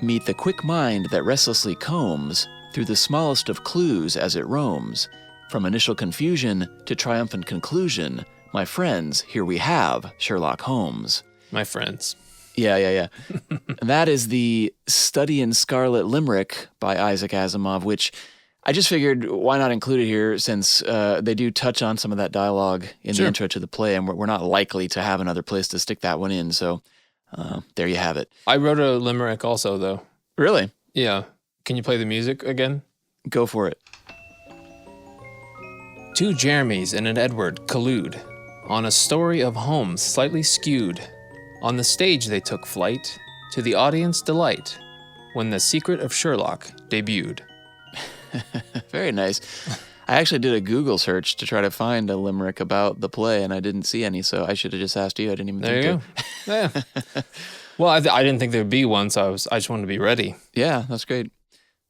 Meet the quick mind that restlessly combs through the smallest of clues as it roams. From initial confusion to triumphant conclusion, my friends, here we have Sherlock Holmes. My friends. Yeah. And that is the Study in Scarlet Limerick by Isaac Asimov, which I just figured why not include it here since they do touch on some of that dialogue in the intro to the play, and we're not likely to have another place to stick that one in, so there you have it. I wrote a limerick also, though. Really? Yeah. Can you play the music again? Go for it. Two Jeremys and an Edward collude on a story of Holmes slightly skewed. On the stage they took flight, to the audience delight, when The Secret of Sherlock debuted. Very nice. I actually did a Google search to try to find a limerick about the play, and I didn't see any, so I should have just asked you. I didn't even think to. There you go. Yeah. Well, I didn't think there'd be one, so I just wanted to be ready. Yeah, that's great.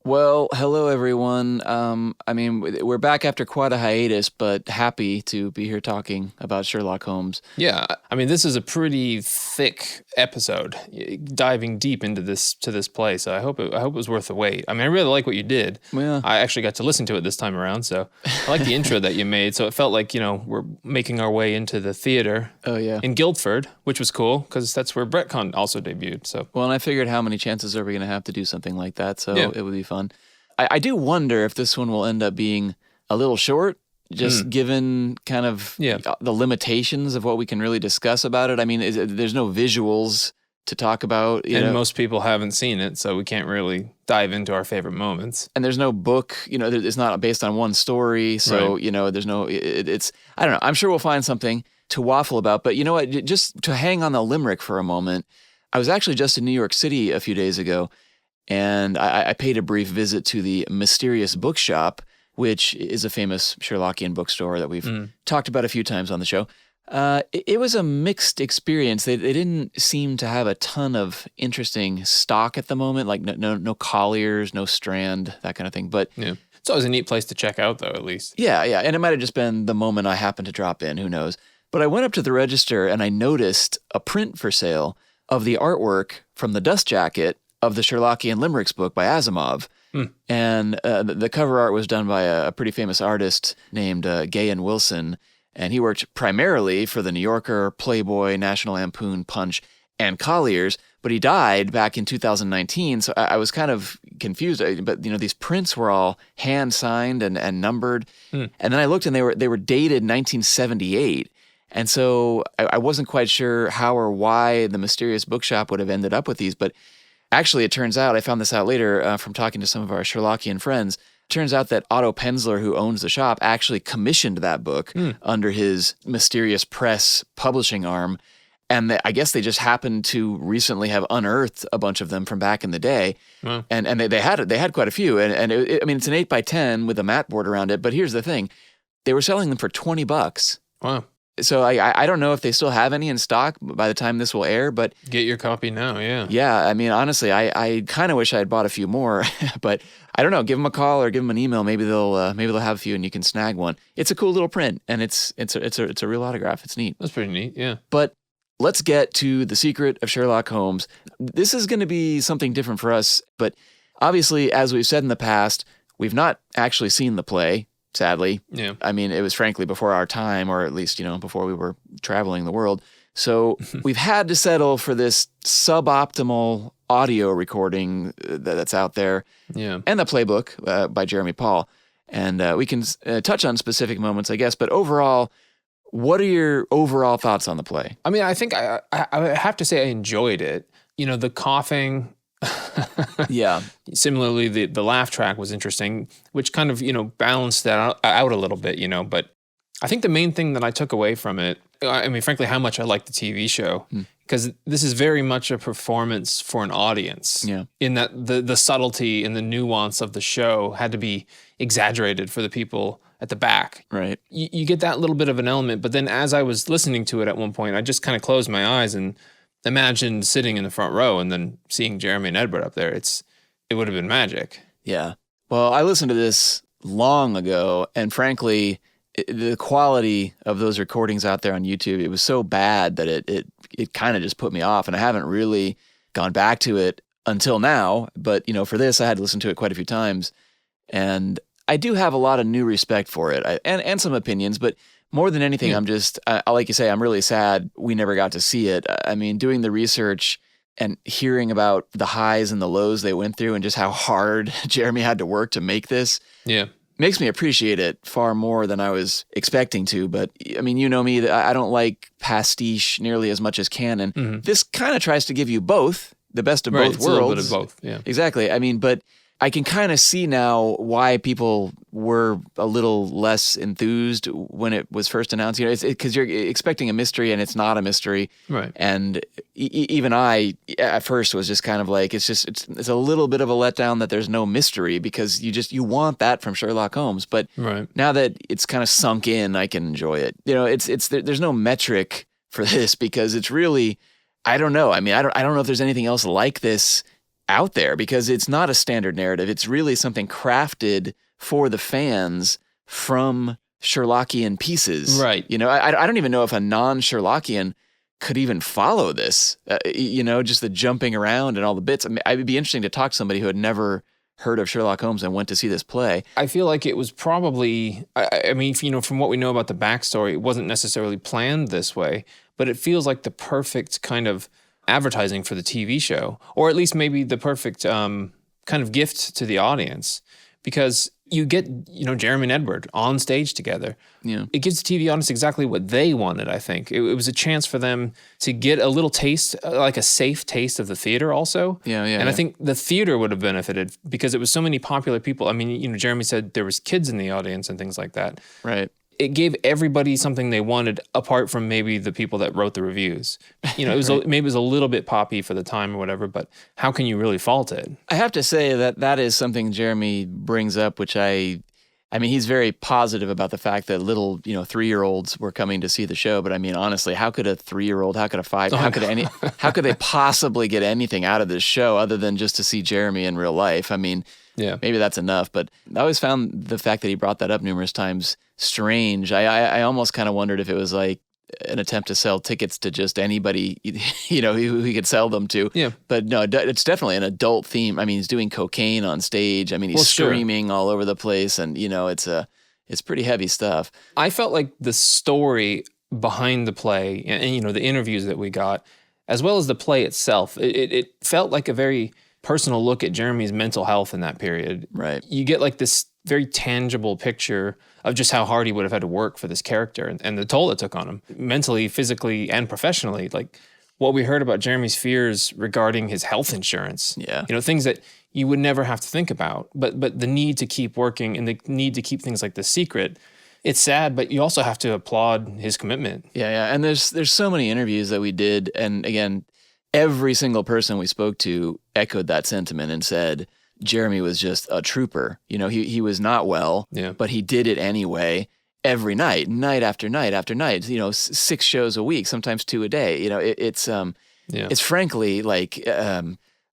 Well, hello, everyone. We're back after quite a hiatus, but happy to be here talking about Sherlock Holmes. Yeah, this is a pretty thick episode, diving deep into this play. So I hope it was worth the wait. I really like what you did. Yeah. I actually got to listen to it this time around, so I like the intro that you made. So it felt like we're making our way into the theater. Oh yeah. In Guildford, which was cool because that's where Bretcon also debuted. So well, and I figured how many chances are we going to have to do something like that? So it would be fun. I do wonder if this one will end up being a little short, just given kind of the limitations of what we can really discuss about it. There's no visuals to talk about. And most people haven't seen it, so we can't really dive into our favorite moments. And there's no book, it's not based on one story. So, right. There's no, it's, I don't know. I'm sure we'll find something to waffle about. But you know what? Just to hang on the limerick for a moment, I was actually just in New York City a few days ago, and I paid a brief visit to the Mysterious Bookshop, which is a famous Sherlockian bookstore that we've talked about a few times on the show. It was a mixed experience. They didn't seem to have a ton of interesting stock at the moment, like no Colliers, no Strand, that kind of thing. But yeah, it's always a neat place to check out, though, at least. Yeah, and it might have just been the moment I happened to drop in. Who knows? But I went up to the register and I noticed a print for sale of the artwork from the dust jacket of the Sherlockian Limericks book by Asimov. And the cover art was done by a pretty famous artist named Gay and Wilson, and he worked primarily for the New Yorker, Playboy, National Lampoon, Punch, and Collier's, but he died back in 2019, so I was kind of confused. But these prints were all hand-signed and numbered, and then I looked and they were dated 1978, and so I wasn't quite sure how or why the Mysterious Bookshop would have ended up with these, but actually, it turns out, I found this out later from talking to some of our Sherlockian friends, it turns out that Otto Penzler, who owns the shop, actually commissioned that book under his Mysterious Press publishing arm, and I guess they just happened to recently have unearthed a bunch of them from back in the day, and they had quite a few, and it's an 8x10 with a mat board around it, but here's the thing, they were selling them for $20. Wow. So I don't know if they still have any in stock by the time this will air, but get your copy now, yeah. Yeah, honestly, I kind of wish I had bought a few more, but I don't know. Give them a call or give them an email. Maybe they'll have a few and you can snag one. It's a cool little print, and it's a real autograph. It's neat. That's pretty neat, yeah. But let's get to The Secret of Sherlock Holmes. This is going to be something different for us, but obviously, as we've said in the past, we've not actually seen the play. Sadly. Yeah. It was frankly before our time, or at least, before we were traveling the world. So we've had to settle for this suboptimal audio recording that's out there. Yeah. And the playbook by Jeremy Paul. And we can touch on specific moments, I guess. But overall, what are your overall thoughts on the play? I think I have to say I enjoyed it. The coughing... Yeah. Similarly, the laugh track was interesting, which kind of, balanced that out a little bit, But I think the main thing that I took away from it, frankly, how much I like the TV show, because this is very much a performance for an audience. Yeah. In that the subtlety and the nuance of the show had to be exaggerated for the people at the back. Right. You get that little bit of an element, but then as I was listening to it at one point, I just kind of closed my eyes and imagine sitting in the front row and then seeing Jeremy and Edward up there. It would have been magic. Yeah. Well, I listened to this long ago, and frankly, the quality of those recordings out there on YouTube, it was so bad that it kind of just put me off, and I haven't really gone back to it. until now. But, for this, I had to listen to it quite a few times. And I do have a lot of new respect for it and some opinions, but more than anything, I'm just, like you say, I'm really sad we never got to see it. I mean, doing the research and hearing about the highs and the lows they went through and just how hard Jeremy had to work to make this. Yeah. Makes me appreciate it far more than I was expecting to. But I mean, you know me, I don't like pastiche nearly as much as canon. Mm-hmm. This kind of tries to give you both, the best of both it's worlds. A little bit of both, yeah. Exactly. I mean, but I can kind of see now why people were a little less enthused when it was first announced. It's because you're expecting a mystery and it's not a mystery. Right. And even I, at first, was just kind of like, it's a little bit of a letdown that there's no mystery, because you want that from Sherlock Holmes. But now that it's kind of sunk in, I can enjoy it. There's no metric for this, because it's really, I don't know. I mean, I don't know if there's anything else like this out there, because it's not a standard narrative. It's really something crafted for the fans from Sherlockian pieces. Right. I don't even know if a non-Sherlockian could even follow this, just the jumping around and all the bits. I mean, it would be interesting to talk to somebody who had never heard of Sherlock Holmes and went to see this play. I feel like it was probably, I mean, from what we know about the backstory, it wasn't necessarily planned this way, but it feels like the perfect kind of advertising for the TV show, or at least maybe the perfect kind of gift to the audience, because you get, Jeremy and Edward on stage together. Yeah. It gives the TV audience exactly what they wanted, I think. It was a chance for them to get a little taste, like a safe taste of the theater also. And I think the theater would have benefited, because it was so many popular people. I mean, Jeremy said there was kids in the audience and things like that. Right. It gave everybody something they wanted, apart from maybe the people that wrote the reviews. It was maybe it was a little bit poppy for the time or whatever, but how can you really fault it? I have to say that is something Jeremy brings up, which I mean, he's very positive about the fact that little, 3-year-olds were coming to see the show. But I mean, honestly, how could a 3-year-old, how could a 5, how could they possibly get anything out of this show other than just to see Jeremy in real life? I mean, maybe that's enough. But I always found the fact that he brought that up numerous times strange. I almost kind of wondered if it was like an attempt to sell tickets to just anybody, who he could sell them to. Yeah. But no, it's definitely an adult theme. I mean, he's doing cocaine on stage. I mean, he's screaming all over the place, and it's pretty heavy stuff. I felt like the story behind the play and the interviews that we got, as well as the play itself, it felt like a very personal look at Jeremy's mental health in that period. Right. You get like this very tangible picture of just how hard he would have had to work for this character and the toll it took on him, mentally, physically, and professionally. Like what we heard about Jeremy's fears regarding his health insurance. Yeah. Things that you would never have to think about, but the need to keep working and the need to keep things like this secret. It's sad, but you also have to applaud his commitment. Yeah. And there's so many interviews that we did, and again, every single person we spoke to echoed that sentiment and said Jeremy was just a trooper. He was not well, but he did it anyway every night, night after night after night. 6 shows a week, sometimes 2 a day. It's frankly like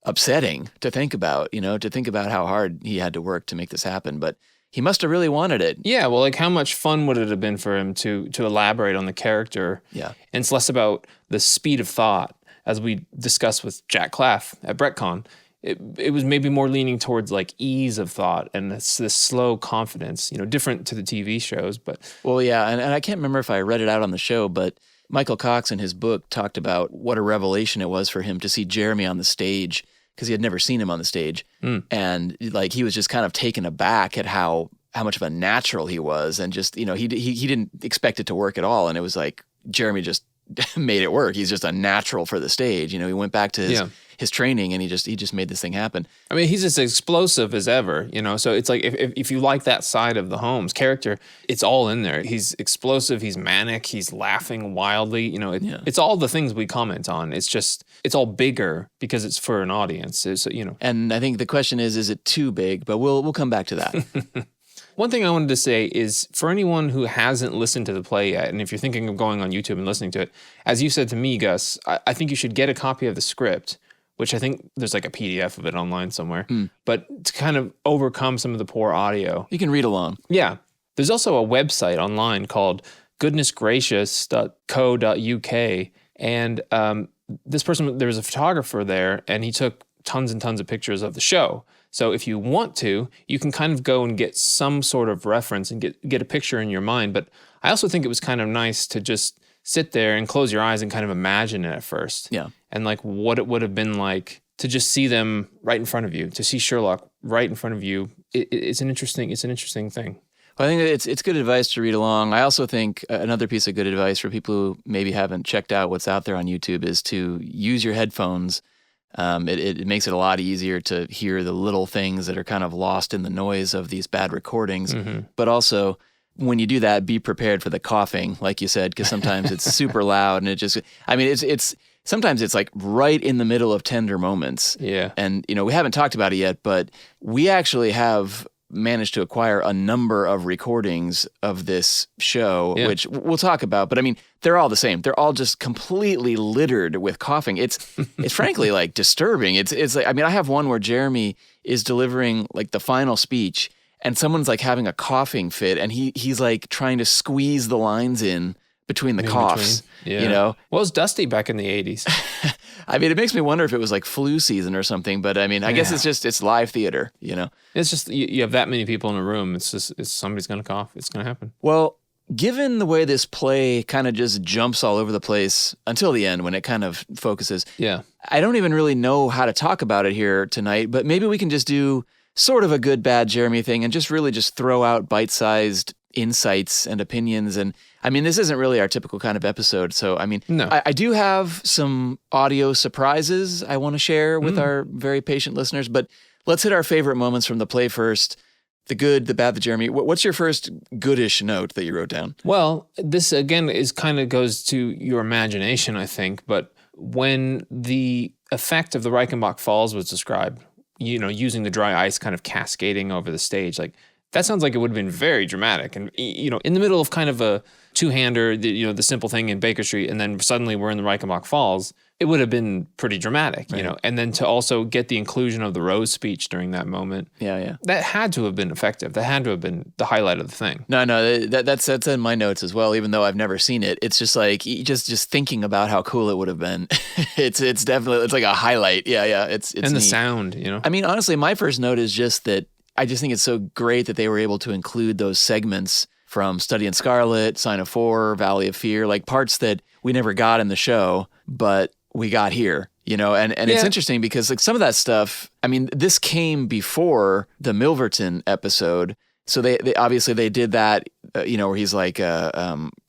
upsetting to think about. To think about how hard he had to work to make this happen, but he must have really wanted it. Yeah, well, like how much fun would it have been for him to elaborate on the character? Yeah, and it's less about the speed of thought, as we discussed with Jack Claff at BrettCon. It was maybe more leaning towards like ease of thought and this slow confidence, different to the TV shows. But well, yeah, and I can't remember if I read it out on the show, but Michael Cox in his book talked about what a revelation it was for him to see Jeremy on the stage, because he had never seen him on the stage, and like he was just kind of taken aback at how much of a natural he was, and just he didn't expect it to work at all, and it was like Jeremy just made it work. He's just a natural for the stage. He went back to his training, and he just made this thing happen. I mean, he's as explosive as ever, so it's like if you like that side of the Holmes character, it's all in there. He's explosive, he's manic, he's laughing wildly, it's all the things we comment on. It's all bigger because it's for an audience. And I think the question is it too big? But we'll come back to that. One thing I wanted to say is, for anyone who hasn't listened to the play yet, and if you're thinking of going on YouTube and listening to it, as you said to me, Gus, I think you should get a copy of the script, which I think there's like a PDF of it online somewhere, but to kind of overcome some of the poor audio. You can read along. Yeah. There's also a website online called goodnessgracious.co.uk, and this person, there was a photographer there, and he took tons and tons of pictures of the show. So if you want to, you can kind of go and get some sort of reference and get a picture in your mind. But I also think it was kind of nice to just sit there and close your eyes and kind of imagine it at first. Yeah. And like what it would have been like to just see them right in front of you, to see Sherlock right in front of you. It's an interesting thing. Well, I think it's good advice to read along. I also think another piece of good advice for people who maybe haven't checked out what's out there on YouTube is to use your headphones. It makes it a lot easier to hear the little things that are kind of lost in the noise of these bad recordings. Mm-hmm. But also, when you do that, be prepared for the coughing, like you said, because sometimes it's super loud and it's sometimes it's like right in the middle of tender moments. Yeah. And, we haven't talked about it yet, but we actually have managed to acquire a number of recordings of this show, which we'll talk about. But I mean, they're all the same. They're all just completely littered with coughing. It's frankly like disturbing. It's like, I mean, I have one where Jeremy is delivering like the final speech and someone's like having a coughing fit and he's like trying to squeeze the lines in between the coughs, Well, it was dusty back in the 80s. I mean, it makes me wonder if it was like flu season or something, but I mean, I guess it's live theater, It's just, you have that many people in a room. It's somebody's going to cough. It's going to happen. Well, given the way this play kind of just jumps all over the place until the end when it kind of focuses, I don't even really know how to talk about it here tonight, but maybe we can just do sort of a good, bad Jeremy thing and just really just throw out bite-sized insights and opinions. And I mean, this isn't really our typical kind of episode. So, I mean, no. I do have some audio surprises I want to share with our very patient listeners, but let's hit our favorite moments from the play first. The good, the bad, the Jeremy. What's your first goodish note that you wrote down? Well, this again is kind of goes to your imagination, I think. But when the effect of the Reichenbach Falls was described, using the dry ice kind of cascading over the stage, like that sounds like it would have been very dramatic. And, in the middle of kind of a two-hander, the simple thing in Baker Street, and then suddenly we're in the Reichenbach Falls, it would have been pretty dramatic, right. And then to also get the inclusion of the Rose speech during that moment. Yeah. That had to have been effective. That had to have been the highlight of the thing. No, that's in my notes as well, even though I've never seen it. It's just like, just thinking about how cool it would have been. It's definitely, it's like a highlight. Yeah. It's and the neat. sound, I mean, honestly, my first note is just that I just think it's so great that they were able to include those segments from Study in Scarlet, Sign of Four, Valley of Fear, like parts that we never got in the show, but we got here, and it's interesting because like some of that stuff, I mean, this came before the Milverton episode. So they obviously they did that, where he's like,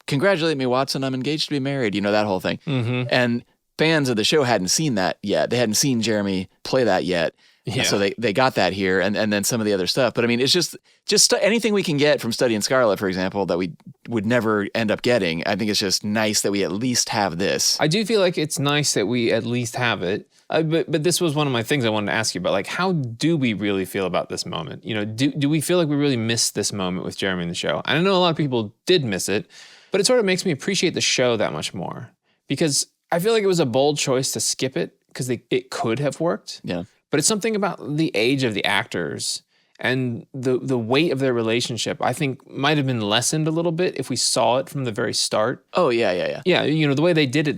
congratulate me, Watson, I'm engaged to be married, that whole thing. Mm-hmm. And fans of the show hadn't seen that yet. They hadn't seen Jeremy play that yet. Yeah. So they got that here and then some of the other stuff. But I mean, it's just anything we can get from Study in Scarlet, for example, that we would never end up getting. I think it's just nice that we at least have this. I do feel like it's nice that we at least have it. But this was one of my things I wanted to ask you about. Like, how do we really feel about this moment? Do we feel like we really missed this moment with Jeremy in the show? I know a lot of people did miss it, but it sort of makes me appreciate the show that much more. Because I feel like it was a bold choice to skip it because it could have worked. Yeah. But it's something about the age of the actors and the weight of their relationship, I think, might have been lessened a little bit if we saw it from the very start. Oh, yeah. Yeah, the way they did it,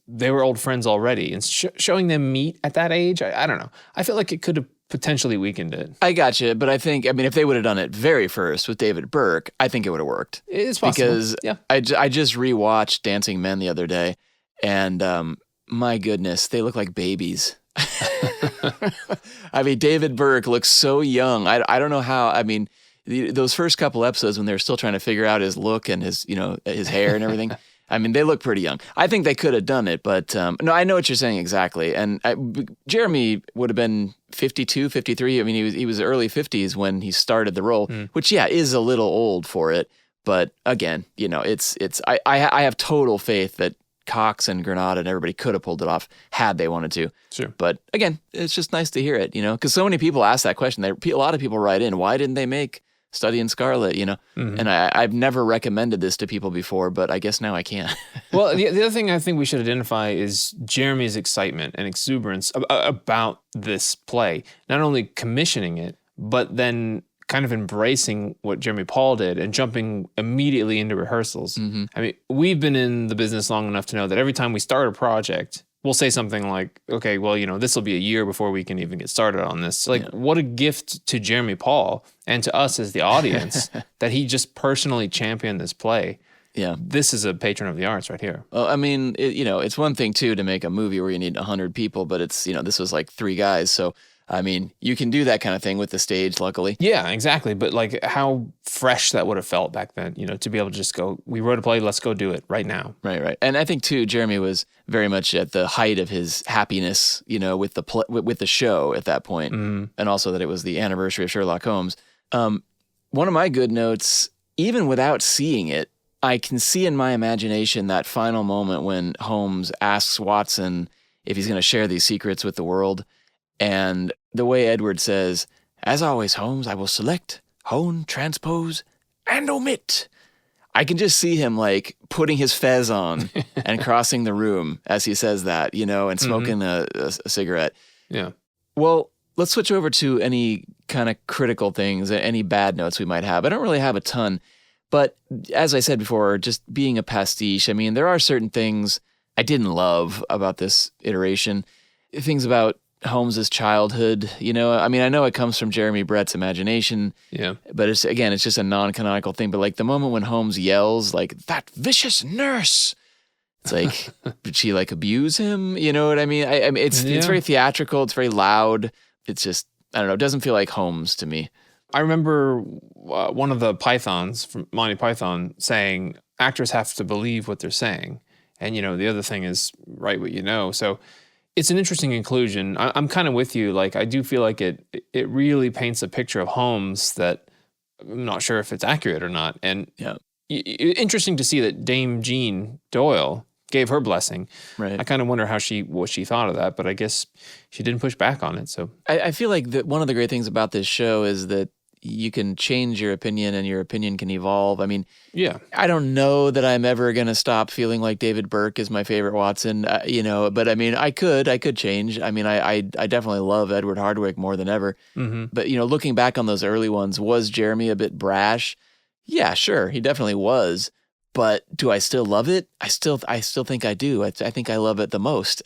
they were old friends already. And showing them meet at that age, I don't know. I feel like it could have potentially weakened it. I gotcha, but I think, if they would have done it very first with David Burke, I think it would have worked. It's possible. Because I just rewatched Dancing Men the other day, and my goodness, they look like babies. I mean, David Burke looks so young. I don't know how. I mean, those first couple episodes when they're still trying to figure out his look and his hair and everything. I mean, they look pretty young. I think they could have done it, but no, I know what you're saying exactly. And Jeremy would have been 52, 53. I mean, he was early 50s when he started the role, which is a little old for it. But again, I have total faith that Cox and Granada and everybody could have pulled it off had they wanted to. Sure. But again, it's just nice to hear it, because so many people ask that question. A lot of people write in, why didn't they make Study in Scarlet, Mm-hmm. And I've never recommended this to people before, but I guess now I can. Well, the other thing I think we should identify is Jeremy's excitement and exuberance about this play. Not only commissioning it, but then kind of embracing what Jeremy Paul did and jumping immediately into rehearsals. Mm-hmm. I mean, we've been in the business long enough to know that every time we start a project, we'll say something like, okay, well, this will be a year before we can even get started on this. Like, what a gift to Jeremy Paul and to us as the audience that he just personally championed this play. Yeah. This is a patron of the arts right here. Well, I mean, it's one thing, too, to make a movie where you need 100 people, but it's, this was like 3 guys. So, I mean, you can do that kind of thing with the stage, luckily. Yeah, exactly. But like how fresh that would have felt back then, to be able to just go, we wrote a play, let's go do it right now. Right. And I think, too, Jeremy was very much at the height of his happiness, with the show at that point. And also that it was the anniversary of Sherlock Holmes. One of my good notes, even without seeing it, I can see in my imagination that final moment when Holmes asks Watson if he's going to share these secrets with the world. And the way Edward says, "As always, Holmes, I will select, hone, transpose, and omit." I can just see him like putting his fez on and crossing the room as he says that, and smoking a cigarette. Yeah. Well, let's switch over to any kind of critical things, any bad notes we might have. I don't really have a ton. But as I said before, just being a pastiche, I mean, there are certain things I didn't love about this iteration. Things about Holmes's childhood, I mean, I know it comes from Jeremy Brett's imagination. Yeah. But it's just a non-canonical thing. But like the moment when Holmes yells, like, "That vicious nurse!" It's like, did she like abuse him? You know what I mean? I mean, it's very theatrical. It's very loud. It's just, I don't know. It doesn't feel like Holmes to me. I remember one of the Pythons from Monty Python saying actors have to believe what they're saying. And, the other thing is write what you know. So it's an interesting inclusion. I'm kind of with you. Like, I do feel like it really paints a picture of Holmes that I'm not sure if it's accurate or not. And interesting to see that Dame Jean Doyle gave her blessing. Right. I kind of wonder what she thought of that, but I guess she didn't push back on it. So I feel like that one of the great things about this show is that you can change your opinion and your opinion can evolve. I mean, I don't know that I'm ever going to stop feeling like David Burke is my favorite Watson, but I mean, I could change. I mean, I definitely love Edward Hardwicke more than ever. Mm-hmm. But, looking back on those early ones, was Jeremy a bit brash? Yeah, sure. He definitely was. But do I still love it? I still think I do. I think I love it the most.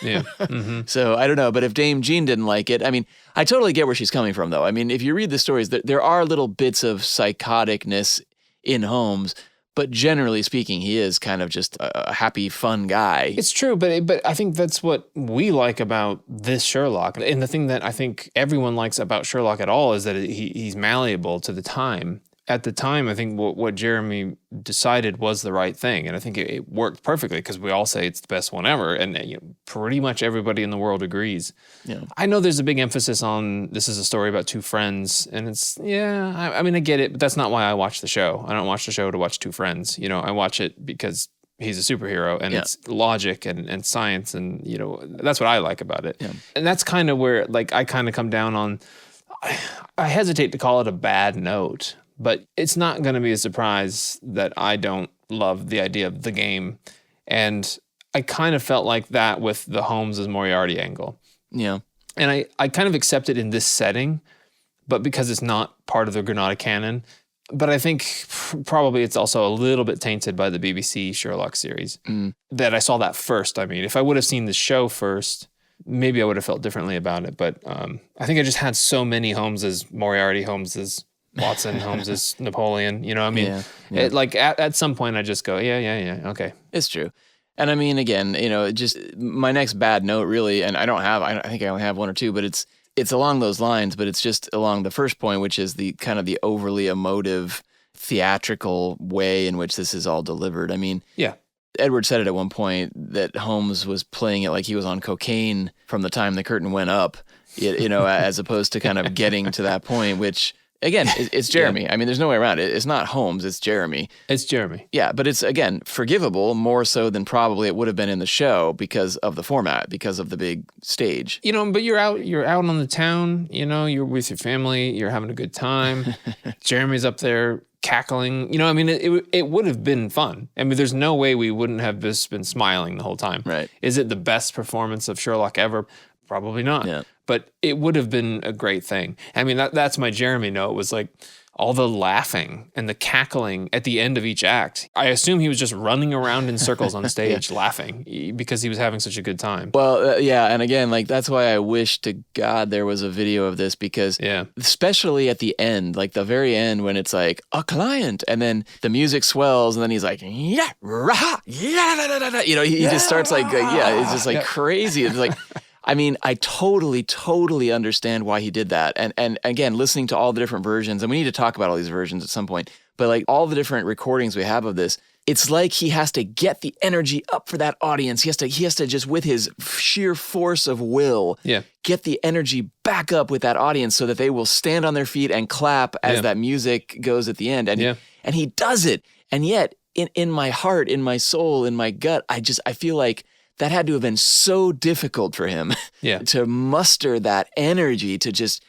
Yeah. Mm-hmm. So I don't know. But if Dame Jean didn't like it, I mean, I totally get where she's coming from, though. I mean, if you read the stories, there are little bits of psychoticness in Holmes, but generally speaking, he is kind of just a happy, fun guy. It's true, but I think that's what we like about this Sherlock. And the thing that I think everyone likes about Sherlock at all is that he's malleable to the time. At the time, I think what Jeremy decided was the right thing. And I think it worked perfectly because we all say it's the best one ever. And pretty much everybody in the world agrees. Yeah. I know there's a big emphasis on this is a story about 2 friends. And it's, I mean, I get it, but that's not why I watch the show. I don't watch the show to watch 2 friends. I watch it because he's a superhero and it's logic and science. And, that's what I like about it. Yeah. And that's kind of where, like, I kind of come down on, I hesitate to call it a bad note. But it's not going to be a surprise that I don't love the idea of the game. And I kind of felt like that with the Holmes as Moriarty angle. Yeah. And I kind of accept it in this setting, but because it's not part of the Granada canon. But I think probably it's also a little bit tainted by the BBC Sherlock series. That I saw that first. I mean, if I would have seen the show first, maybe I would have felt differently about it. But I think I just had so many Holmeses, Moriarty Holmeses, Watson, Holmes is Napoleon, I mean, at some point I just go, yeah, okay. It's true. And I mean, again, just my next bad note really, and I think I only have 1 or 2, but it's along those lines, but it's just along the first point, which is the kind of the overly emotive, theatrical way in which this is all delivered. I mean, Edward said it at one point that Holmes was playing it like he was on cocaine from the time the curtain went up, as opposed to kind of getting to that point, which... Again, it's Jeremy. I mean, there's no way around it. It's not Holmes, it's Jeremy. It's Jeremy. Yeah, but it's, again, forgivable more so than probably it would have been in the show because of the format, because of the big stage. But you're out on the town, you're with your family, you're having a good time. Jeremy's up there cackling. I mean, it would have been fun. I mean, there's no way we wouldn't have just been smiling the whole time. Right. Is it the best performance of Sherlock ever? Probably not. Yeah. But it would have been a great thing. I mean, that's my Jeremy note was like, all the laughing and the cackling at the end of each act. I assume he was just running around in circles on stage laughing because he was having such a good time. Well, yeah. And again, like that's why I wish to God there was a video of this, because especially at the end, like the very end when it's like a client and then the music swells and then he's like, yeah, rah, yeah, you know, he just starts like, it's just like crazy. It's like, I mean, I totally understand why he did that. And again, listening to all the different versions, and we need to talk about all these versions at some point, but like all the different recordings we have of this, it's like he has to get the energy up for that audience. He has to just, with his sheer force of will, get the energy back up with that audience so that they will stand on their feet and clap as that music goes at the end. And he does it. And yet, in my heart, in my soul, in my gut, I feel like that had to have been so difficult for him to muster that energy to just,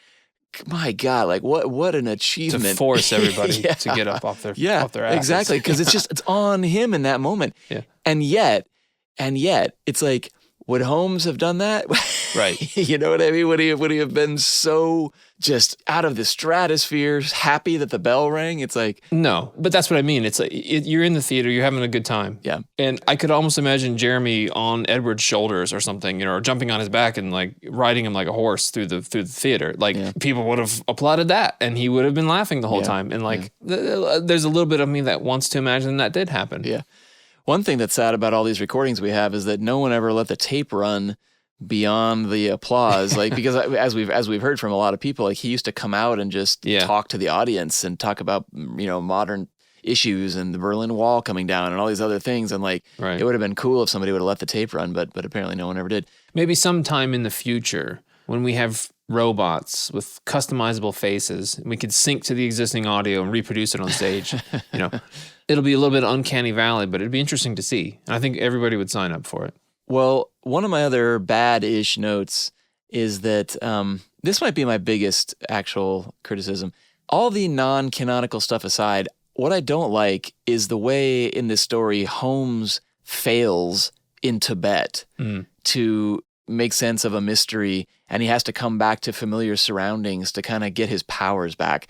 my God, like what an achievement. To force everybody to get up off their asses. Exactly. Because it's on him in that moment. Yeah. And yet, it's like, would Holmes have done that? Right. You know what I mean? Would he have been so just out of the stratosphere, happy that the bell rang? It's like, no, but that's what I mean. It's like you're in the theater, you're having a good time. Yeah. And I could almost imagine Jeremy on Edward's shoulders or something, you know, or jumping on his back and like riding him like a horse through the theater. Like people would have applauded that and he would have been laughing the whole time. And like there's a little bit of me that wants to imagine that did happen. Yeah. One thing that's sad about all these recordings we have is that no one ever let the tape run beyond the applause, like, because as we've heard from a lot of people, like he used to come out and just talk to the audience and talk about, you know, modern issues and the Berlin Wall coming down and all these other things, and like it would have been cool if somebody would have let the tape run, but apparently no one ever did. Maybe sometime in the future when we have robots with customizable faces, we could sync to the existing audio and reproduce it on stage. You know, it'll be a little bit uncanny valley, but it'd be interesting to see. And I think everybody would sign up for it. Well, one of my other bad-ish notes is that this might be my biggest actual criticism. All the non-canonical stuff aside, what I don't like is the way in this story Holmes fails in Tibet to make sense of a mystery, and he has to come back to familiar surroundings to kind of get his powers back.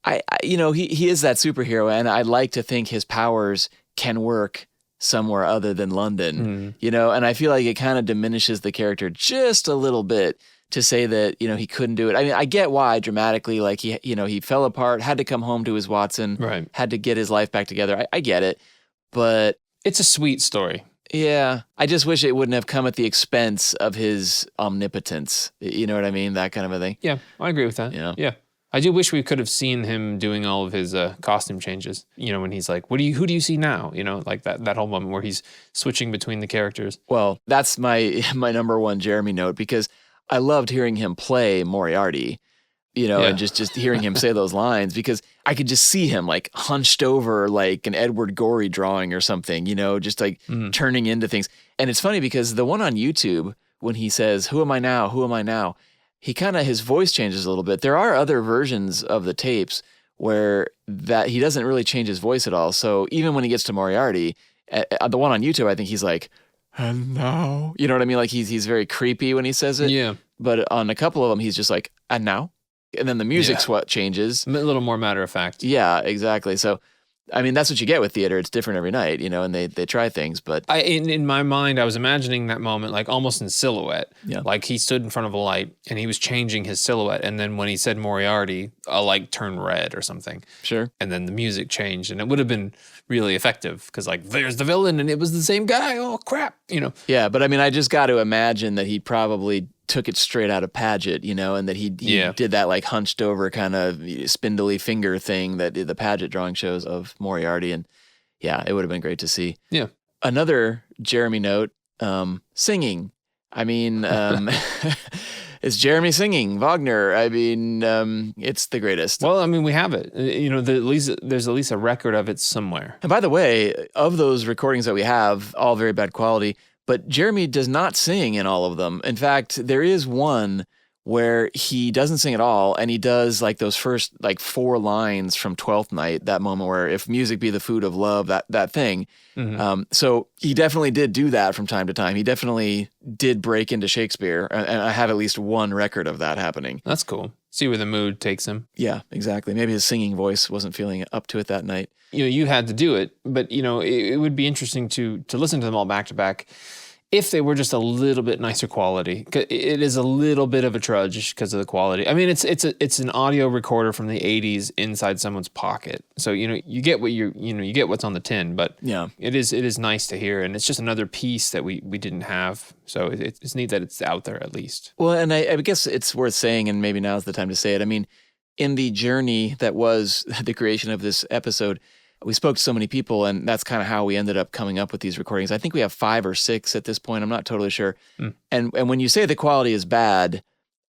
I you know, he is that superhero, and I like to think his powers can work somewhere other than London, you know, and I feel like it kind of diminishes the character just a little bit to say that, you know, he couldn't do it. I mean, I get why dramatically, like he fell apart, had to come home to his Watson, had to get his life back together. I get it, but it's a sweet story. Yeah. I just wish it wouldn't have come at the expense of his omnipotence. You know what I mean? That kind of a thing. Yeah, I agree with that. Yeah. I do wish we could have seen him doing all of his costume changes. You know, when he's like, who do you see now? You know, like that whole moment where he's switching between the characters. Well, that's my number one Jeremy note, because I loved hearing him play Moriarty, you know, and just hearing him say those lines, because I could just see him like hunched over like an Edward Gorey drawing or something, you know, just like turning into things. And it's funny because the one on YouTube, when he says, "Who am I now? Who am I now?" he kind of, his voice changes a little bit. There are other versions of the tapes where that he doesn't really change his voice at all. So even when he gets to Moriarty, the one on YouTube, I think he's like, "And now," you know what I mean? Like he's very creepy when he says it. Yeah. But on a couple of them, he's just like, "And now," and then the music's what changes. A little more matter of fact. Yeah, exactly. So, I mean, that's what you get with theater. It's different every night, you know, and they try things, but in my mind, I was imagining that moment like almost in silhouette. Yeah. Like he stood in front of a light and he was changing his silhouette. And then when he said Moriarty, a light turned red or something. Sure. And then the music changed, and it would have been really effective because like, there's the villain and it was the same guy. Oh crap, you know? Yeah. But I mean, I just got to imagine that he probably took it straight out of Paget, you know, and that he did that like hunched over kind of spindly finger thing that the Paget drawing shows of Moriarty. And yeah, it would have been great to see. Yeah. Another Jeremy note, singing. I mean, it's Jeremy singing Wagner. I mean, it's the greatest. Well, I mean, we have it. You know, there's at least a record of it somewhere. And by the way, of those recordings that we have, all very bad quality, but Jeremy does not sing in all of them. In fact, there is one where he doesn't sing at all, and he does like those first like 4 lines from Twelfth Night, that moment where if music be the food of love, that thing. So he definitely did do that from time to time. He definitely did break into Shakespeare, and I have at least one record of that happening. That's cool. See where the mood takes him. Yeah, exactly. Maybe his singing voice wasn't feeling up to it that night. You had to do it, but it would be interesting to listen to them all back to back if they were just a little bit nicer quality. It is a little bit of a trudge because of the quality. I mean, it's an audio recorder from the 80s inside someone's pocket. So, you get what you get what's on the tin, but yeah, it is nice to hear, and it's just another piece that we didn't have. So it's neat that it's out there at least. Well, and I guess it's worth saying, and maybe now's the time to say it. I mean, in the journey that was the creation of this episode, we spoke to so many people, and that's kind of how we ended up coming up with these recordings. I think we have 5 or 6 at this point. I'm not totally sure. And when you say the quality is bad,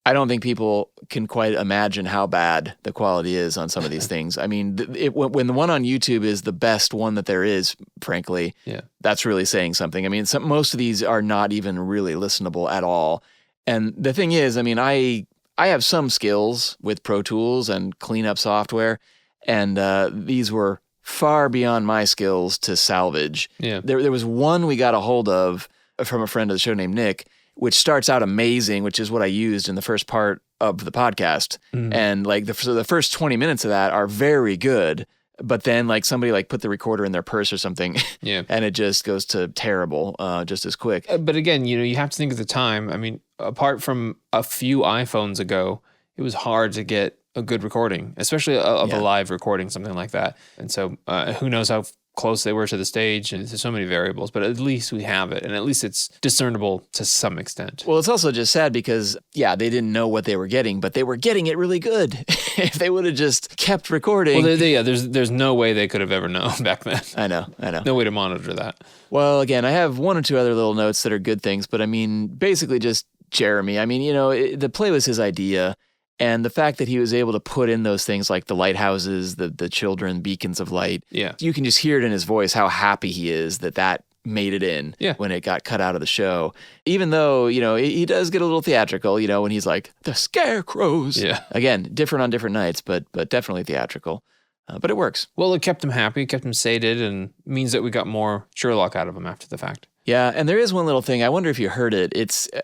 I don't think people can quite imagine how bad the quality is on some of these things. I mean, when the one on YouTube is the best one that there is, frankly, that's really saying something. I mean, most of these are not even really listenable at all. And the thing is, I mean, I have some skills with Pro Tools and cleanup software, and these were far beyond my skills to salvage. Yeah. There was one we got a hold of from a friend of the show named Nick, which starts out amazing, which is what I used in the first part of the podcast. And like the first 20 minutes of that are very good, but then like somebody like put the recorder in their purse or something, and it just goes to terrible just as quick. But again, you have to think of the time. I mean, apart from a few iPhones ago, it was hard to get a good recording, especially of a live recording, something like that. And so who knows how close they were to the stage, and there's so many variables, but at least we have it, and at least it's discernible to some extent. Well, it's also just sad because, they didn't know what they were getting, but they were getting it really good. If they would have just kept recording. Well, there's no way they could have ever known back then. I know. No way to monitor that. Well, again, I have 1 or 2 other little notes that are good things, but I mean, basically just Jeremy. I mean, the play was his idea. And the fact that he was able to put in those things like the lighthouses, the children, beacons of light. Yeah. You can just hear it in his voice how happy he is that made it in when it got cut out of the show. Even though, he does get a little theatrical, when he's like, the scarecrows. Yeah. Again, different on different nights, but definitely theatrical. But it works. Well, it kept him happy, kept him sated, and means that we got more Sherlock out of him after the fact. Yeah, and there is one little thing. I wonder if you heard it.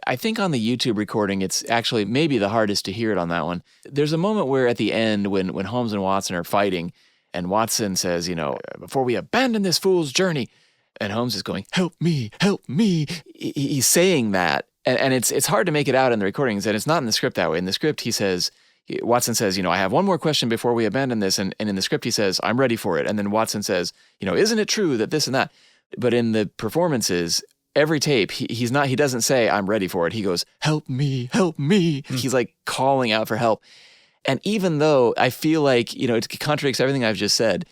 I think on the YouTube recording, it's actually maybe the hardest to hear it on that one. There's a moment where at the end when Holmes and Watson are fighting, and Watson says, before we abandon this fool's journey, and Holmes is going, help me, help me. He's saying that, and it's hard to make it out in the recordings, and it's not in the script that way. In the script, Watson says, I have one more question before we abandon this, and in the script he says, I'm ready for it. And then Watson says, isn't it true that this and that? But in the performances, every tape, he doesn't say, I'm ready for it. He goes, help me, help me. He's like calling out for help. And even though I feel like, it contradicts everything I've just said,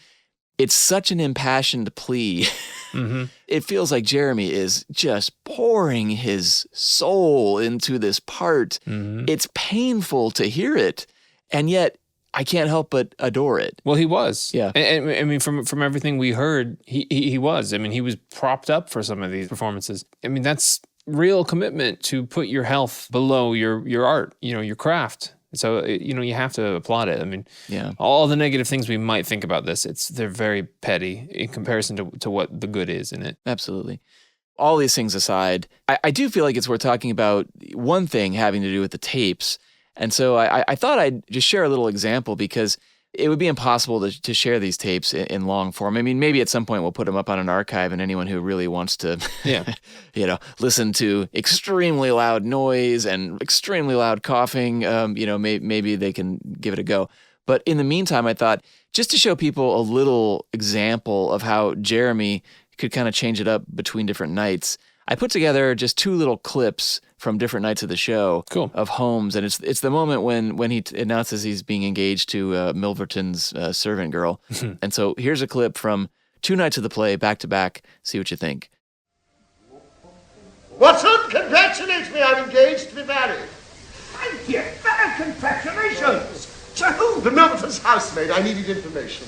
it's such an impassioned plea. It feels like Jeremy is just pouring his soul into this part. It's painful to hear it. And yet, I can't help but adore it. Well, he was. Yeah. And I mean, from everything we heard, he was. I mean, he was propped up for some of these performances. I mean, that's real commitment to put your health below your art, your craft. So, you have to applaud it. I mean, all the negative things we might think about this, they're very petty in comparison to what the good is in it. Absolutely. All these things aside, I do feel like it's worth talking about one thing having to do with the tapes. And so I thought I'd just share a little example because it would be impossible to share these tapes in long form. I mean, maybe at some point we'll put them up on an archive, and anyone who really wants to, listen to extremely loud noise and extremely loud coughing, maybe they can give it a go. But in the meantime, I thought just to show people a little example of how Jeremy could kind of change it up between different nights, I put together just 2 little clips from different nights of the show of Holmes, and it's the moment when he announces he's being engaged to Milverton's servant girl. And so here's a clip from 2 nights of the play, back to back. See what you think. Watson, congratulate me, I'm engaged to be married. Thank you, congratulations. To who? The Milverton's housemaid, I needed information.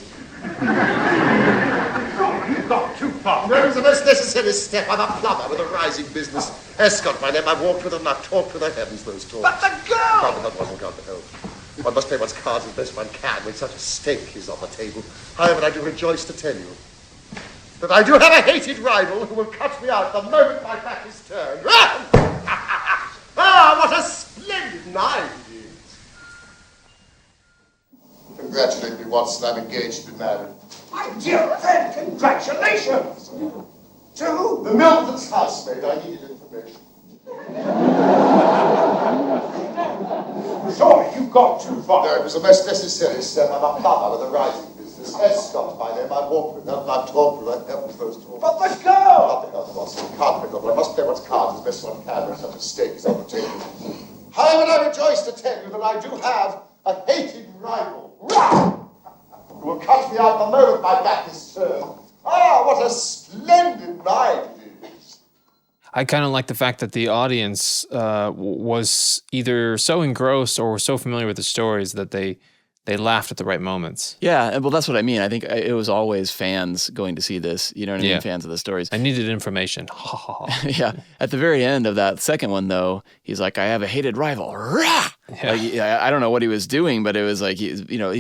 Oh, you got too far. That was the most necessary step. I'm a plumber with a rising business. Escort my name. I've walked with her and I've talked with her. Heavens, those talks. But the girl! God, that wasn't God to help. One must play one's cards as best one can when such a stake is on the table. However, I do rejoice to tell you that I do have a hated rival who will cut me out the moment my back is turned. Ah, what a splendid night it is. Congratulate me, Watson. I'm engaged to be married. My dear friend, congratulations! To? The Milton's housemaid. I needed information. Sorry, you've gone too far. No, it was a most necessary step. I'm a plumber with a rising business. Escort by name. I've walked with her and I've talked with her. Heavens, those talks. But the girl! Nothing else, Watson. Can't pick up. I must play one's cards as best one can when such a stake is on the table. However, I rejoice to tell you that I do have a hated rival. Who will cut me out the moment my back is turned. Ah, what a splendid night it is. I kind of like the fact that the audience was either so engrossed or so familiar with the stories that they laughed at the right moments. Yeah, well, that's what I mean. I think it was always fans going to see this. You know what I mean? Yeah. Fans of the stories. I needed information. Yeah. At the very end of that second one, though, he's like, "I have a hated rival." Rah! Yeah. Like, I don't know what he was doing, but it was like he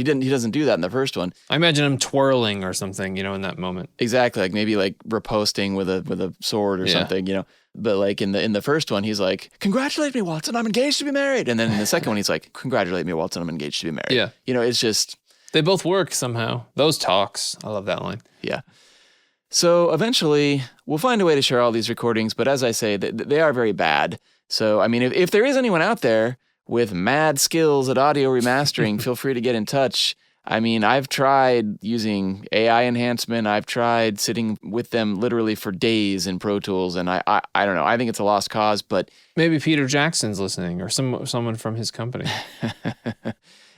doesn't do that in the first one. I imagine him twirling or something, in that moment. Exactly, like maybe like riposting with a sword or something, But like in the first one, he's like, "Congratulate me, Watson, I'm engaged to be married." And then in the second one, he's like, "Congratulate me, Watson, I'm engaged to be married." Yeah. It's just They both work somehow. Those talks. I love that line. yeah. So eventually, we'll find a way to share all these recordings, but as I say, they are very bad. So I mean, if there is anyone out there with mad skills at audio remastering, feel free to get in touch. I mean, I've tried using AI enhancement. I've tried sitting with them literally for days in Pro Tools, and I don't know. I think it's a lost cause, but Maybe Peter Jackson's listening or someone from his company.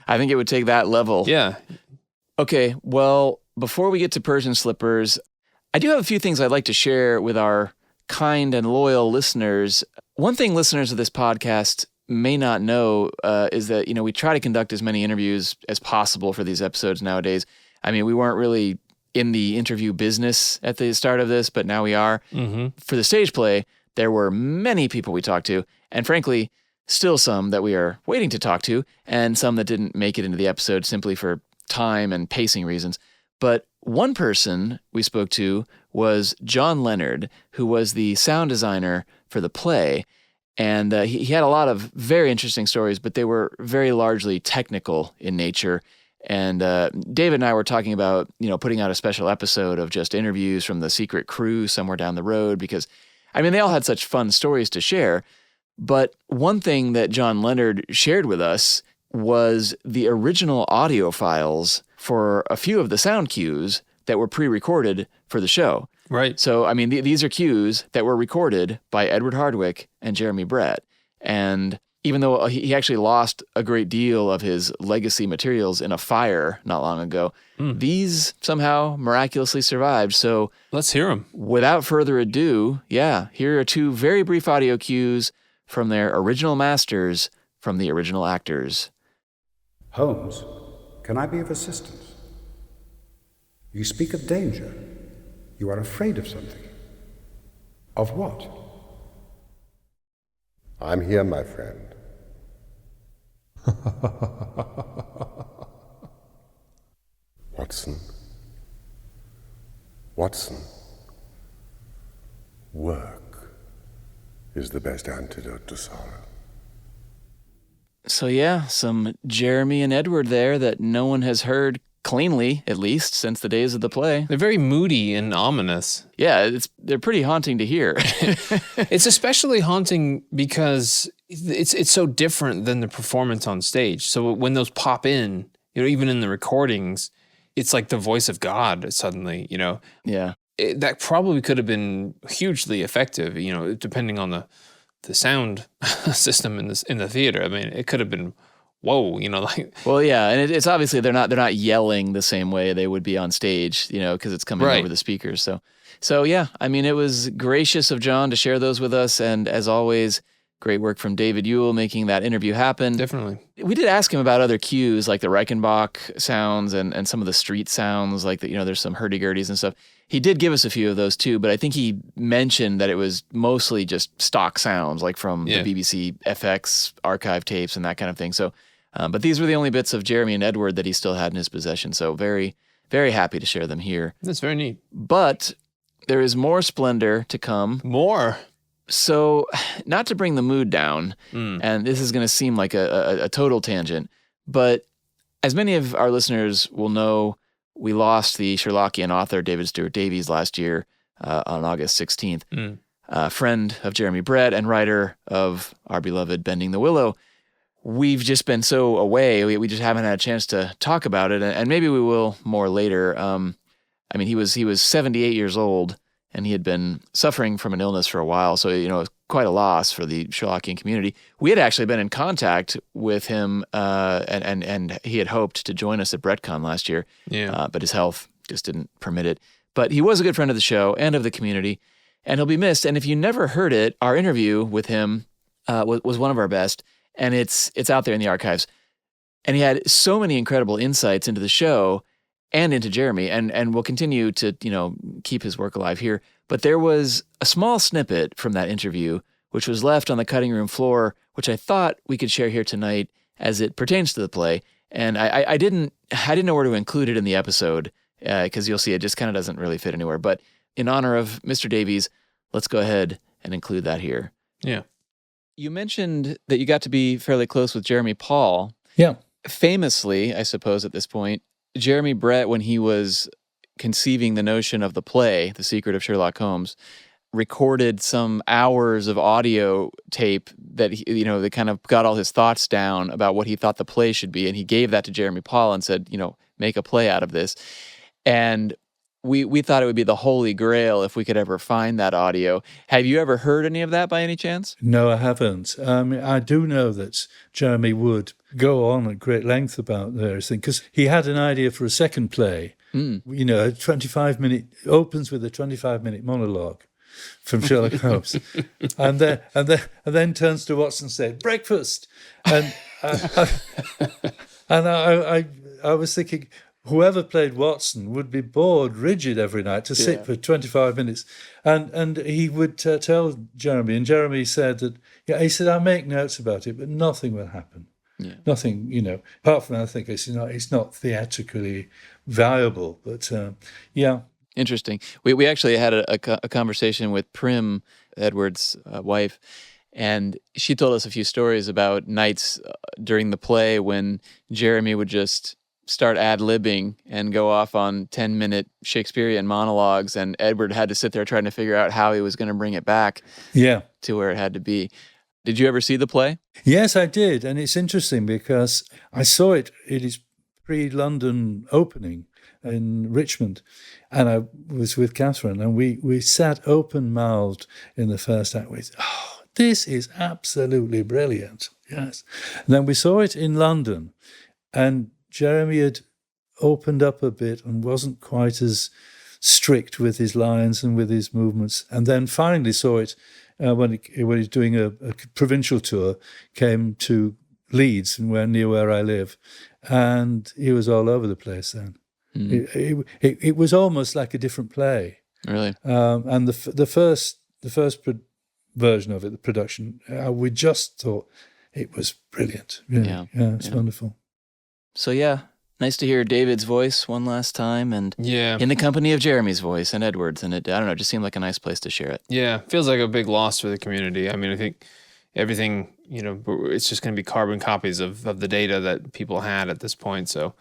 I think it would take that level. Yeah. Okay, well, before we get to Persian Slippers, I do have a few things I'd like to share with our kind and loyal listeners. One thing listeners of this podcast may not know is that, we try to conduct as many interviews as possible for these episodes nowadays. I mean, we weren't really in the interview business at the start of this, but now we are. Mm-hmm. For the stage play, there were many people we talked to, and frankly, still some that we are waiting to talk to, and some that didn't make it into the episode simply for time and pacing reasons. But one person we spoke to was John Leonard, who was the sound designer for the play. And he had a lot of very interesting stories, but they were very largely technical in nature. And David and I were talking about, putting out a special episode of just interviews from the secret crew somewhere down the road, because, I mean, they all had such fun stories to share. But one thing that John Leonard shared with us was the original audio files for a few of the sound cues that were pre-recorded for the show. Right. So, I mean, these are cues that were recorded by Edward Hardwick and Jeremy Brett. And even though he actually lost a great deal of his legacy materials in a fire not long ago, these somehow miraculously survived. So Let's hear them. without further ado, here are two very brief audio cues from their original masters from the original actors. Holmes, can I be of assistance? You speak of danger. You are afraid of something. Of what? I'm here, my friend. Watson. Watson. Work is the best antidote to sorrow. So some Jeremy and Edward there that no one has heard cleanly, at least, since the days of the play. They're very moody and ominous. Yeah, they're pretty haunting to hear. It's especially haunting because it's so different than the performance on stage. So when those pop in, even in the recordings, it's like the voice of God suddenly, Yeah. That probably could have been hugely effective, depending on the sound system in the theater. I mean, it could have been, whoa, like. Well, yeah, and it's obviously they're not yelling the same way they would be on stage, because it's coming Right. over the speakers. So yeah, I mean, it was gracious of John to share those with us, and as always, Great work from David Ewell making that interview happen. Definitely. We did ask him about other cues like the Reichenbach sounds and some of the street sounds, like there's some hurdy-gurdies and stuff. He did give us a few of those too, but I think he mentioned that it was mostly just stock sounds, like from the BBC FX archive tapes and that kind of thing. So, but these were the only bits of Jeremy and Edward that he still had in his possession. So very, very happy to share them here. That's very neat. But there is more splendor to come. More. So, not to bring the mood down, and this is going to seem like a total tangent, but as many of our listeners will know, we lost the Sherlockian author David Stuart Davies last year on August 16th, a friend of Jeremy Brett and writer of our beloved Bending the Willow. We've just been so away, we just haven't had a chance to talk about it, and maybe we will more later. I mean, he was 78 years old, and he had been suffering from an illness for a while, so it was quite a loss for the Sherlockian community. We had actually been in contact with him, and he had hoped to join us at BrettCon last year, but his health just didn't permit it. But he was a good friend of the show and of the community, and he'll be missed. And if you never heard it, our interview with him was one of our best, and it's out there in the archives. And he had so many incredible insights into the show and into Jeremy, and we'll continue to, keep his work alive here. But there was a small snippet from that interview, which was left on the cutting room floor, which I thought we could share here tonight as it pertains to the play. And I didn't know where to include it in the episode, because you'll see it just kind of doesn't really fit anywhere. But in honor of Mr. Davies, let's go ahead and include that here. Yeah. You mentioned that you got to be fairly close with Jeremy Paul. Yeah. Famously, I suppose at this point, Jeremy Brett, when he was conceiving the notion of the play, The Secret of Sherlock Holmes, recorded some hours of audio tape that that kind of got all his thoughts down about what he thought the play should be, and he gave that to Jeremy Paul and said, make a play out of this. And we thought it would be the holy grail if we could ever find that audio. Have you ever heard any of that by any chance? No, I haven't. I do know that Jeremy would go on at great length about various things, because he had an idea for a second play. A 25-minute, opens with a 25-minute monologue from Sherlock Holmes, and then turns to Watson and says, "Breakfast," and I was thinking, whoever played Watson would be bored rigid every night to sit for 25 minutes. And he would tell Jeremy, and Jeremy said that, he said, "I'll make notes about it, but nothing will happen." Yeah. Nothing, apart from, I think it's not theatrically valuable, but Interesting. We actually had a conversation with Prim, Edward's wife, and she told us a few stories about nights during the play when Jeremy would just start ad-libbing and go off on 10-minute Shakespearean monologues, and Edward had to sit there trying to figure out how he was going to bring it back to where it had to be. Did you ever see the play? Yes, I did, and it's interesting because I saw it. It is pre-London opening in Richmond, and I was with Catherine, and we sat open-mouthed in the first act with, this is absolutely brilliant, yes. And then we saw it in London, and Jeremy had opened up a bit and wasn't quite as strict with his lines and with his movements, and then finally saw it when he's doing a provincial tour, came to Leeds, near where I live, and he was all over the place then. It was almost like a different play. Really? And the first version of it, the production, we just thought it was brilliant. Really. Yeah, it's wonderful. So nice to hear David's voice one last time, and in the company of Jeremy's voice and Edward's, and it just seemed like a nice place to share it. Yeah, feels like a big loss for the community. I mean, I think everything, it's just going to be carbon copies of the data that people had at this point. So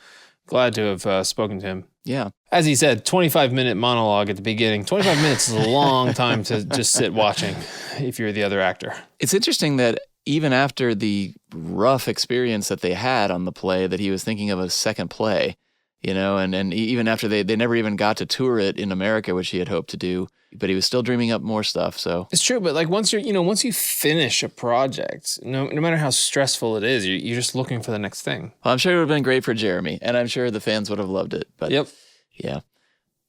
glad to have spoken to him. Yeah. As he said, 25-minute monologue at the beginning. 25 minutes is a long time to just sit watching if you're the other actor. It's interesting that even after the rough experience that they had on the play, that he was thinking of a second play, and even after they never even got to tour it in America, which he had hoped to do, but he was still dreaming up more stuff. So it's true, but like once you finish a project, no matter how stressful it is, you're just looking for the next thing. Well, I'm sure it would have been great for Jeremy, and I'm sure the fans would have loved it. But yeah.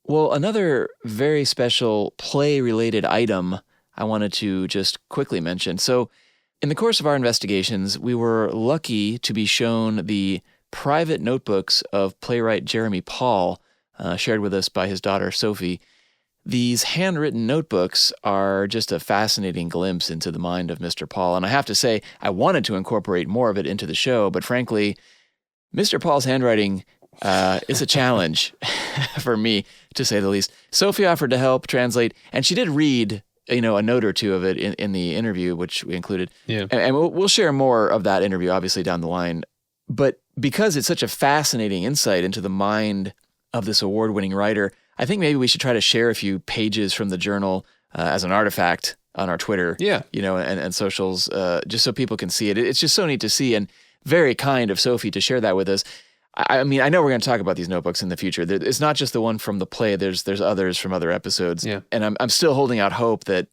Well, another very special play-related item I wanted to just quickly mention. So In the course of our investigations, we were lucky to be shown the private notebooks of playwright Jeremy Paul, shared with us by his daughter Sophie. These handwritten notebooks are just a fascinating glimpse into the mind of Mr. Paul. And I have to say, I wanted to incorporate more of it into the show, but frankly, Mr. Paul's handwriting is a challenge for me, to say the least. Sophie offered to help translate, and she did read, a note or two of it in the interview, which we included. Yeah. And we'll share more of that interview, obviously, down the line. But because it's such a fascinating insight into the mind of this award-winning writer, I think maybe we should try to share a few pages from the journal as an artifact on our Twitter, and socials, just so people can see it. It's just so neat to see, and very kind of Sophie to share that with us. I mean, I know we're going to talk about these notebooks in the future. It's not just the one from the play. There's others from other episodes. Yeah. And I'm still holding out hope that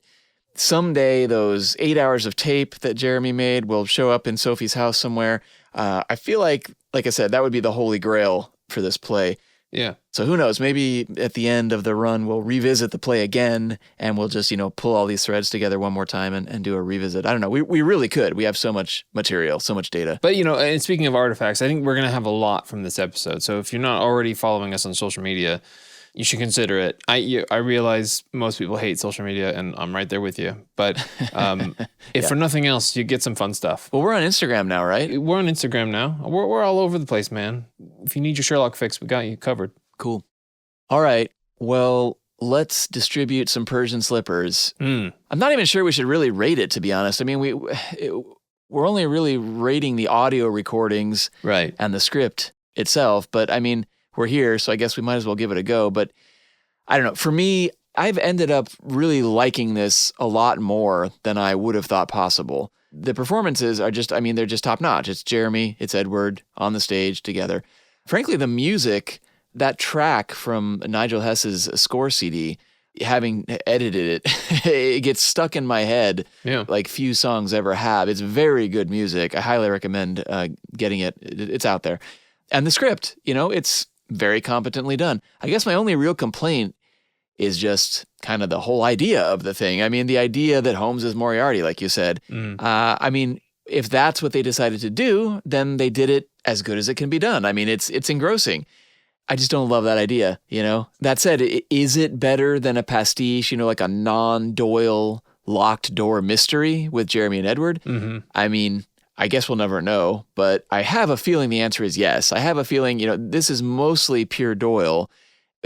someday those 8 hours of tape that Jeremy made will show up in Sophie's house somewhere. I feel like I said, that would be the holy grail for this play. Yeah. So who knows? Maybe at the end of the run, we'll revisit the play again, and we'll just, pull all these threads together one more time and do a revisit. I don't know. We really could. We have so much material, so much data. But, and speaking of artifacts, I think we're going to have a lot from this episode. So if you're not already following us on social media, you should consider it. I realize most people hate social media, and I'm right there with you. But if for nothing else, you get some fun stuff. Well, we're on Instagram now, right? We're on Instagram now. We're all over the place, man. If you need your Sherlock fix, we got you covered. Cool. All right. Well, let's distribute some Persian slippers. I'm not even sure we should really rate it, to be honest. I mean, we're only really rating the audio recordings and the script itself. But I mean, we're here, so I guess we might as well give it a go. But I don't know. For me, I've ended up really liking this a lot more than I would have thought possible. The performances are they're just top notch. It's Jeremy, it's Edward on the stage together. Frankly, the music, that track from Nigel Hess's score CD, having edited it, it gets stuck in my head like few songs ever have. It's very good music. I highly recommend getting it. It's out there. And the script, it's very competently done. I guess my only real complaint is just kind of the whole idea of the thing. I mean, the idea that Holmes is Moriarty, like you said. I mean, if that's what they decided to do, then they did it as good as it can be done. I mean, it's engrossing. I just don't love that idea, That said, is it better than a pastiche, like a non-Doyle locked door mystery with Jeremy and Edward? I mean, I guess we'll never know, but I have a feeling the answer is yes. I have a feeling, this is mostly pure Doyle,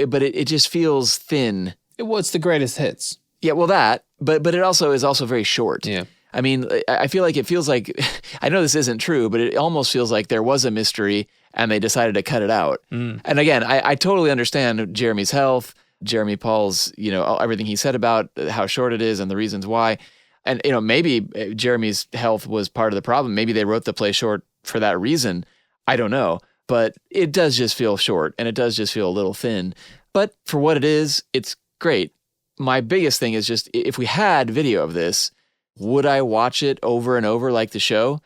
but it just feels thin. It's the greatest hits. Yeah, well but it also is very short. Yeah. I mean, I feel like it feels like, I know this isn't true, but it almost feels like there was a mystery and they decided to cut it out. And again, I totally understand Jeremy's health, Jeremy Paul's, everything he said about how short it is and the reasons why. And, maybe Jeremy's health was part of the problem. Maybe they wrote the play short for that reason. I don't know. But it does just feel short, and it does just feel a little thin. But for what it is, it's great. My biggest thing is just, if we had video of this, would I watch it over and over like the show?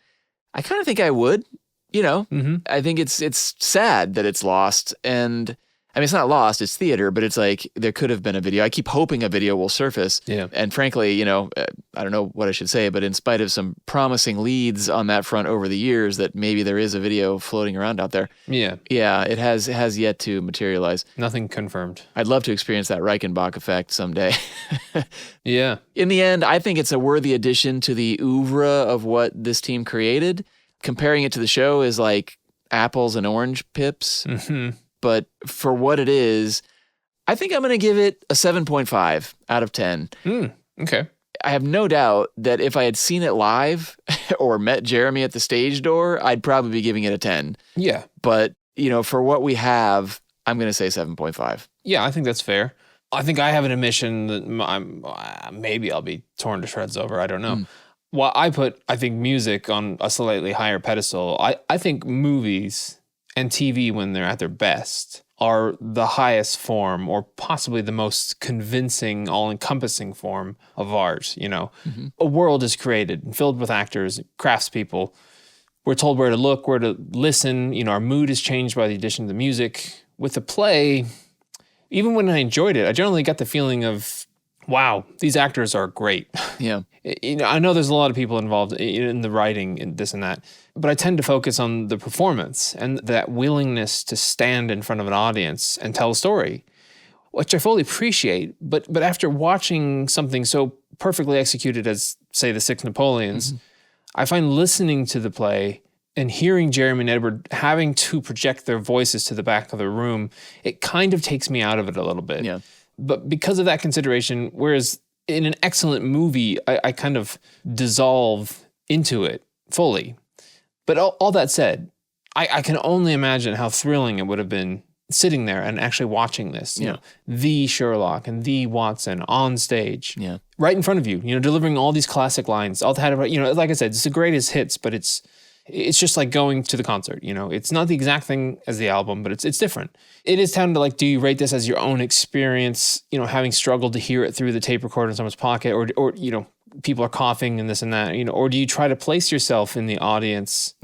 I kind of think I would, I think it's sad that it's lost. And I mean, it's not lost, it's theater, but it's like there could have been a video. I keep hoping a video will surface. Yeah. And frankly, I don't know what I should say, but in spite of some promising leads on that front over the years, that maybe there is a video floating around out there. Yeah. Yeah, it has yet to materialize. Nothing confirmed. I'd love to experience that Reichenbach effect someday. Yeah. In the end, I think it's a worthy addition to the oeuvre of what this team created. Comparing it to the show is like apples and orange pips. But for what it is, I think I'm going to give it a 7.5 out of 10. Okay. I have no doubt that if I had seen it live or met Jeremy at the stage door, I'd probably be giving it a 10. Yeah. But, for what we have, I'm going to say 7.5. Yeah, I think that's fair. I think I have an admission that maybe I'll be torn to shreds over. I don't know. Well, I think music on a slightly higher pedestal. I think movies and TV, when they're at their best, are the highest form, or possibly the most convincing, all-encompassing form of art. A world is created and filled with actors, craftspeople. We're told where to look, where to listen. Our mood is changed by the addition of the music. With the play, even when I enjoyed it, I generally got the feeling of wow, these actors are great. Yeah. I know there's a lot of people involved in the writing and this and that, but I tend to focus on the performance and that willingness to stand in front of an audience and tell a story, which I fully appreciate. But after watching something so perfectly executed as, say, The Six Napoleons, I find listening to the play and hearing Jeremy and Edward having to project their voices to the back of the room, it kind of takes me out of it a little bit. Yeah. But because of that consideration, whereas in an excellent movie, I kind of dissolve into it fully. But all that said, I can only imagine how thrilling it would have been sitting there and actually watching this. You know, the Sherlock and the Watson on stage, right in front of you. You know, delivering all these classic lines. All that, you know, like I said, it's the greatest hits, but it's just like going to the concert. You know, it's not the exact thing as the album, but it's different. It is time to, like, do you rate this as your own experience? You know, having struggled to hear it through the tape recorder in someone's pocket, or you know, people are coughing and this and that. You know, or do you try to place yourself in the audience?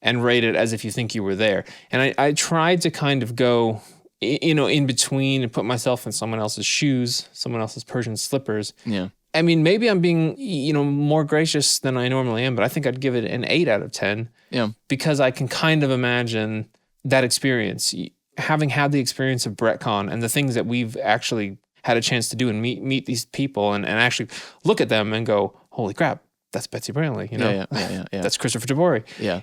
And rate it as if you think you were there. And I tried to kind of go, you know, in between and put myself in someone else's shoes, someone else's Persian slippers. Yeah. I mean, maybe I'm being, you know, more gracious than I normally am, but I think I'd give it an 8 out of 10. Yeah. Because I can kind of imagine that experience, having had the experience of BretCon and the things that we've actually had a chance to do and meet these people and actually look at them and go, holy crap. That's Betsy Brantley, you know? Yeah. That's Christopher Tabori. Yeah.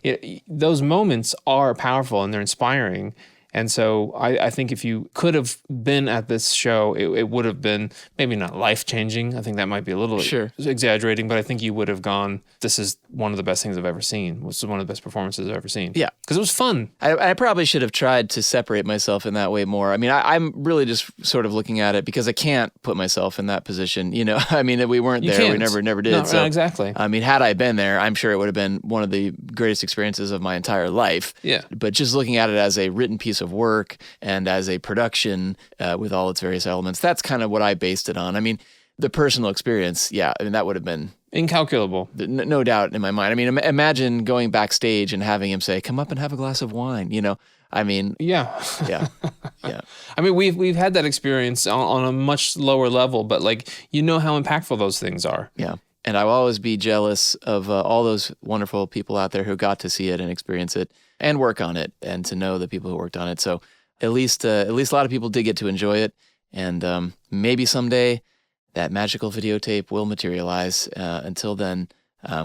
Those moments are powerful and they're inspiring. And so I think if you could have been at this show, it would have been maybe not life-changing. I think that might be a little exaggerating, but I think you would have gone, this is one of the best things I've ever seen. This is one of the best performances I've ever seen. Yeah. Because it was fun. I probably should have tried to separate myself in that way more. I mean, I'm really just sort of looking at it because I can't put myself in that position. You know, I mean, we weren't there. We never did. No, so, exactly. I mean, had I been there, I'm sure it would have been one of the greatest experiences of my entire life. Yeah. But just looking at it as a written piece of work and as a production with all its various elements, that's kind of what I based it on. I mean, the personal experience, I mean, that would have been incalculable. No doubt in my mind. I mean, imagine going backstage and having him say, come up and have a glass of wine, you know? I mean, yeah. I mean, we've had that experience on a much lower level, but like, you know how impactful those things are. Yeah. And I will always be jealous of all those wonderful people out there who got to see it and experience it and work on it and to know the people who worked on it. So at least a lot of people did get to enjoy it. And maybe someday that magical videotape will materialize. Until then,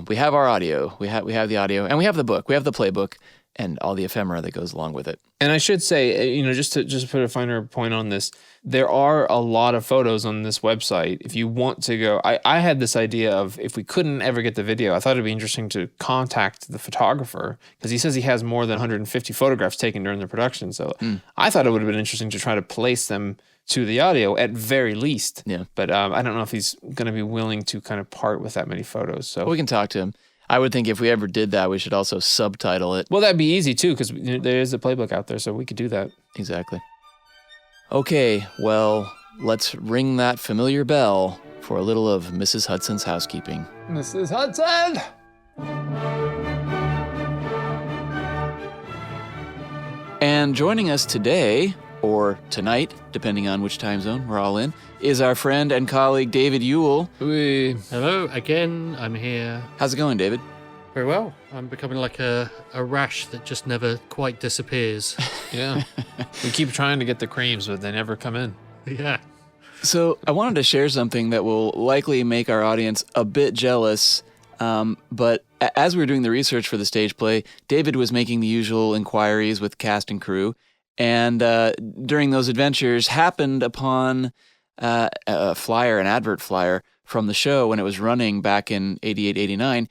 we have our audio. We have the audio, and we have the book. We have the playbook and all the ephemera that goes along with it. And I should say, you know, just to put a finer point on this, there are a lot of photos on this website. If you want to go, I had this idea of if we couldn't ever get the video, I thought it'd be interesting to contact the photographer because he says he has more than 150 photographs taken during the production. So I thought it would have been interesting to try to place them to the audio at very least. Yeah. But I don't know if he's going to be willing to kind of part with that many photos. So we can talk to him. I would think if we ever did that, we should also subtitle it. Well, that'd be easy too, because there is a playbook out there, so we could do that. Exactly. Okay, well, let's ring that familiar bell for a little of Mrs. Hudson's housekeeping. Mrs. Hudson! And joining us today, or tonight, depending on which time zone we're all in, is our friend and colleague David Ewell. Hello, again, I'm here. How's it going, David? Very well. I'm becoming like a rash that just never quite disappears. Yeah. We keep trying to get the creams, but they never come in. Yeah. So I wanted to share something that will likely make our audience a bit jealous. But as we were doing the research for the stage play, David was making the usual inquiries with cast and crew. And during those adventures, happened upon a flyer, an advert flyer from the show when it was running back in 88, 89,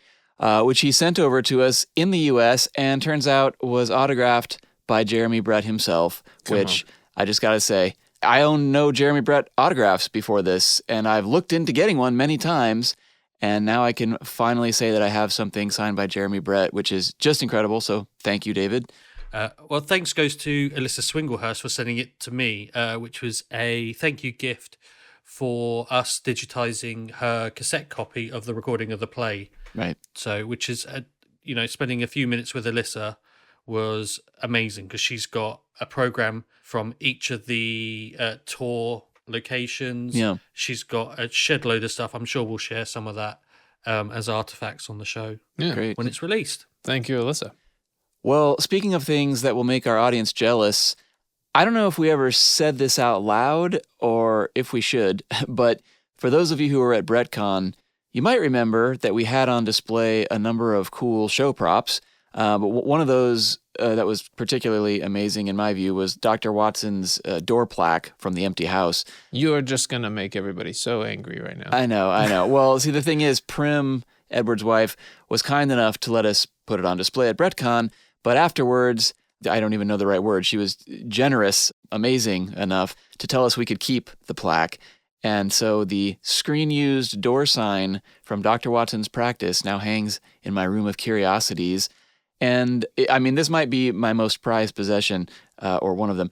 which he sent over to us in the U.S. and turns out was autographed by Jeremy Brett himself, which I just got to say, I own no Jeremy Brett autographs before this, and I've looked into getting one many times, and now I can finally say that I have something signed by Jeremy Brett, which is just incredible. So thank you, David. Well, thanks goes to Alyssa Swinglehurst for sending it to me, which was a thank you gift for us digitizing her cassette copy of the recording of the play. Right. So, which is, spending a few minutes with Alyssa was amazing because she's got a program from each of the tour locations. Yeah. She's got a shed load of stuff. I'm sure we'll share some of that as artifacts on the show Yeah. Great. when it's released. Thank you, Alyssa. Well, speaking of things that will make our audience jealous, I don't know if we ever said this out loud or if we should, but for those of you who were at BrettCon, you might remember that we had on display a number of cool show props. But one of those that was particularly amazing in my view was Dr. Watson's door plaque from the empty house. You are just going to make everybody so angry right now. I know. Well, see, the thing is, Prim, Edward's wife, was kind enough to let us put it on display at BrettCon, but afterwards, I don't even know the right word. She was generous, amazing enough to tell us we could keep the plaque. And so the screen-used door sign from Dr. Watson's practice now hangs in my room of curiosities. And I mean, this might be my most prized possession, or one of them.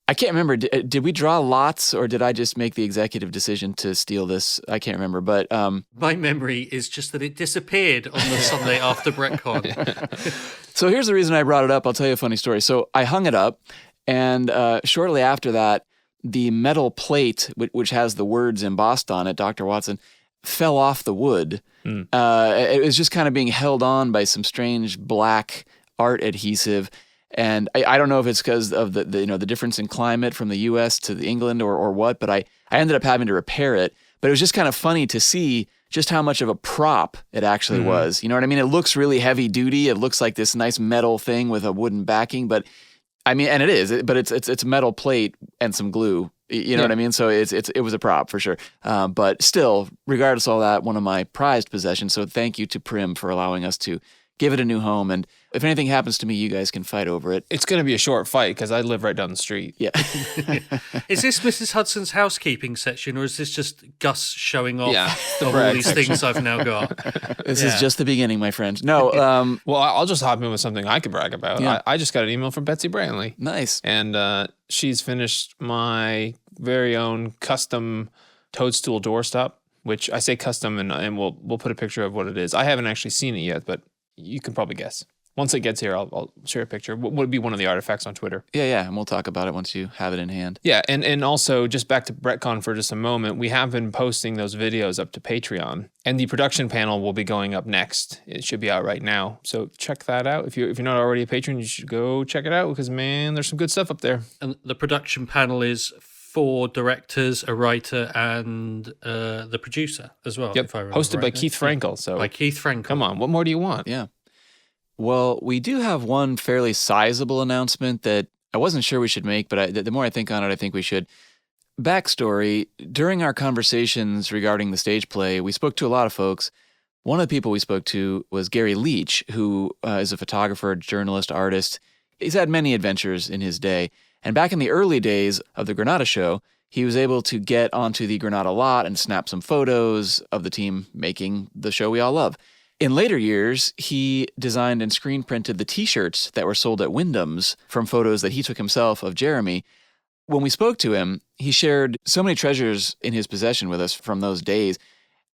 I can't remember. Did we draw lots, or did I just make the executive decision to steal this? I can't remember. But My memory is just that it disappeared on the Sunday after BrettCon. so here's the reason I brought it up. I'll tell you a funny story. So I hung it up, and shortly after that, the metal plate, which has the words embossed on it, Dr. Watson, fell off the wood. It was just kind of being held on by some strange black art adhesive. And I don't know if it's because of the difference in climate from the U.S. to the England or what, but I ended up having to repair it. But it was just kind of funny to see just how much of a prop it actually was. You know what I mean? It looks really heavy duty. It looks like this nice metal thing with a wooden backing, but I mean, and it is, but it's metal plate and some glue. You know what I mean? So it was a prop for sure. But still, regardless of all that, one of my prized possessions. So thank you to Prim for allowing us to give it a new home. And if anything happens to me, you guys can fight over it. It's going to be a short fight because I live right down the street. Yeah. Is this Mrs. Hudson's housekeeping section, or is this just Gus showing off of all brag these section. things I've now got? This is just the beginning, my friend. No, Well, I'll just hop in with something I could brag about. Yeah. I just got an email from Betsy Brantley. nice. And she's finished my very own custom toadstool doorstop, which I say custom, and we'll put a picture of what it is. I haven't actually seen it yet, but you can probably guess. Once it gets here, I'll share a picture. What would be one of the artifacts on Twitter? Yeah, and we'll talk about it once you have it in hand. Yeah, and also just back to BrettCon for just a moment, we have been posting those videos up to Patreon, and the production panel will be going up next. It should be out right now, so check that out. If you're not already a patron, you should go check it out because man, there's some good stuff up there. And the production panel is 4 directors, a writer, and the producer as well. Yep, if I remember hosted by rightly. Keith Frankel. So By Keith Frankel. come on, what more do you want? Yeah. Well, we do have one fairly sizable announcement that I wasn't sure we should make, but the more I think on it, I think we should. Backstory, during our conversations regarding the stage play, we spoke to a lot of folks. One of the people we spoke to was Gary Leach, who is a photographer, journalist, artist. He's had many adventures in his day. And back in the early days of the Granada show, he was able to get onto the Granada lot and snap some photos of the team making the show we all love. In later years, he designed and screen printed the T-shirts that were sold at Wyndham's from photos that he took himself of Jeremy. When we spoke to him, he shared so many treasures in his possession with us from those days,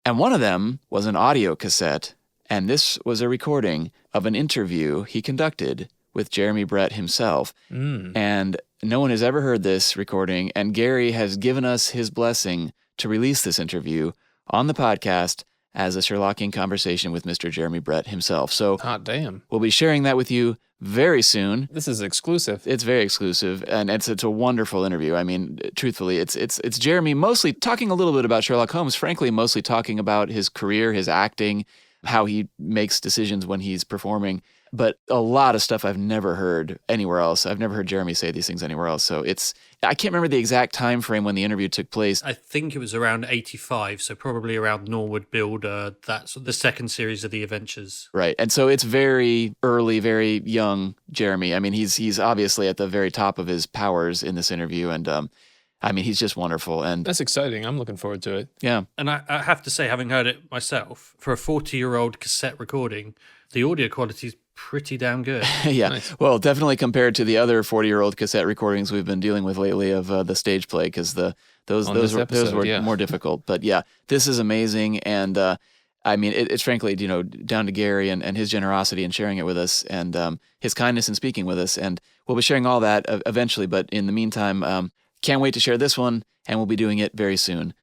and one of them was an audio cassette, and this was a recording of an interview he conducted with Jeremy Brett himself. And no one has ever heard this recording, and Gary has given us his blessing to release this interview on the podcast as a Sherlockian conversation with Mr. Jeremy Brett himself. So Hot damn. we'll be sharing that with you very soon. This is exclusive. It's very exclusive, and it's a wonderful interview. I mean, truthfully, it's Jeremy mostly talking a little bit about Sherlock Holmes, frankly, mostly talking about his career, his acting, how he makes decisions when he's performing. But a lot of stuff I've never heard anywhere else. I've never heard Jeremy say these things anywhere else. So I can't remember the exact time frame when the interview took place. I think it was around 85, so probably around Norwood Build, that's the second series of the Adventures. Right. And so it's very early, very young Jeremy. I mean, he's obviously at the very top of his powers in this interview. And I mean, he's just wonderful. And That's exciting. I'm looking forward to it. yeah. And I have to say, having heard it myself, for a 40-year-old cassette recording, the audio quality is pretty damn good. Yeah. Nice. Well, definitely compared to the other 40-year-old cassette recordings we've been dealing with lately of the stage play, because those On this were episode, yeah. more difficult. But yeah, this is amazing. And I mean, it's frankly, down to Gary and his generosity in sharing it with us, and his kindness in speaking with us. And we'll be sharing all that eventually. But in the meantime, can't wait to share this one, and we'll be doing it very soon.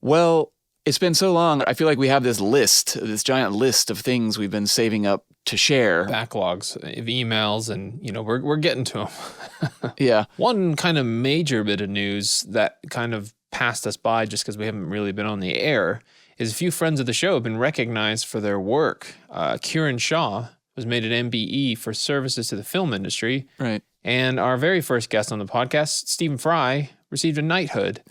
Well, it's been so long. I feel like we have this giant list of things we've been saving up to share. Backlogs of emails, and we're getting to them. Yeah. One kind of major bit of news that kind of passed us by just because we haven't really been on the air is a few friends of the show have been recognized for their work. Kieran Shaw was made an MBE for services to the film industry. Right. And our very first guest on the podcast, Stephen Fry, received a knighthood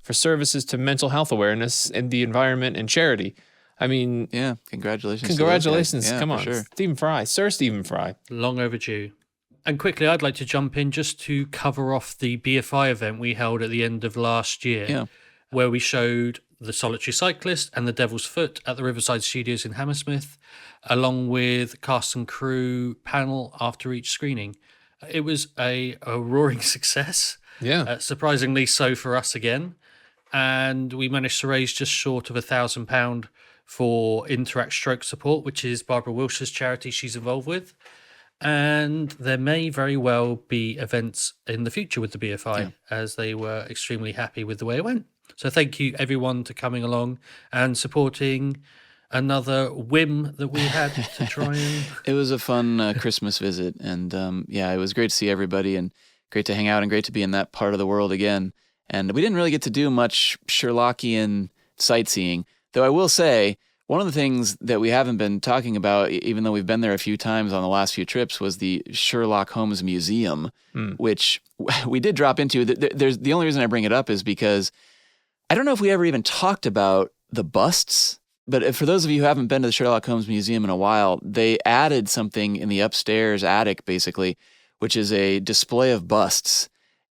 for services to mental health awareness in the environment and charity. I mean... Yeah, congratulations. Congratulations. Yeah, Come on. sure. Stephen Fry. Sir Stephen Fry. Long overdue. And quickly, I'd like to jump in just to cover off the BFI event we held at the end of last year, where we showed The Solitary Cyclist and The Devil's Foot at the Riverside Studios in Hammersmith, along with cast and crew panel after each screening. It was a roaring success. Yeah. Surprisingly so for us again. And we managed to raise just short of £1,000 for Interact Stroke Support, which is Barbara Wilshire's charity she's involved with. And there may very well be events in the future with the BFI, as they were extremely happy with the way it went. So thank you, everyone, to coming along and supporting another whim that we had to try and... It was a fun Christmas visit, and it was great to see everybody and great to hang out and great to be in that part of the world again. And we didn't really get to do much Sherlockian sightseeing, though I will say one of the things that we haven't been talking about, even though we've been there a few times on the last few trips, was the Sherlock Holmes Museum, which we did drop into. The only reason I bring it up is because I don't know if we ever even talked about the busts, but for those of you who haven't been to the Sherlock Holmes Museum in a while, they added something in the upstairs attic, basically, which is a display of busts.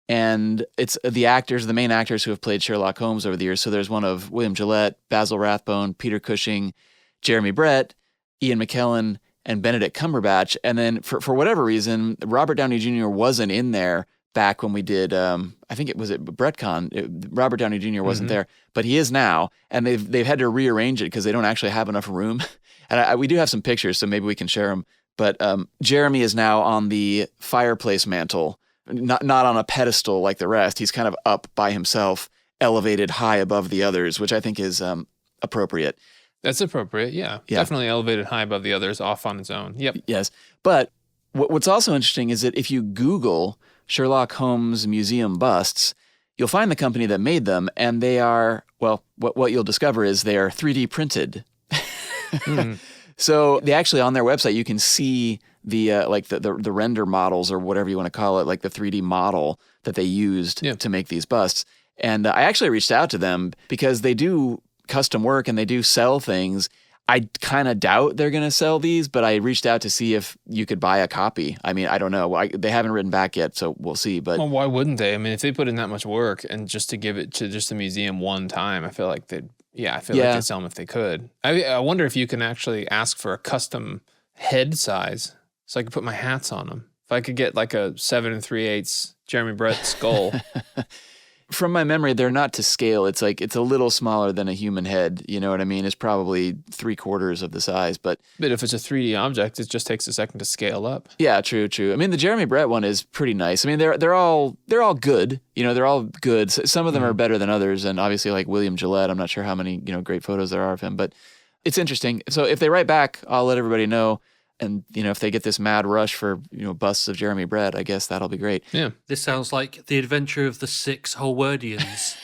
And it's the main actors who have played Sherlock Holmes over the years. So there's one of William Gillette, Basil Rathbone, Peter Cushing, Jeremy Brett, Ian McKellen, and Benedict Cumberbatch. And then for whatever reason, Robert Downey Jr. wasn't in there back when we did, I think it was at BrettCon. Robert Downey Jr. wasn't there, but he is now. And they've had to rearrange it because they don't actually have enough room. And we do have some pictures, so maybe we can share them. But Jeremy is now on the fireplace mantle, not on a pedestal like the rest. He's kind of up by himself, elevated high above the others, which I think is appropriate. That's appropriate, yeah. Definitely elevated high above the others, off on its own. Yep. Yes. But what's also interesting is that if you Google Sherlock Holmes Museum busts, you'll find the company that made them, and they are, well, what you'll discover is they are 3D printed. So they actually, on their website, you can see the the render models, or whatever you want to call it, like the 3D model that they used to make these busts. And I actually reached out to them because they do custom work and they do sell things. I kind of doubt they're going to sell these, but I reached out to see if you could buy a copy. I mean, I don't know. They haven't written back yet, so we'll see. But well, why wouldn't they? I mean, if they put in that much work and just to give it to just the museum one time, I feel like they'd sell them if they could. I wonder if you can actually ask for a custom head size so I could put my hats on them. If I could get like a 7 3/8 Jeremy Brett skull. From my memory, they're not to scale. It's a little smaller than a human head. You know what I mean? It's probably 3/4 of the size. But if it's a 3D object, it just takes a second to scale up. Yeah, true. I mean, the Jeremy Brett one is pretty nice. I mean, they're all good. They're all good. Some of them are better than others, and obviously, like William Gillette, I'm not sure how many great photos there are of him, but it's interesting. So if they write back, I'll let everybody know. And, if they get this mad rush for, busts of Jeremy Brett, I guess that'll be great. Yeah. This sounds like the adventure of the 6 Holwardians.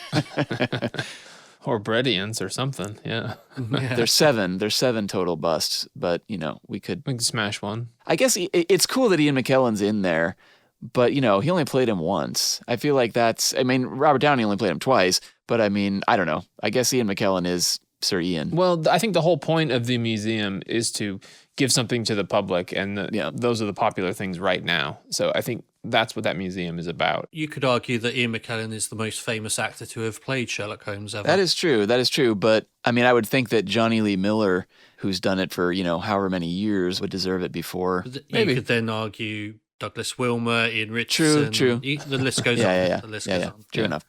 Or Brettians or something, yeah. There's 7 total busts, but, we could smash one. I guess it's cool that Ian McKellen's in there, but, he only played him once. I feel like Robert Downey only played him twice, but I don't know. I guess Ian McKellen is Sir Ian. Well, I think the whole point of the museum is to give something to the public, and those are the popular things right now. So I think that's what that museum is about. You could argue that Ian McKellen is the most famous actor to have played Sherlock Holmes ever. That is true. But I would think that Johnny Lee Miller, who's done it for, however many years, would deserve it before. Maybe. You could then argue Douglas Wilmer, Ian Richardson. True. The list goes on. Yeah. The list goes on. True enough.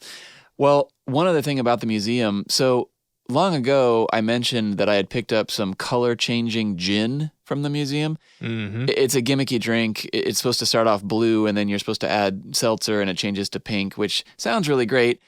Well, one other thing about the museum. So long ago, I mentioned that I had picked up some color-changing gin from the museum. Mm-hmm. It's a gimmicky drink. It's supposed to start off blue, and then you're supposed to add seltzer, and it changes to pink, which sounds really great.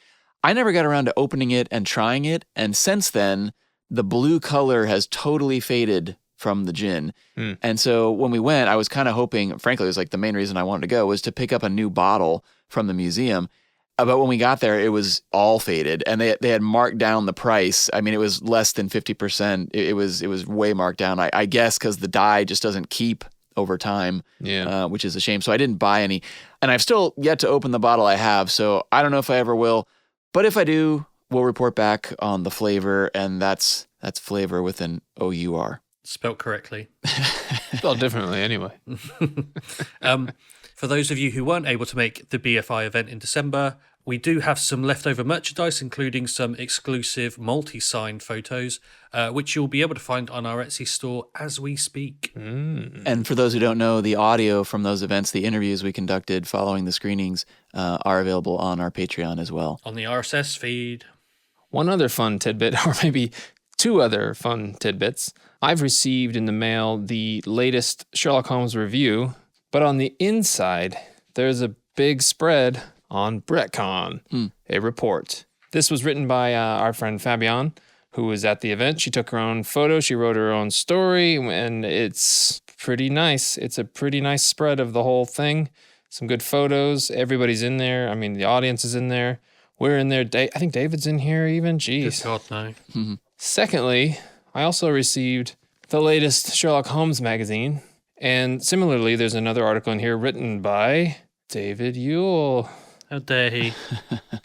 I never got around to opening it and trying it, and since then, the blue color has totally faded from the gin. And so when we went, I was kind of hoping, frankly, it was like the main reason I wanted to go, was to pick up a new bottle from the museum. But when we got there, it was all faded, and they had marked down the price. I mean, it was less than 50%. It was way marked down. I guess because the dye just doesn't keep over time, which is a shame. So I didn't buy any, and I've still yet to open the bottle I have. So I don't know if I ever will, but if I do, we'll report back on the flavor, and that's flavor with an O-U-R. Spelt correctly. Spelled differently anyway. For those of you who weren't able to make the BFI event in December, we do have some leftover merchandise, including some exclusive multi-signed photos, which you'll be able to find on our Etsy store as we speak. And for those who don't know, the audio from those events, the interviews we conducted following the screenings, are available on our Patreon as well. On the RSS feed. One other fun tidbit, or maybe two other fun tidbits. I've received in the mail the latest Sherlock Holmes review, but on the inside, there's a big spread on BretCon, a report. This was written by our friend Fabienne, who was at the event. She took her own photo, she wrote her own story, and it's pretty nice. It's a pretty nice spread of the whole thing. Some good photos. Everybody's in there. I mean, the audience is in there. We're in there. I think David's in here even. Jeez. Good God, no. Secondly, I also received the latest Sherlock Holmes magazine. And similarly, there's another article in here written by David Yule. How dare he?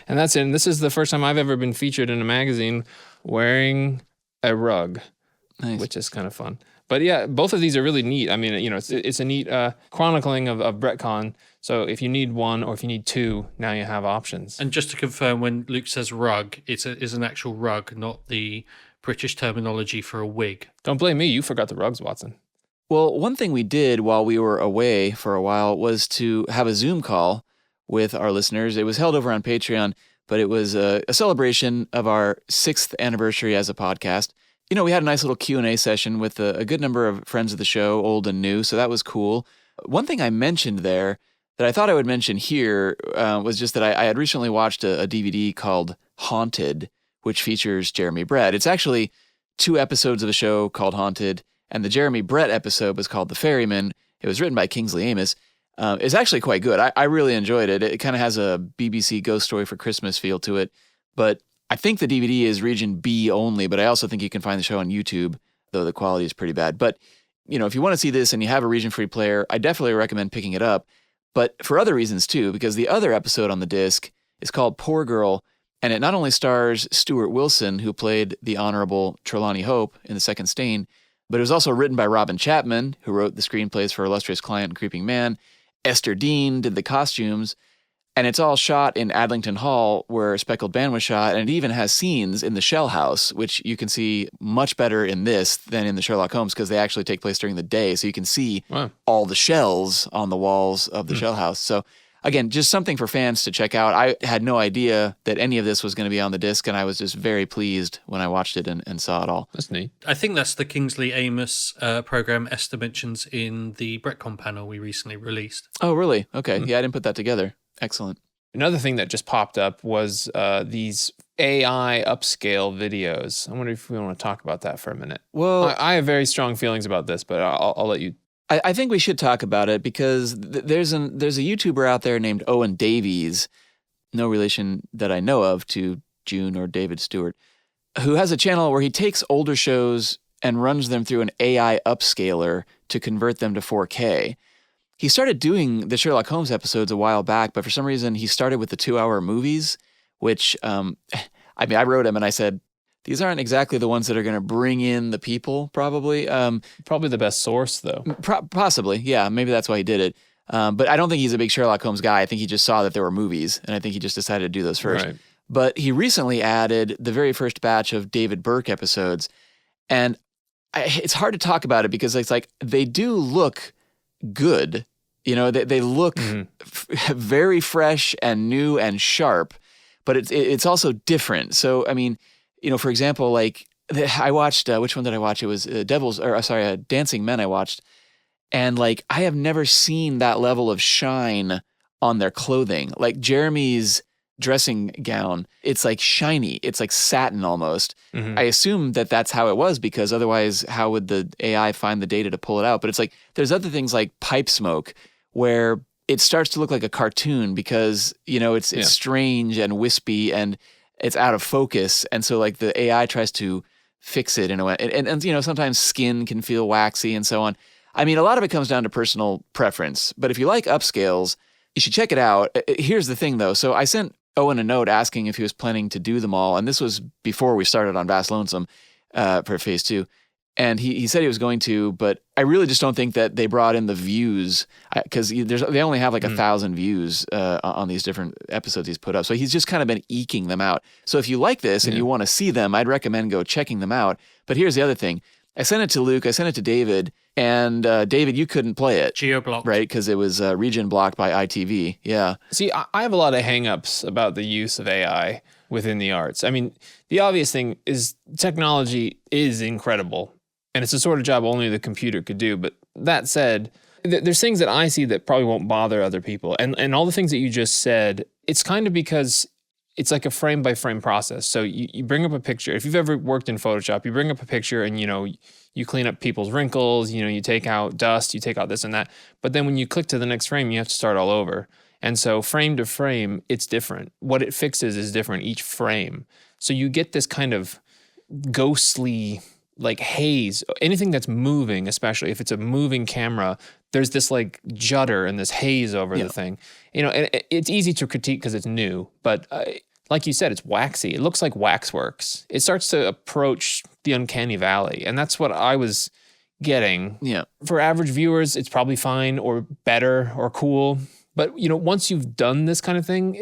And this is the first time I've ever been featured in a magazine wearing a rug, which is kind of fun. But yeah, both of these are really neat. I mean, it's a neat chronicling of BretCon. So if you need one or if you need two, now you have options. And just to confirm, when Luke says rug, it's an actual rug, not the British terminology for a wig. Don't blame me. You forgot the rugs, Watson. Well, one thing we did while we were away for a while was to have a Zoom call with our listeners. It was held over on Patreon, but it was a celebration of our 6th anniversary as a podcast. We had a nice little Q&A session with a good number of friends of the show, old and new, so that was cool. One thing I mentioned there that I thought I would mention here was just that I had recently watched a DVD called Haunted, which features Jeremy Brett. It's actually 2 episodes of a show called Haunted, and the Jeremy Brett episode was called The Ferryman. It was written by Kingsley Amis. It's actually quite good. I really enjoyed it. It kind of has a BBC Ghost Story for Christmas feel to it, but I think the DVD is region B only, but I also think you can find the show on YouTube, though the quality is pretty bad. But, if you want to see this and you have a region-free player, I definitely recommend picking it up, but for other reasons too, because the other episode on the disc is called Poor Girl, and it not only stars Stuart Wilson, who played the Honorable Trelawney Hope in The Second Stain, but it was also written by Robin Chapman, who wrote the screenplays for Illustrious Client and Creeping Man. Esther Dean did the costumes, and it's all shot in Adlington Hall, where Speckled Band was shot, and it even has scenes in the Shell House, which you can see much better in this than in the Sherlock Holmes, because they actually take place during the day, so you can see all the shells on the walls of the Shell House. So, again, just something for fans to check out. I had no idea that any of this was going to be on the disc, and I was just very pleased when I watched it and saw it all. That's neat. I think that's the Kingsley Amis program Esther mentions in the BretCon panel we recently released. Oh, really? Okay. Yeah, I didn't put that together. Excellent. Another thing that just popped up was these AI upscale videos. I wonder if we want to talk about that for a minute. Well, I have very strong feelings about this, but I'll let you. I think we should talk about it because there's a YouTuber out there named Owen Davies, no relation that I know of to June or David Stewart, who has a channel where he takes older shows and runs them through an AI upscaler to convert them to 4K. He started doing the Sherlock Holmes episodes a while back, but for some reason he started with the 2-hour movies, which, I wrote him and I said, these aren't exactly the ones that are going to bring in the people, probably. Probably the best source, though. Possibly, yeah. Maybe that's why he did it. But I don't think he's a big Sherlock Holmes guy. I think he just saw that there were movies, and I think he just decided to do those first. Right. But he recently added the very first batch of David Burke episodes, and it's hard to talk about it because it's like they do look good. They look very fresh and new and sharp, but it's also different. So, I mean, For example, like I watched, which one did I watch? It was Dancing Men I watched. And like, I have never seen that level of shine on their clothing. Like Jeremy's dressing gown, it's like shiny. It's like satin almost. I assume that that's how it was, because otherwise how would the AI find the data to pull it out? But it's like, there's other things like pipe smoke where it starts to look like a cartoon because, it's strange and wispy and it's out of focus. And so like the AI tries to fix it in a way. And sometimes skin can feel waxy and so on. I mean, a lot of it comes down to personal preference, but if you like upscales, you should check it out. Here's the thing though. So I sent Owen a note asking if he was planning to do them all. And this was before we started on Vast Lonesome for phase 2. And he said he was going to, but I really just don't think that they brought in the views because they only have like 1,000 views on these different episodes he's put up. So he's just kind of been eking them out. So if you like this and you want to see them, I'd recommend go checking them out. But here's the other thing. I sent it to Luke, I sent it to David, and David, you couldn't play it. Geo-blocked. Right, because it was region blocked by ITV. Yeah. See, I have a lot of hangups about the use of AI within the arts. I mean, the obvious thing is technology is incredible, and it's a sort of job only the computer could do. But that said, there's things that I see that probably won't bother other people. And all the things that you just said, it's kind of because it's like a frame by frame process. So you bring up a picture. If you've ever worked in Photoshop, you bring up a picture and, you clean up people's wrinkles, you take out dust, you take out this and that. But then when you click to the next frame, you have to start all over. And so frame to frame, it's different. What it fixes is different each frame. So you get this kind of ghostly like haze. Anything that's moving, especially if it's a moving camera, there's this like judder and this haze over the thing. And it's easy to critique because it's new, but like you said, it's waxy. It looks like waxworks. It starts to approach the uncanny valley, and that's what I was getting. Yeah. For average viewers, it's probably fine or better or cool. But once you've done this kind of thing,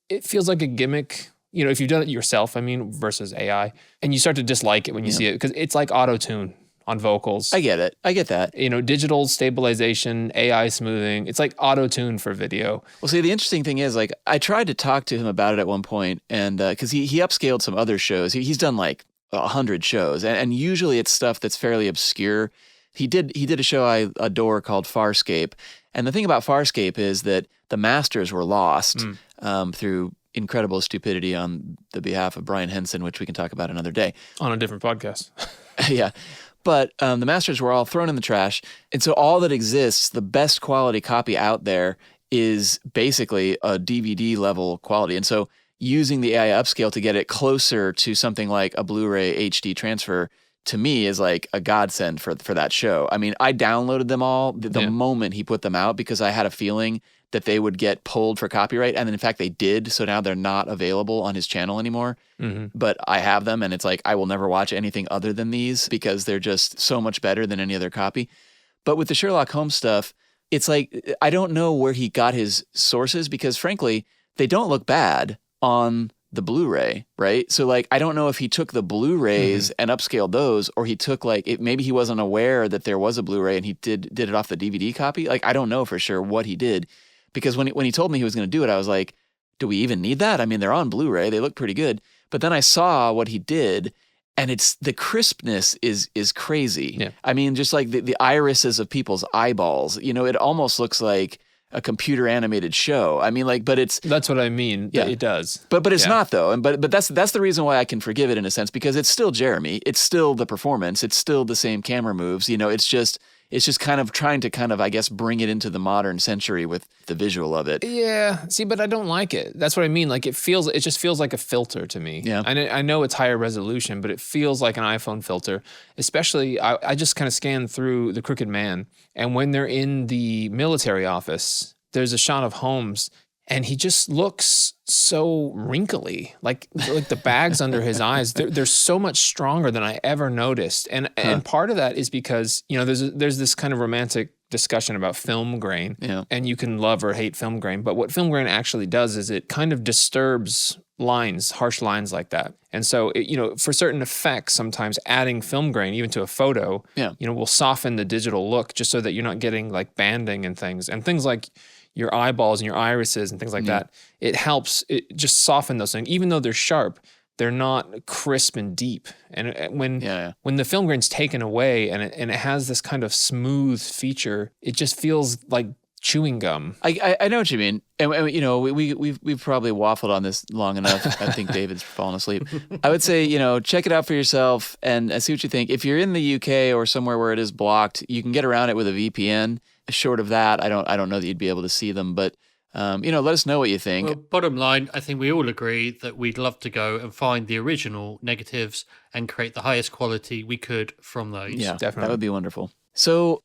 it feels like a gimmick. If you've done it yourself, versus AI, and you start to dislike it when you see it because it's like auto-tune on vocals. I get it. I get that. Digital stabilization, AI smoothing. It's like auto-tune for video. Well, see, the interesting thing is, like, I tried to talk to him about it at one point, and because he upscaled some other shows. He's done like 100 shows, and usually it's stuff that's fairly obscure. He did a show I adore called Farscape, and the thing about Farscape is that the masters were lost through incredible stupidity on the behalf of Brian Henson, which we can talk about another day. On a different podcast. Yeah. But the masters were all thrown in the trash. And so all that exists, the best quality copy out there, is basically a DVD level quality. And so using the AI upscale to get it closer to something like a Blu-ray HD transfer, to me, is like a godsend for that show. I mean, I downloaded them all the moment he put them out because I had a feeling that they would get pulled for copyright. And then in fact they did. So now they're not available on his channel anymore. But I have them, and it's like, I will never watch anything other than these because they're just so much better than any other copy. But with the Sherlock Holmes stuff, it's like, I don't know where he got his sources because frankly, they don't look bad on the Blu-ray, right? So like, I don't know if he took the Blu-rays and upscaled those, or he took maybe he wasn't aware that there was a Blu-ray and he did it off the DVD copy. Like, I don't know for sure what he did. Because when he told me he was going to do it, I was like, do we even need that? I mean, they're on Blu-ray. They look pretty good. But then I saw what he did, and the crispness is crazy. Yeah. I mean, just like the irises of people's eyeballs, it almost looks like a computer animated show. I mean, like, but that's what I mean. Yeah, it does. But it's not though. And but that's the reason why I can forgive it in a sense, because it's still Jeremy. It's still the performance. It's still the same camera moves. It's just kind of trying to I guess, bring it into the modern century with the visual of it. Yeah. See, but I don't like it. That's what I mean. Like, it just feels like a filter to me. Yeah. I know it's higher resolution, but it feels like an iPhone filter. Especially, I just kind of scanned through The Crooked Man, and when they're in the military office, there's a shot of Holmes, and he just looks so wrinkly, like the bags under his eyes. They're so much stronger than I ever noticed, and part of that is because there's this kind of romantic discussion about film grain, and you can love or hate film grain, but what film grain actually does is it kind of disturbs harsh lines like that, and so for certain effects, sometimes adding film grain even to a photo, will soften the digital look just so that you're not getting like banding and things like your eyeballs and your irises and things like that. It helps it just soften those things. Even though they're sharp, they're not crisp and deep. And when the film grain's taken away and it has this kind of smooth feature, it just feels like chewing gum. I know what you mean. And you know, we've probably waffled on this long enough. I think David's fallen asleep. I would say, you know, check it out for yourself and see what you think. If you're in the UK or somewhere where it is blocked, you can get around it with a VPN. Short of that, I don't know that you'd be able to see them, but you know, let us know what you think. Well, bottom line, I think we all agree that we'd love to go and find the original negatives and create the highest quality we could from those. Yeah, definitely. That would be wonderful. So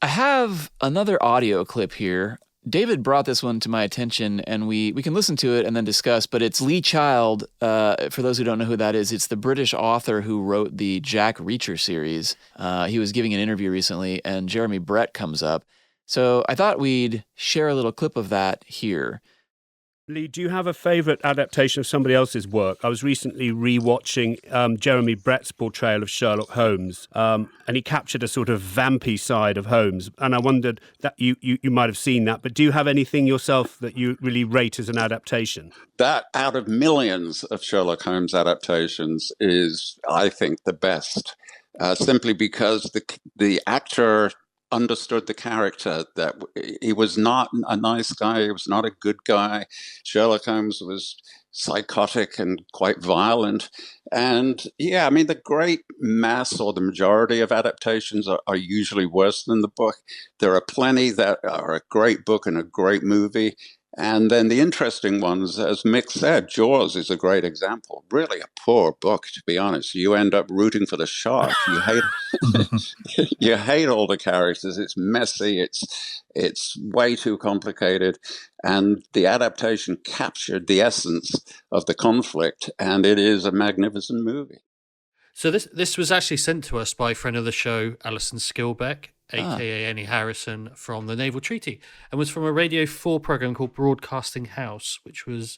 I have another audio clip here. David brought this one to my attention, and we can listen to it and then discuss, but it's Lee Child. For those who don't know who that is, it's the British author who wrote the Jack Reacher series. He was giving an interview recently, and Jeremy Brett comes up. So I thought we'd share a little clip of that here. Lee, do you have a favourite adaptation of somebody else's work? I was recently rewatching Jeremy Brett's portrayal of Sherlock Holmes, and he captured a sort of vampy side of Holmes. And I wondered that you might have seen that, but do you have anything yourself that you really rate as an adaptation? That, out of millions of Sherlock Holmes adaptations, is, I think, the best, simply because the actor understood the character, that he was not a nice guy, he was not a good guy. Sherlock Holmes was psychotic and quite violent. And yeah, I mean, the great mass or the majority of adaptations are usually worse than the book. There are plenty that are a great book and a great movie. And then the interesting ones, as Mick said, Jaws is a great example. Really a poor book, to be honest. You end up rooting for the shark. You hate all the characters. It's messy. It's way too complicated. And the adaptation captured the essence of the conflict, and it is a magnificent movie. So this was actually sent to us by a friend of the show, Alison Skilbeck, a.k.a. Annie Harrison, from the Naval Treaty, and was from a Radio 4 program called Broadcasting House, which was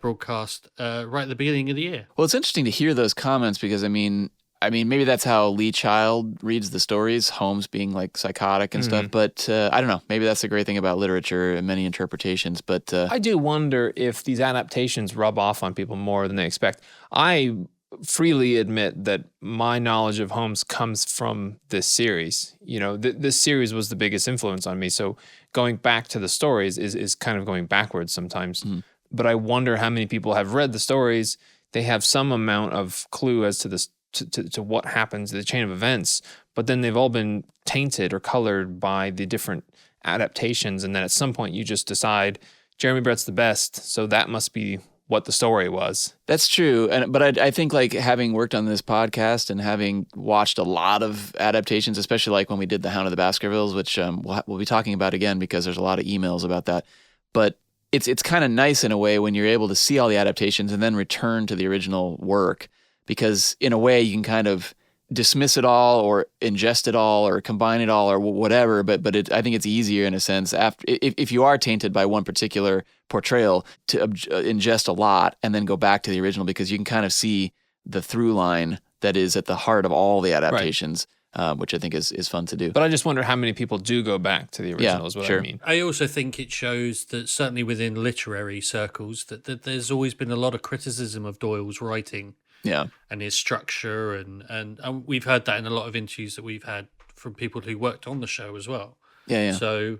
broadcast right at the beginning of the year. Well, it's interesting to hear those comments because, I mean, maybe that's how Lee Child reads the stories, Holmes being like psychotic and stuff, but I don't know. Maybe that's the great thing about literature and many interpretations, but... I do wonder if these adaptations rub off on people more than they expect. I freely admit that my knowledge of Holmes comes from this series. You know, this series was the biggest influence on me. So going back to the stories is kind of going backwards sometimes. Mm-hmm. But I wonder how many people have read the stories. They have some amount of clue as to this, to what happens, the chain of events, but then they've all been tainted or colored by the different adaptations. And then at some point you just decide Jeremy Brett's the best, so that must be what the story was. That's true. But I think, like, having worked on this podcast and having watched a lot of adaptations, especially like when we did The Hound of the Baskervilles, which we'll be talking about again because there's a lot of emails about that. But it's kind of nice in a way when you're able to see all the adaptations and then return to the original work, because in a way you can kind of dismiss it all or ingest it all or combine it all or whatever, but I think it's easier in a sense if you are tainted by one particular portrayal to ingest a lot and then go back to the original, because you can kind of see the through line that is at the heart of all the adaptations, right. Which I think is fun to do. But I just wonder how many people do go back to the original is what I mean. I also think it shows that certainly within literary circles that there's always been a lot of criticism of Doyle's writing. Yeah, and his structure, and we've heard that in a lot of interviews that we've had from people who worked on the show as well. Yeah. So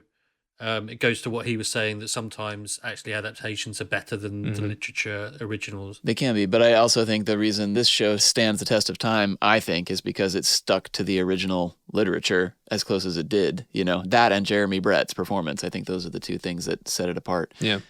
it goes to what he was saying, that sometimes actually adaptations are better than the literature originals. They can be, but I also think the reason this show stands the test of time, I think, is because it stuck to the original literature as close as it did. You know, that and Jeremy Brett's performance. I think those are the two things that set it apart. Yeah.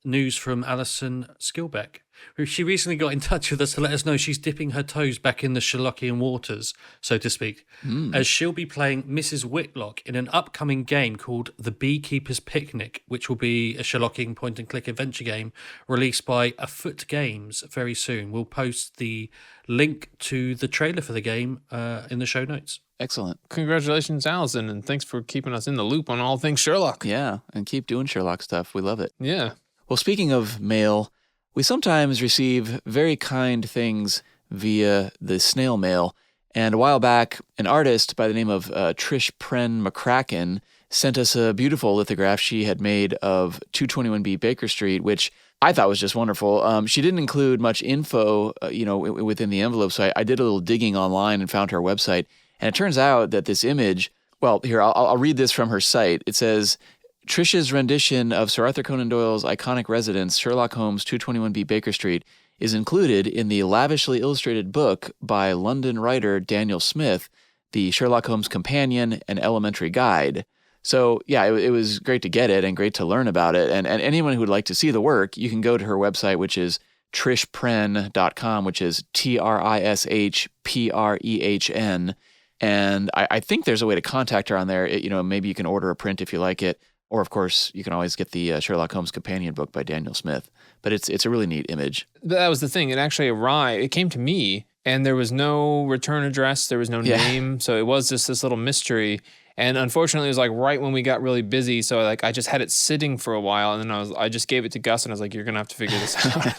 News from Alison Skilbeck. She recently got in touch with us to let us know she's dipping her toes back in the Sherlockian waters, so to speak, as she'll be playing Mrs. Whitlock in an upcoming game called The Beekeeper's Picnic, which will be a Sherlockian point-and-click adventure game released by Afoot Games very soon. We'll post the link to the trailer for the game in the show notes. Excellent. Congratulations, Alison, and thanks for keeping us in the loop on all things Sherlock. Yeah, and keep doing Sherlock stuff. We love it. Yeah. Well, speaking of mail, we sometimes receive very kind things via the snail mail. And a while back, an artist by the name of Trish Pren McCracken sent us a beautiful lithograph she had made of 221B Baker Street, which I thought was just wonderful. She didn't include much info, within the envelope, so I did a little digging online and found her website. And it turns out that this image, well, here, I'll read this from her site. It says, Trish's rendition of Sir Arthur Conan Doyle's iconic residence, Sherlock Holmes, 221B Baker Street, is included in the lavishly illustrated book by London writer Daniel Smith, The Sherlock Holmes Companion and Elementary Guide. So, yeah, it was great to get it and great to learn about it. And anyone who would like to see the work, you can go to her website, which is trishprehn.com, which is TRISHPREHN. And I think there's a way to contact her on there. Maybe you can order a print if you like it. Or, of course, you can always get the Sherlock Holmes Companion book by Daniel Smith. But it's a really neat image. That was the thing. It actually arrived. It came to me, and there was no return address. There was no name. So it was just this little mystery. And unfortunately, it was like right when we got really busy. So I just had it sitting for a while, and then I just gave it to Gus, and I was like, "You're gonna have to figure this out."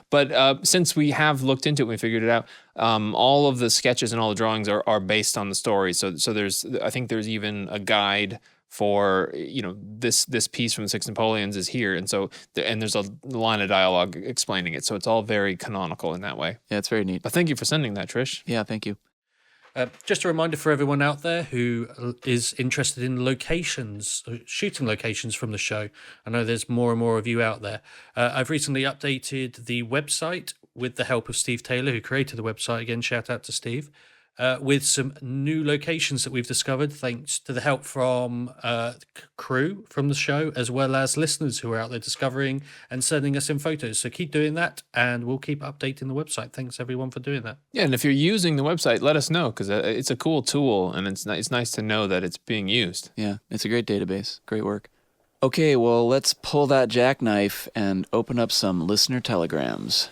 But since we have looked into it, we figured it out. All of the sketches and all the drawings are based on the story. So I think there's even a guide for this piece from the Six Napoleons is here, and so there's a line of dialogue explaining it. So it's all very canonical in that way. Yeah, it's very neat. But thank you for sending that, Trish. Yeah, thank you. Just a reminder for everyone out there who is interested in locations, shooting locations from the show. I know there's more and more of you out there. I've recently updated the website with the help of Steve Taylor, who created the website. Again, shout out to Steve. With some new locations that we've discovered thanks to the help from crew from the show, as well as listeners who are out there discovering and sending us in photos. So keep doing that, and we'll keep updating the website. Thanks, everyone, for doing that. Yeah, and if you're using the website, let us know, because it's a cool tool, and it's nice to know that it's being used. Yeah, it's a great database. Great work. Okay, well, let's pull that jackknife and open up some listener telegrams.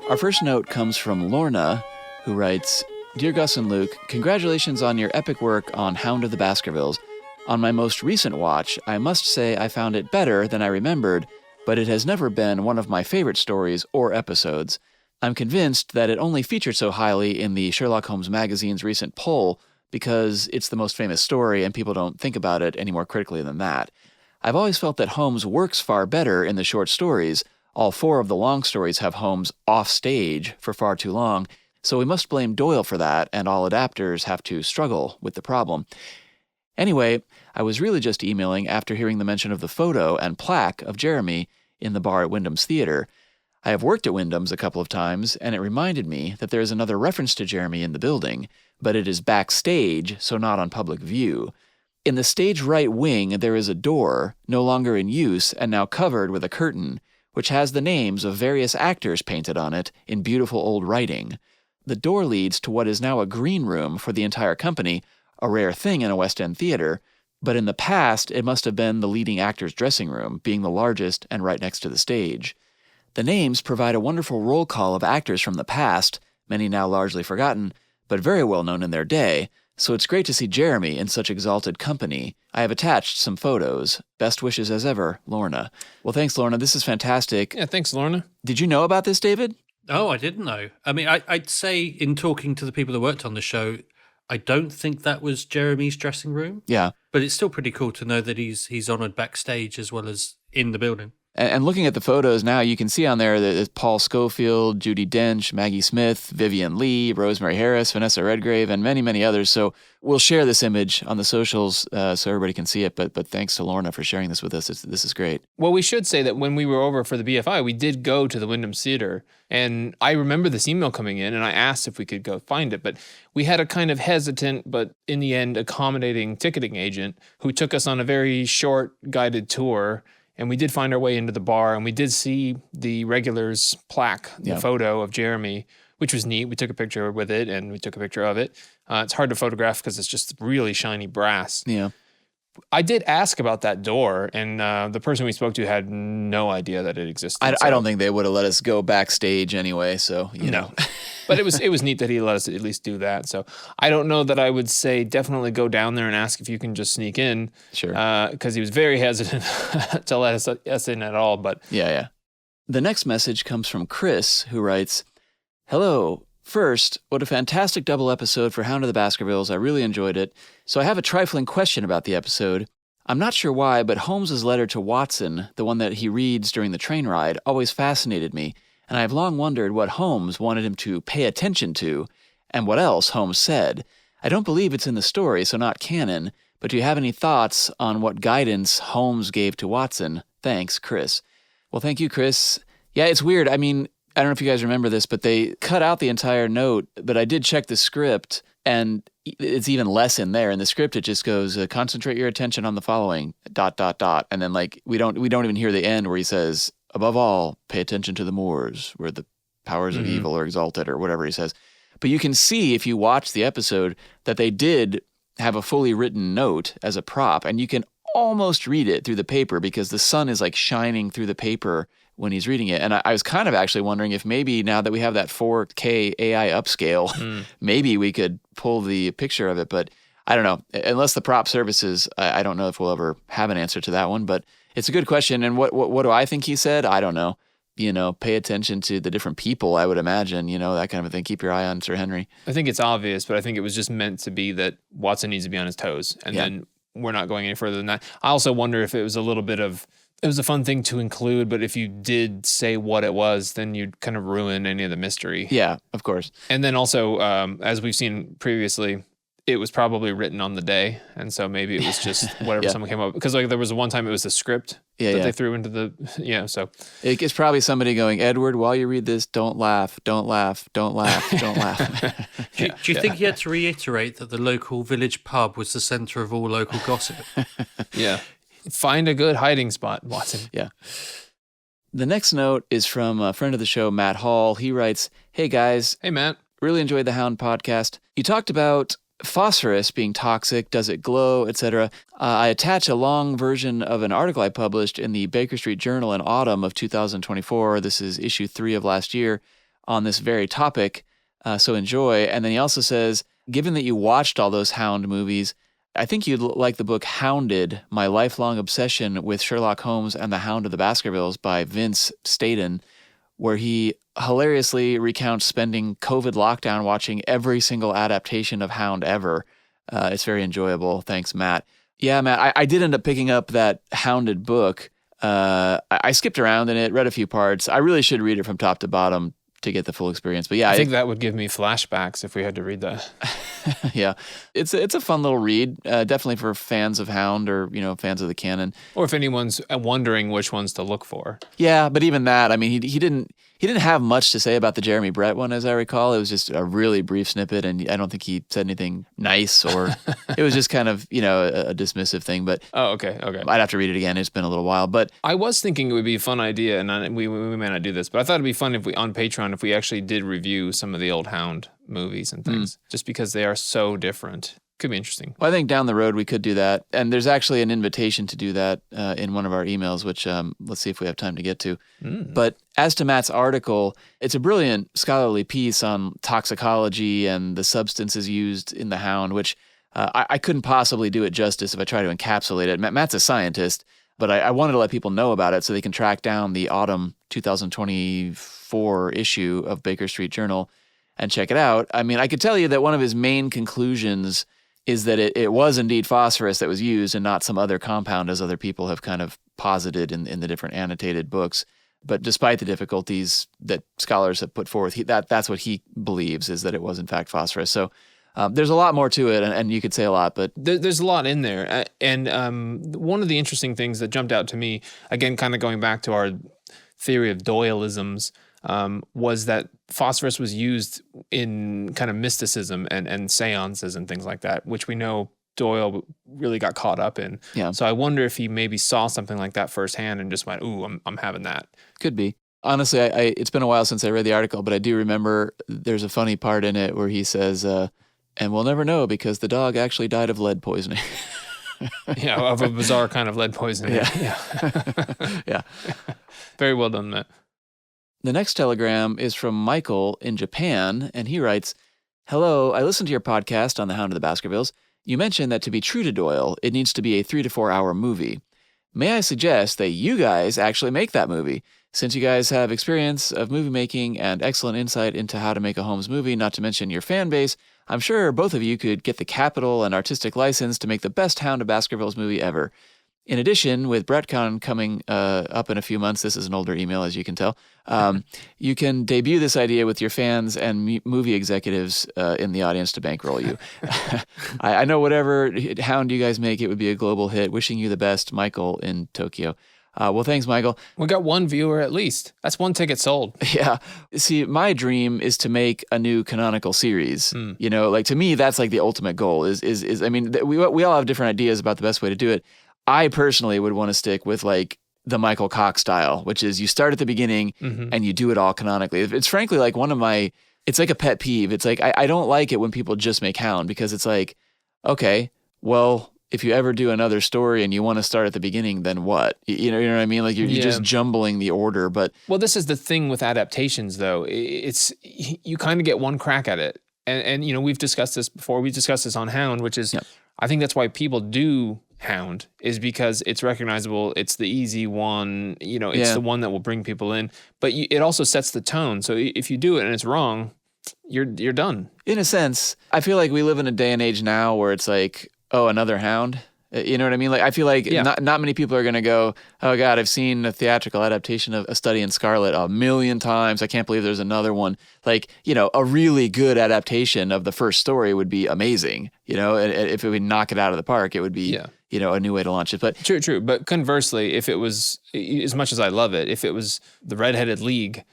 Our first note comes from Lorna, who writes, Dear Gus and Luke, congratulations on your epic work on Hound of the Baskervilles. On my most recent watch, I must say I found it better than I remembered, but it has never been one of my favorite stories or episodes. I'm convinced that it only featured so highly in the Sherlock Holmes magazine's recent poll because it's the most famous story and people don't think about it any more critically than that. I've always felt that Holmes works far better in the short stories. All 4 of the long stories have Holmes off stage for far too long, so we must blame Doyle for that, and all adapters have to struggle with the problem. Anyway, I was really just emailing after hearing the mention of the photo and plaque of Jeremy in the bar at Wyndham's Theater. I have worked at Wyndham's a couple of times, and it reminded me that there is another reference to Jeremy in the building, but it is backstage, so not on public view. In the stage right wing, there is a door, no longer in use and now covered with a curtain, which has the names of various actors painted on it in beautiful old writing. The door leads to what is now a green room for the entire company, a rare thing in a West End theater, but in the past it must have been the leading actor's dressing room, being the largest and right next to the stage. The names provide a wonderful roll call of actors from the past, many now largely forgotten, but very well known in their day, so it's great to see Jeremy in such exalted company. I have attached some photos. Best wishes as ever, Lorna. Well, thanks, Lorna. This is fantastic. Yeah, thanks, Lorna. Did you know about this, David? Oh, I didn't know. I mean, I'd say in talking to the people that worked on the show, I don't think that was Jeremy's dressing room. Yeah. But it's still pretty cool to know that he's honoured backstage as well as in the building. And looking at the photos now, you can see on there that it's Paul Schofield, Judi Dench, Maggie Smith, Vivian Lee, Rosemary Harris, Vanessa Redgrave, and many, many others. So we'll share this image on the socials so everybody can see it. But thanks to Lorna for sharing this with us. This is great. Well, we should say that when we were over for the BFI, we did go to the Wyndham Theater. And I remember this email coming in, and I asked if we could go find it. But we had a kind of hesitant, but in the end, accommodating ticketing agent who took us on a very short guided tour. And we did find our way into the bar, and we did see the regulars plaque, the photo of Jeremy, which was neat. We took a picture with it, and we took a picture of it. It's hard to photograph because it's just really shiny brass. Yeah. I did ask about that door, and the person we spoke to had no idea that it existed. I don't think they would have let us go backstage anyway, so, you know. But it was neat that he let us at least do that. So I don't know that I would say definitely go down there and ask if you can just sneak in. Sure. Because he was very hesitant to let us in at all. But yeah. The next message comes from Chris, who writes, Hello. First, what a fantastic double episode for Hound of the Baskervilles. I really enjoyed it. So I have a trifling question about the episode. I'm not sure why, but Holmes's letter to Watson, the one that he reads during the train ride, always fascinated me, and I've long wondered what Holmes wanted him to pay attention to, and what else Holmes said. I don't believe it's in the story, so not canon, but do you have any thoughts on what guidance Holmes gave to Watson? Thanks, Chris. Well, thank you, Chris. Yeah, it's weird. I mean, I don't know if you guys remember this, but they cut out the entire note, but I did check the script, and it's even less in there. In the script, it just goes, concentrate your attention on the following, ... And then, like, we don't even hear the end where he says, above all, pay attention to the moors, where the powers of evil are exalted, or whatever he says. But you can see, if you watch the episode, that they did have a fully written note as a prop, and you can almost read it through the paper because the sun is like shining through the paper when he's reading it. And I was kind of actually wondering if maybe now that we have that 4K AI upscale, maybe we could pull the picture of it. But I don't know. Unless the prop services, I don't know if we'll ever have an answer to that one. But it's a good question. And what do I think he said? I don't know. You know, pay attention to the different people, I would imagine, you know, that kind of a thing. Keep your eye on Sir Henry. I think it's obvious, but I think it was just meant to be that Watson needs to be on his toes. And then we're not going any further than that. I also wonder if it was a little bit of, it was a fun thing to include, but if you did say what it was, then you'd kind of ruin any of the mystery. Yeah, of course. And then also, as we've seen previously, it was probably written on the day. And so maybe it was just whatever someone came up. Because like there was one time it was the script that they threw into the, so. It's probably somebody going, Edward, while you read this, don't laugh, don't laugh, don't laugh, don't laugh. Do you think he had to reiterate that the local village pub was the centre of all local gossip? Yeah. Find a good hiding spot, Watson. Yeah. The next note is from a friend of the show, Matt Hall. He writes, hey guys. Hey, Matt. Really enjoyed the Hound podcast. You talked about phosphorus being toxic, does it glow, etc. I attach a long version of an article I published in the Baker Street Journal in autumn of 2024. This is issue 3 of last year on this very topic. So enjoy. And then he also says, given that you watched all those Hound movies, I think you'd like the book Hounded, My Lifelong Obsession with Sherlock Holmes and the Hound of the Baskervilles by Vince Staden, where he hilariously recounts spending COVID lockdown watching every single adaptation of Hound ever. It's very enjoyable. Thanks, Matt. Yeah, Matt, I did end up picking up that Hounded book. I skipped around in it, read a few parts. I really should read it from top to bottom to get the full experience. But yeah, I think that would give me flashbacks if we had to read that. Yeah, it's a fun little read, definitely for fans of Hound or, you know, fans of the canon. Or if anyone's wondering which ones to look for. Yeah, but even that, I mean, he didn't have much to say about the Jeremy Brett one, as I recall. It was just a really brief snippet, and I don't think he said anything nice, or it was just kind of, you know, a dismissive thing. But okay. I'd have to read it again. It's been a little while, but I was thinking it would be a fun idea, and we may not do this, but I thought it'd be fun if we on Patreon if we actually did review some of the old Hound movies and things, just because they are so different. Could be interesting. Well, I think down the road we could do that. And there's actually an invitation to do that in one of our emails, which let's see if we have time to get to. But as to Matt's article, it's a brilliant scholarly piece on toxicology and the substances used in the Hound, which I couldn't possibly do it justice if I try to encapsulate it. Matt's a scientist, but I wanted to let people know about it so they can track down the autumn 2024 issue of Baker Street Journal and check it out. I mean, I could tell you that one of his main conclusions is that it was indeed phosphorus that was used and not some other compound, as other people have kind of posited in the different annotated books. But despite the difficulties that scholars have put forth, that's what he believes, is that it was in fact phosphorus. So there's a lot more to it, and you could say a lot, but there's a lot in there. And one of the interesting things that jumped out to me, again, kind of going back to our theory of Doyleisms, was that phosphorus was used in kind of mysticism and seances and things like that, which we know Doyle really got caught up in. Yeah. So I wonder if he maybe saw something like that firsthand and just went, ooh, I'm having that. Could be. Honestly, it's been a while since I read the article, but I do remember there's a funny part in it where he says, and we'll never know because the dog actually died of lead poisoning. Yeah, of a bizarre kind of lead poisoning. Yeah. Yeah. Very well done, Matt. The next telegram is from Michael in Japan, and he writes, hello, I listened to your podcast on the Hound of the Baskervilles. You mentioned that to be true to Doyle, it needs to be a 3 to 4 hour movie. May I suggest that you guys actually make that movie? Since you guys have experience of movie making and excellent insight into how to make a Holmes movie, not to mention your fan base, I'm sure both of you could get the capital and artistic license to make the best Hound of Baskervilles movie ever. In addition, with BrettCon coming up in a few months, this is an older email, as you can tell, you can debut this idea with your fans and movie executives in the audience to bankroll you. I know whatever Hound you guys make, it would be a global hit. Wishing you the best, Michael in Tokyo. Well, thanks, Michael. We got one viewer at least. That's one ticket sold. Yeah. See, my dream is to make a new canonical series. You know, like to me, that's like the ultimate goal is I mean, we all have different ideas about the best way to do it. I personally would want to stick with like the Michael Cox style, which is you start at the beginning and you do it all canonically. It's frankly like it's like a pet peeve. It's like, I don't like it when people just make Hound because it's like, okay, well, if you ever do another story and you want to start at the beginning, then what? You know what I mean? Like you're just jumbling the order, but. Well, this is the thing with adaptations though. It's, you kind of get one crack at it. And you know, we've discussed this before. We discussed this on Hound, which is, I think that's why people do Hound is because it's recognizable. It's the easy one, you know, it's the one that will bring people in, but it also sets the tone. So if you do it and it's wrong, you're done. In a sense, I feel like we live in a day and age now where it's like, oh, another Hound. You know what I mean? Like, I feel like not many people are going to go, oh God, I've seen a theatrical adaptation of A Study in Scarlet 1,000,000 times. I can't believe there's another one. Like, you know, a really good adaptation of the first story would be amazing. You know, if it would knock it out of the park, it would be, you know, a new way to launch it. But true. But conversely, if it was, as much as I love it, if it was the Redheaded League,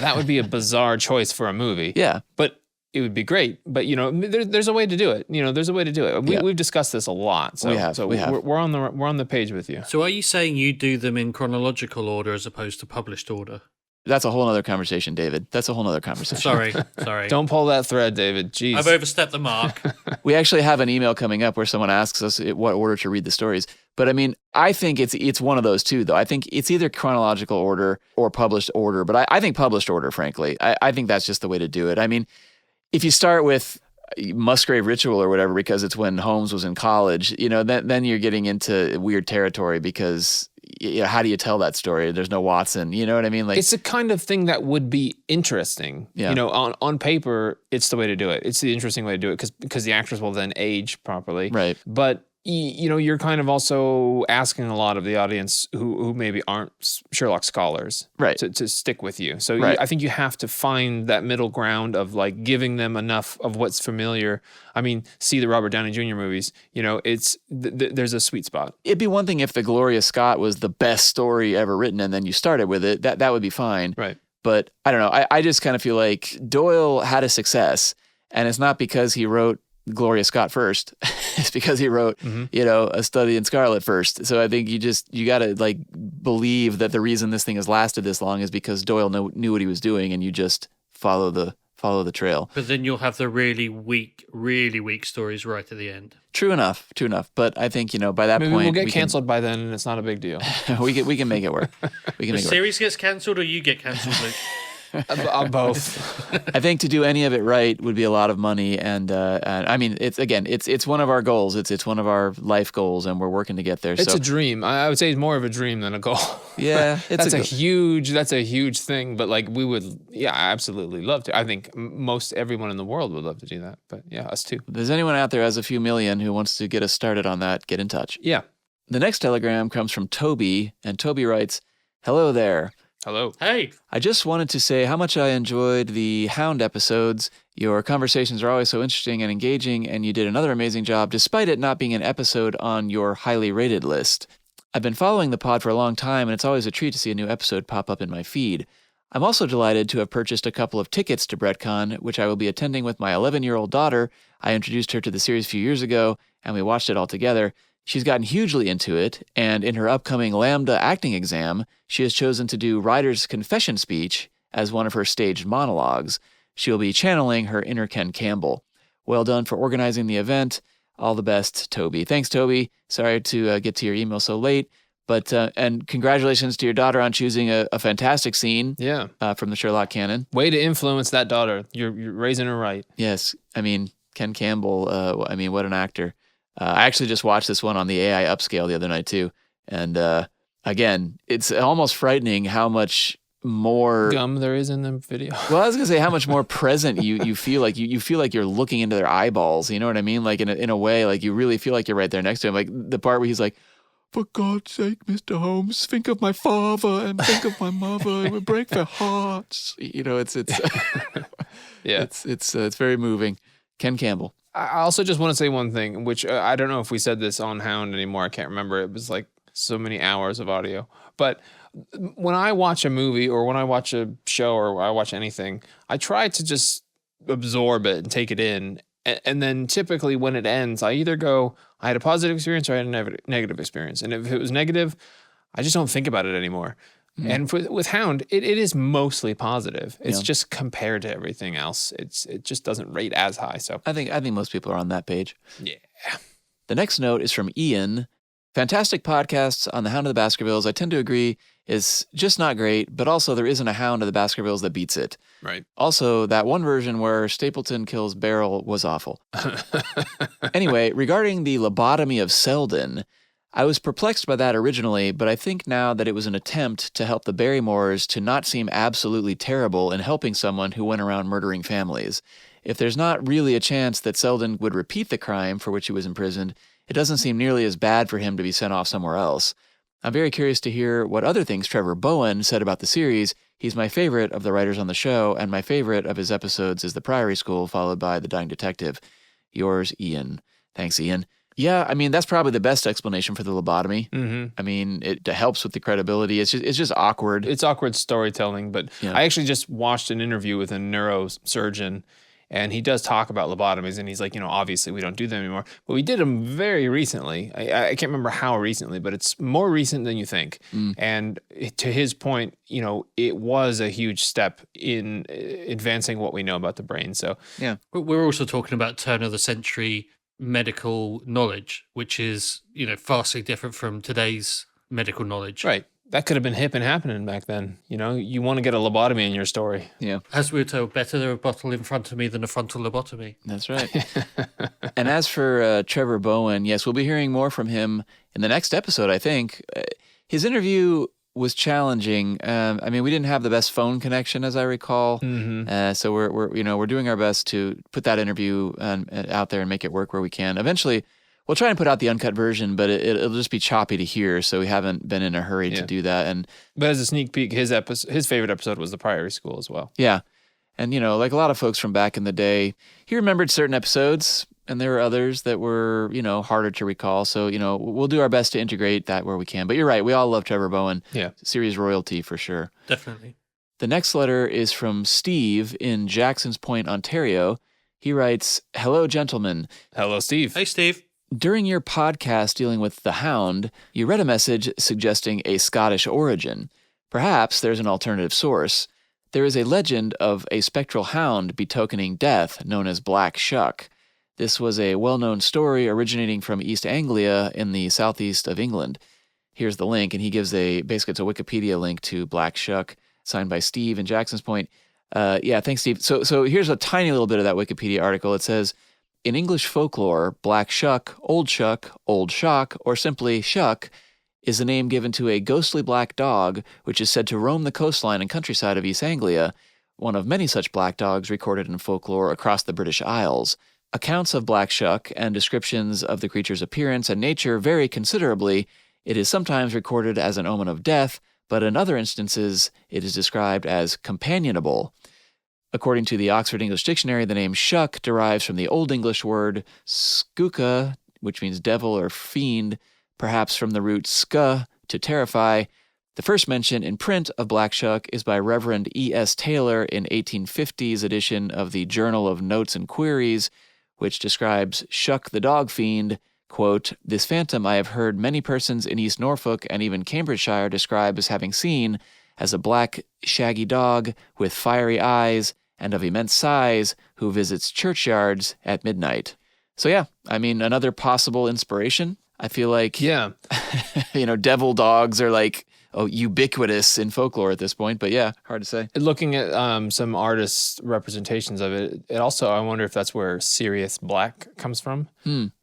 that would be a bizarre choice for a movie. Yeah. But it would be great, but you know, there's a way to do it. You know, there's a way to do it. We've discussed this a lot, so we have. We're on the page with you. So, are you saying you do them in chronological order as opposed to published order? That's a whole other conversation, David. That's a whole other conversation. Sorry. Don't pull that thread, David. Jeez, I've overstepped the mark. We actually have an email coming up where someone asks us what order to read the stories. But I mean, I think it's one of those two, though. I think it's either chronological order or published order. But I think published order, frankly. I think that's just the way to do it. I mean, if you start with Musgrave Ritual or whatever, because it's when Holmes was in college, you know, then you're getting into weird territory because, you know, how do you tell that story? There's no Watson. You know what I mean? Like, it's the kind of thing that would be interesting. Yeah. You know, on paper, it's the way to do it. It's the interesting way to do it because the actors will then age properly. Right. But you know, you're kind of also asking a lot of the audience who maybe aren't Sherlock scholars, right, to stick with you. So right. I think you have to find that middle ground of like giving them enough of what's familiar. I mean, see the Robert Downey Jr. movies. You know, it's there's a sweet spot. It'd be one thing if the Gloria Scott was the best story ever written, and then you started with it. That would be fine. Right. But I don't know. I just kind of feel like Doyle had a success, and it's not because he wrote Gloria Scott first. It's because he wrote, you know, A Study in Scarlet first. So I think you got to like believe that the reason this thing has lasted this long is because Doyle knew what he was doing, and you just follow the trail. But then you'll have the really weak stories right at the end. True enough. But I think, you know, by that point we'll get canceled by then, and it's not a big deal. we can make it work. The series gets canceled, or you get canceled, Luke? Both. I think to do any of it right would be a lot of money, and I mean, it's one of our goals. It's one of our life goals, and we're working to get there. It's a dream. I would say it's more of a dream than a goal. Yeah, that's a huge thing. But like we would, absolutely love to. I think everyone in the world would love to do that. But yeah, us too. If there's anyone out there who has a few million who wants to get us started on that, get in touch. Yeah. The next telegram comes from Toby, and Toby writes, "Hello there. Hello. Hey. I just wanted to say how much I enjoyed the Hound episodes. Your conversations are always so interesting and engaging, and you did another amazing job despite it not being an episode on your highly rated list. I've been following the pod for a long time, and it's always a treat to see a new episode pop up in my feed. I'm also delighted to have purchased a couple of tickets to BrettCon, which I will be attending with my 11-year-old daughter. I introduced her to the series a few years ago, and we watched it all together. She's gotten hugely into it, and in her upcoming Lambda acting exam, she has chosen to do Ryder's confession speech as one of her staged monologues. She will be channeling her inner Ken Campbell. Well done for organizing the event. All the best, Toby." Thanks, Toby. Sorry to get to your email so late, but and congratulations to your daughter on choosing a fantastic scene. Yeah. From the Sherlock canon. Way to influence that daughter. You're raising her right. Yes, I mean Ken Campbell. What an actor. I actually just watched this one on the AI Upscale the other night too, and again, it's almost frightening how much more gum there is in the video. Well, I was gonna say how much more present you feel like you feel like you're looking into their eyeballs. You know what I mean? Like in a way, like you really feel like you're right there next to him. Like the part where he's like, "For God's sake, Mr. Holmes, think of my father and think of my mother. It would break their hearts." You know, it's yeah, it's very moving. Ken Campbell. I also just want to say one thing, which I don't know if we said this on Hound anymore. I can't remember. It was like so many hours of audio. But when I watch a movie or when I watch a show or I watch anything, I try to just absorb it and take it in. And then typically when it ends, I either go, I had a positive experience or I had a negative experience. And if it was negative, I just don't think about it anymore. Mm-hmm. And with Hound, it is mostly positive. It's just compared to everything else, it just doesn't rate as high. So I think most people are on that page. Yeah. The next note is from Ian. Fantastic podcasts on the Hound of the Baskervilles. I tend to agree is just not great, but also there isn't a Hound of the Baskervilles that beats it. Right. Also, that one version where Stapleton kills Beryl was awful. Anyway, regarding the lobotomy of Selden, I was perplexed by that originally, but I think now that it was an attempt to help the Barrymores to not seem absolutely terrible in helping someone who went around murdering families. If there's not really a chance that Selden would repeat the crime for which he was imprisoned, it doesn't seem nearly as bad for him to be sent off somewhere else. I'm very curious to hear what other things Trevor Bowen said about the series. He's my favorite of the writers on the show, and my favorite of his episodes is The Priory School, followed by The Dying Detective. Yours, Ian. Thanks, Ian. Yeah, I mean, that's probably the best explanation for the lobotomy. Mm-hmm. I mean, it helps with the credibility. It's just awkward. It's awkward storytelling, but I actually just watched an interview with a neurosurgeon, and he does talk about lobotomies, and he's like, obviously we don't do them anymore, but we did them very recently. I can't remember how recently, but it's more recent than you think. And to his point, it was a huge step in advancing what we know about the brain. So yeah, we're also talking about turn of the century medical knowledge, which is, vastly different from today's medical knowledge. Right. That could have been hip and happening back then. You want to get a lobotomy in your story. Yeah. As we were told, better a bottle in front of me than a frontal lobotomy. That's right. And as for Trevor Bowen, yes, we'll be hearing more from him in the next episode, I think. His interview was challenging. I mean, we didn't have the best phone connection, as I recall. Mm-hmm. So we're doing our best to put that interview out there and make it work where we can. Eventually, we'll try and put out the uncut version, but it'll just be choppy to hear. So we haven't been in a hurry to do that. But as a sneak peek, his favorite episode was the Priory School as well. Yeah, and like a lot of folks from back in the day, he remembered certain episodes. And there were others that were, harder to recall. So, we'll do our best to integrate that where we can. But you're right. We all love Trevor Bowen. Yeah. Series royalty for sure. Definitely. The next letter is from Steve in Jackson's Point, Ontario. He writes, "Hello, gentlemen." Hello, Steve. Hey, Steve. During your podcast dealing with the Hound, you read a message suggesting a Scottish origin. Perhaps there's an alternative source. There is a legend of a spectral hound betokening death known as Black Shuck. This was a well-known story originating from East Anglia in the southeast of England. Here's the link, and he gives basically it's a Wikipedia link to Black Shuck, signed by Steve in Jackson's Point. Thanks, Steve. So here's a tiny little bit of that Wikipedia article. It says, in English folklore, Black Shuck, Old Shock, or simply Shuck, is the name given to a ghostly black dog, which is said to roam the coastline and countryside of East Anglia, one of many such black dogs recorded in folklore across the British Isles. Accounts of Black Shuck and descriptions of the creature's appearance and nature vary considerably. It is sometimes recorded as an omen of death, but in other instances it is described as companionable. According to the Oxford English Dictionary, the name Shuck derives from the Old English word skuka, which means devil or fiend, perhaps from the root ska, to terrify. The first mention in print of Black Shuck is by Reverend E.S. Taylor in 1850's edition of the Journal of Notes and Queries, which describes Shuck the dog fiend, quote, "This phantom I have heard many persons in East Norfolk and even Cambridgeshire describe as having seen as a black, shaggy dog with fiery eyes and of immense size who visits churchyards at midnight." So yeah, I mean, another possible inspiration. I feel like, devil dogs are like ubiquitous in folklore at this point, but yeah, hard to say. Looking at some artists' representations of it, also, I wonder if that's where Sirius Black comes from.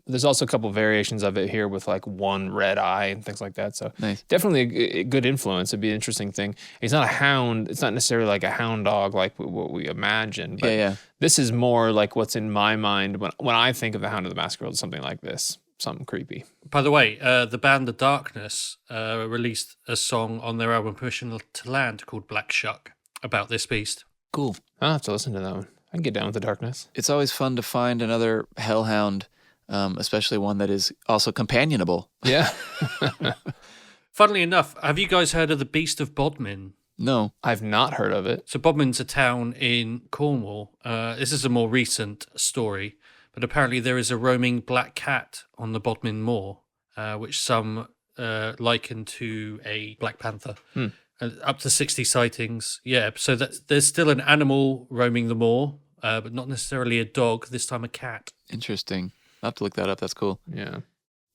There's also a couple variations of it here with like one red eye and things like that. So Nice. definitely a good influence. It'd be an interesting thing. He's not a hound. It's not necessarily like a hound dog like what we imagine. But Yeah. this is more like what's in my mind when I think of the Hound of the Baskervilles, something like this. Something creepy. By the way, the band The Darkness released a song on their album Permission to Land called Black Shuck about this beast. Cool. I'll have to listen to that one. I can get down with the darkness. It's always fun to find another hellhound, especially one that is also companionable. Yeah. Funnily enough, have you guys heard of the Beast of Bodmin? No. I've not heard of it. So Bodmin's a town in Cornwall. This is a more recent story, but apparently there is a roaming black cat on the Bodmin Moor, which some liken to a Black Panther. Up to 60 sightings. Yeah, so there's still an animal roaming the moor, but not necessarily a dog, this time a cat. Interesting. I'll have to look that up. That's cool. Yeah.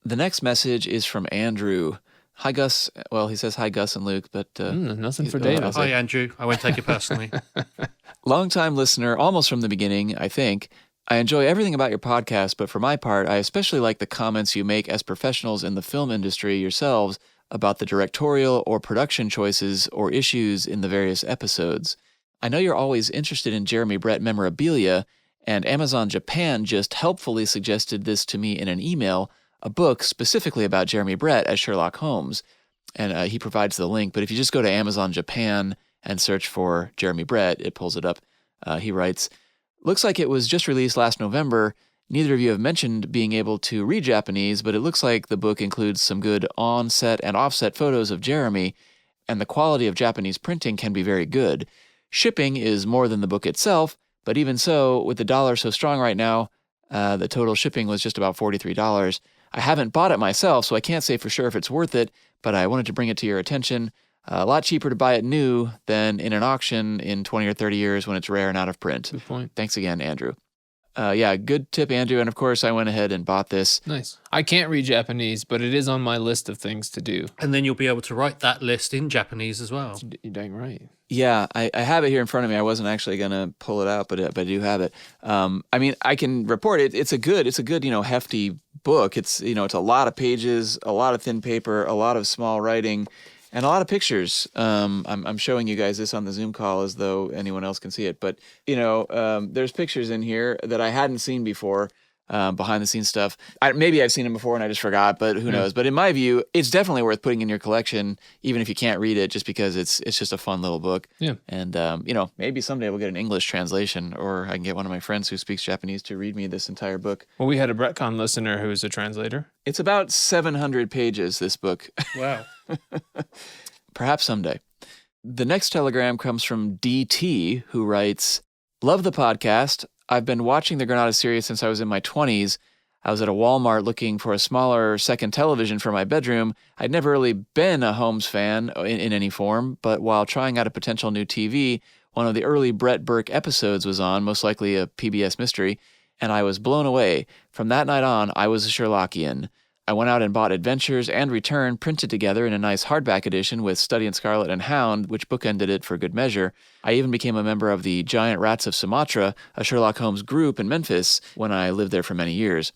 The next message is from Andrew. Hi, Gus. Well, he says hi, Gus and Luke, but... nothing for I'll David. say- Hi, Andrew. I won't take it personally. Longtime listener, almost from the beginning, I think. I enjoy everything about your podcast, but for my part, I especially like the comments you make as professionals in the film industry yourselves about the directorial or production choices or issues in the various episodes. I know you're always interested in Jeremy Brett memorabilia, and Amazon Japan just helpfully suggested this to me in an email, a book specifically about Jeremy Brett as Sherlock Holmes. And he provides the link, but if you just go to Amazon Japan and search for Jeremy Brett, it pulls it up. He writes, "Looks like it was just released last November. Neither of you have mentioned being able to read Japanese, but it looks like the book includes some good on-set and off-set photos of Jeremy, and the quality of Japanese printing can be very good. Shipping is more than the book itself, but even so, with the dollar so strong right now, the total shipping was just about $43. I haven't bought it myself, so I can't say for sure if it's worth it, but I wanted to bring it to your attention. A lot cheaper to buy it new than in an auction in 20 or 30 years when it's rare and out of print. Good point. Thanks again, Andrew." Yeah, good tip, Andrew. And of course, I went ahead and bought this. Nice. I can't read Japanese, but it is on my list of things to do. And then you'll be able to write that list in Japanese as well. You're dang right. Yeah, I have it here in front of me. I wasn't actually going to pull it out, but I do have it. I mean, I can report it. It's a good, hefty book. It's a lot of pages, a lot of thin paper, a lot of small writing, and a lot of pictures. I'm showing you guys this on the Zoom call as though anyone else can see it. But, there's pictures in here that I hadn't seen before, behind the scenes stuff. Maybe I've seen them before and I just forgot, but who knows? But in my view, it's definitely worth putting in your collection, even if you can't read it, just because it's just a fun little book. Yeah. And, maybe someday we'll get an English translation, or I can get one of my friends who speaks Japanese to read me this entire book. Well, we had a BrettCon listener who's a translator. It's about 700 pages, this book. Wow. Perhaps someday. The next telegram comes from DT, who writes, "Love the podcast. I've been watching the Granada series since I was in my 20s. I was at a Walmart looking for a smaller second television for my bedroom. I'd never really been a Holmes fan in any form, but while trying out a potential new TV, one of the early Brett Burke episodes was on, most likely a PBS mystery, and I was blown away. From that night on, I was a Sherlockian. I went out and bought Adventures and Return printed together in a nice hardback edition with Study in Scarlet and Hound, which bookended it for good measure. I even became a member of the Giant Rats of Sumatra, a Sherlock Holmes group in Memphis, when I lived there for many years.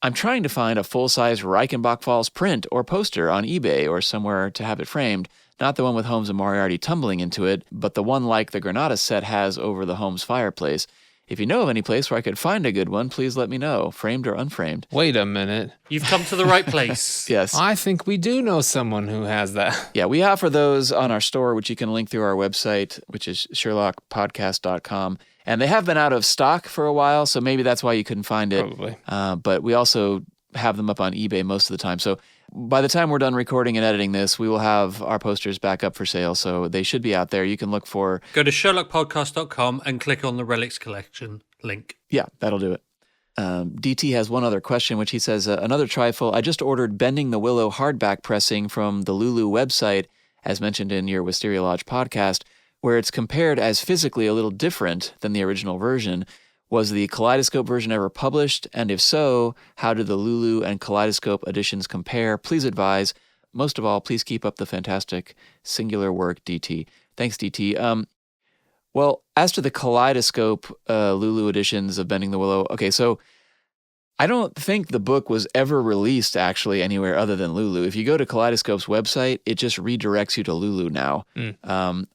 I'm trying to find a full-size Reichenbach Falls print or poster on eBay or somewhere to have it framed, not the one with Holmes and Moriarty tumbling into it, but the one like the Granada set has over the Holmes fireplace. If you know of any place where I could find a good one, please let me know, framed or unframed." Wait a minute. You've come to the right place. Yes. I think we do know someone who has that. Yeah, we offer those on our store, which you can link through our website, which is sherlockpodcast.com. And they have been out of stock for a while, so maybe that's why you couldn't find it. Probably. But we also have them up on eBay most of the time. So by the time we're done recording and editing this, we will have our posters back up for sale. So they should be out there. You can look for... Go to sherlockpodcast.com and click on the Relics Collection link. Yeah, that'll do it. DT has one other question, which he says, another trifle. I just ordered Bending the Willow hardback pressing from the Lulu website, as mentioned in your Wisteria Lodge podcast, where it's compared as physically a little different than the original version. Was the Kaleidoscope version ever published? And if so, how did the Lulu and Kaleidoscope editions compare? Please advise. Most of all, please keep up the fantastic singular work, DT. Thanks, DT. Well, as to the Kaleidoscope Lulu editions of Bending the Willow, okay, so I don't think the book was ever released actually anywhere other than Lulu. If you go to Kaleidoscope's website, it just redirects you to Lulu now.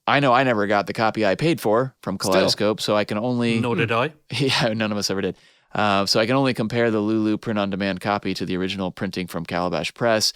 I know I never got the copy I paid for from Kaleidoscope, so I can only... Nor did I. Yeah, none of us ever did. So I can only compare the Lulu print-on-demand copy to the original printing from Calabash Press.